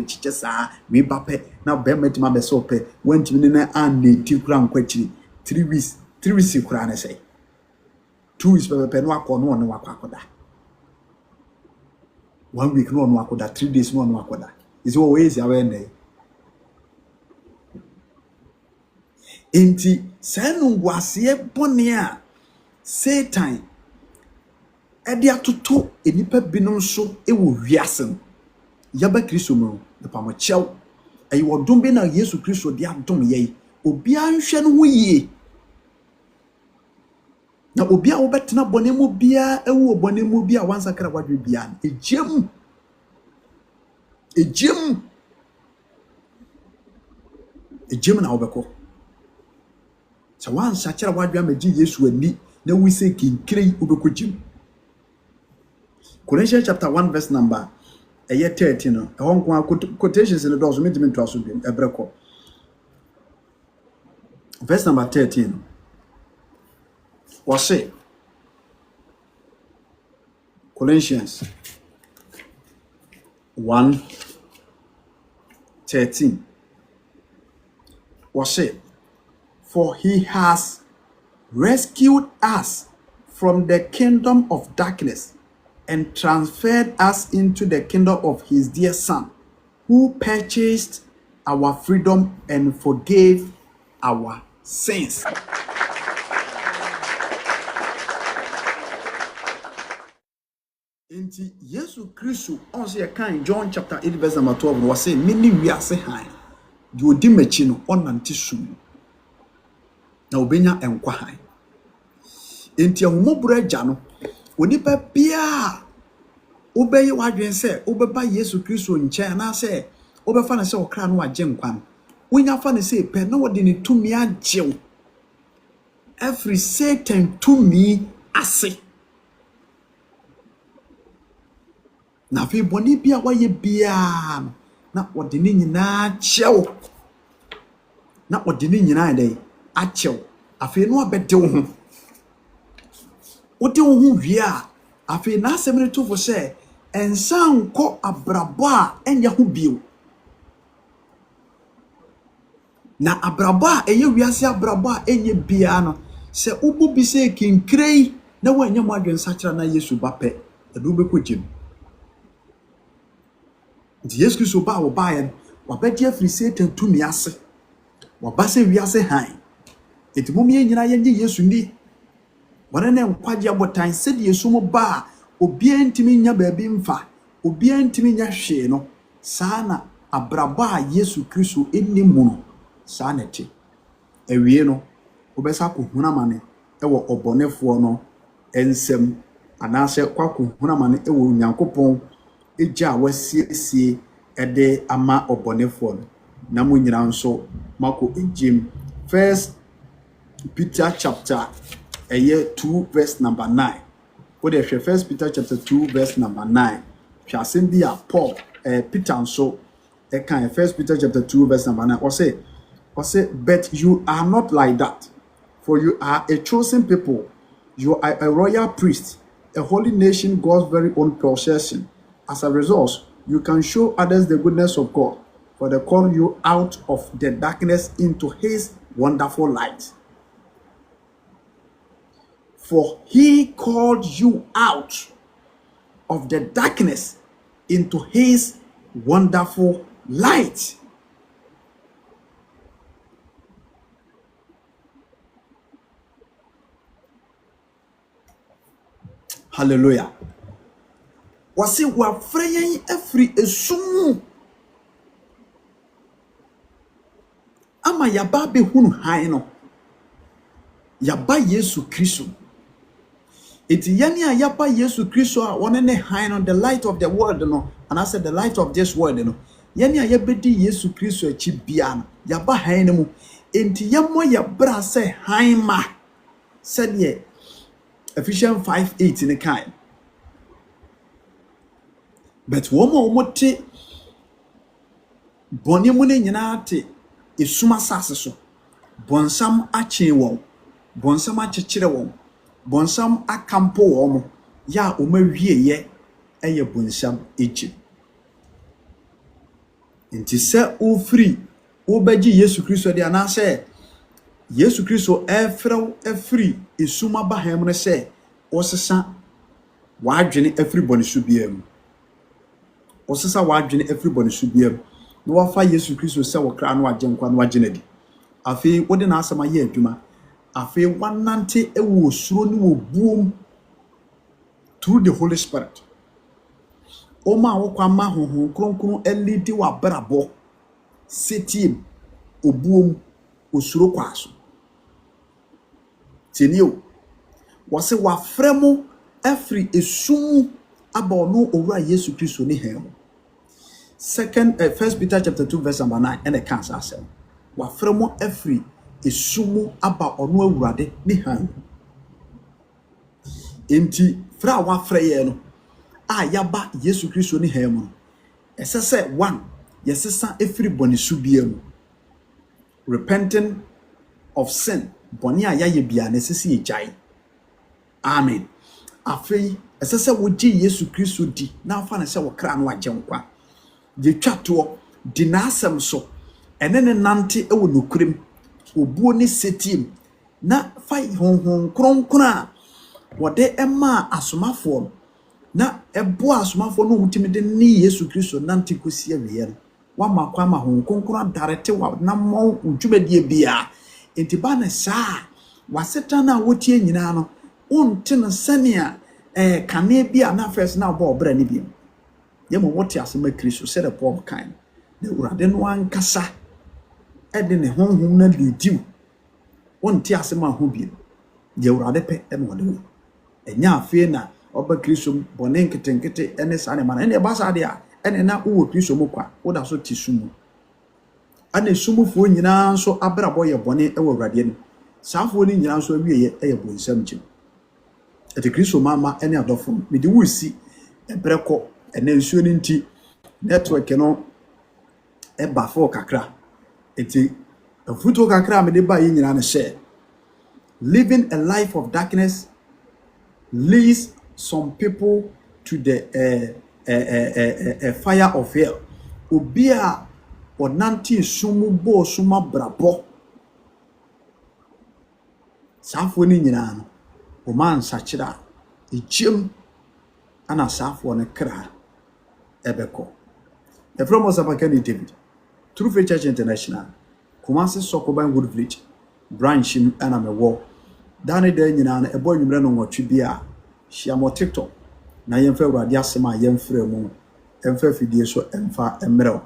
me bape na bema tima bese o pe wantimi na an na ti kura nkwachiri 3 weeks kura na say 2 weeks pe no akọ no akoda 1 week no akoda 3 days no akoda is always away enti sanu gwase bone a Satan edi atoto enipa binom so ewo wiase yaba Kristo mu de pamochew ayi wodom bi na Yesu Kristo de adom ye obi anhwe no ho yie na obi a wo betena bone mu bia ewo bone mu bia wansakra wadwe bia ejiem na obeko so wansakra wadwe amaji Yesu ani na we say kinkire obeko jim. Colossians chapter 1 verse number 13 no quotations in the doors me to aso bi ebreko verse number 13 was say Colossians 1:13 was say, for he has rescued us from the kingdom of darkness and transferred us into the kingdom of his dear Son, who purchased our freedom and forgave our sins. Enti Yesu Kristo on say kan John chapter 8 verse number 12 was say many we are say han di odi machi no onante sum na obenya enkwa han enti ahumobura agya no onipa bia obeye wadwen se obeba Yesu Kristo nche na se obefa na se okra no agye nkwan wonya fa na se pe na wode ne tumi agyew every Satan tumi ase na fi boni bia waye bia na wode ne nyina chew na wode ne nyina dai achew afi no abede wo ho odi wo ho wia afi na asem ne tofo se ensanko abrabo a enya ho bio na abrabo a eye wiase abrabo a enye bia no se ubu bi se kinkrei na wanya mo adwen sakira na Yesu bape edu bekogim di Yesu Kristo ba wo bae wabedi afri Satan tumi ase wabase wiase han etimumi enyina yenye Yesu ni wane ne nkwaje abotan se di Yesu mo ba obi antimi nya baabi mfa obi antimi nya hwe no sana abraba Yesu Kristo enimu no sana ti ewie no obesa ko hunamane ewo obonefo no ensem anase kwako hunamane ewo Nyankopon eja wasiesie ede ama obonefo no na mo nyina nso mako ejim. First Peter chapter 2 verse number 9. What if First Peter chapter 2 verse number 9? Shall send be a Paul Peter and so kind First Peter chapter 2 verse number 9. Or say, but you are not like that, for you are a chosen people, you are a royal priest, a holy nation, God's very own possession. As a result, you can show others the goodness of God, for the call you out of the darkness into his wonderful light. For he called you out of the darkness into his wonderful light. Hallelujah. Wasi wa freyen every esum ama yaba be hunu han no yaba Yesu Kristo. Iti yani a yaba Yesu Kristo a wone ne han no, the light of the world no, and I said the light of this world no, yani a yabedi Yesu Kristo achi bia no yaba han no mu enti yamo yabra se han ma said ye Ephesians 5:8 in a kind. But womo te boni mu ne nyina te esuma sase so bonsam ache won bonsam achechire won bonsam akampo won ya omawie ye eye bonsam echi nti se o free o baji Yesu Kristo de anase Yesu Kristo free esuma bahem ne se osesa wadwene everybody so biam osesa wadwene everybody so biam no wafa Yesu Kristo se wo kra no agenkwa no agenadi afi wode na asema ye adwuma afi wanante ewo osuro ni wo buom through the Holy Spirit o ma wo kwa ma hoho kronkron elidi wa brabo setim obuom osuro kwaso tenio wase wa fremo every esum aba no owura Yesu Kristo ni hem. First Peter chapter 2 verse number 9 and the cancer asem wa fremo every esum aba ono awurade ni hem. Enti fra wa freye no a yaba Yesu Kristo ni hem no esese one yesesa every boni subiam repenting of sin boni ayaye bia nesese ejai. Amen. Afei esese woji Yesu Kristo di na afa na se wo kra no agenkwa je twato di na asem so ene ne nante ewo nokrem obuo ni setim na fai honhon kronkron wode ema asomafo na ebo asomafo no mutimi de ni Yesu Kristo nante kosi awie no wa makwa ma honhon kronkron darete wa na mo udwumadie bia enti ba na saa waseta na wotie nyina no untin sania kane bia na first na bo obra ni bia yemo wote asema Kristo said the Paul kind the urade no ankasa ede ne honhom na lidiw wonte asema ho bia de urade pe e no de enya afie na oba Kristo bone nketenkete ene sa ne mana ene ba sa de a ene na wo Kristo mo kwa wo da so tisumu ane sumufo nyina so abrabo ye bone e wo urade ni saafo ni nyina so awie ye e bonsam chim ete Kristo mama ene adofo me de wusi ebreko ene nsuo ni nti network no e ba fo kakra ete afuto kakra me de ba ye nyina ne share living a life of darkness leads some people to the fire of hell. Obia onanti sumu bo suma brabo safo ni nyina no o man sachira echem ana safo ne kra ebeko the from Osabakani David True Faith Church International Kumasi Sokoban Wood Village branch in Anamewo Dani de nyina na ebo nwumre no nwotwe bia hia mo TikTok na yemfa urade asema yemfre mu emfa fidie so emfa emrew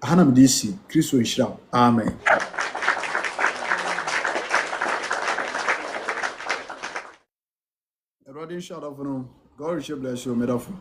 ahana mdisi Kristo nhira amen. Everybody shout out for no God bless you, medafo.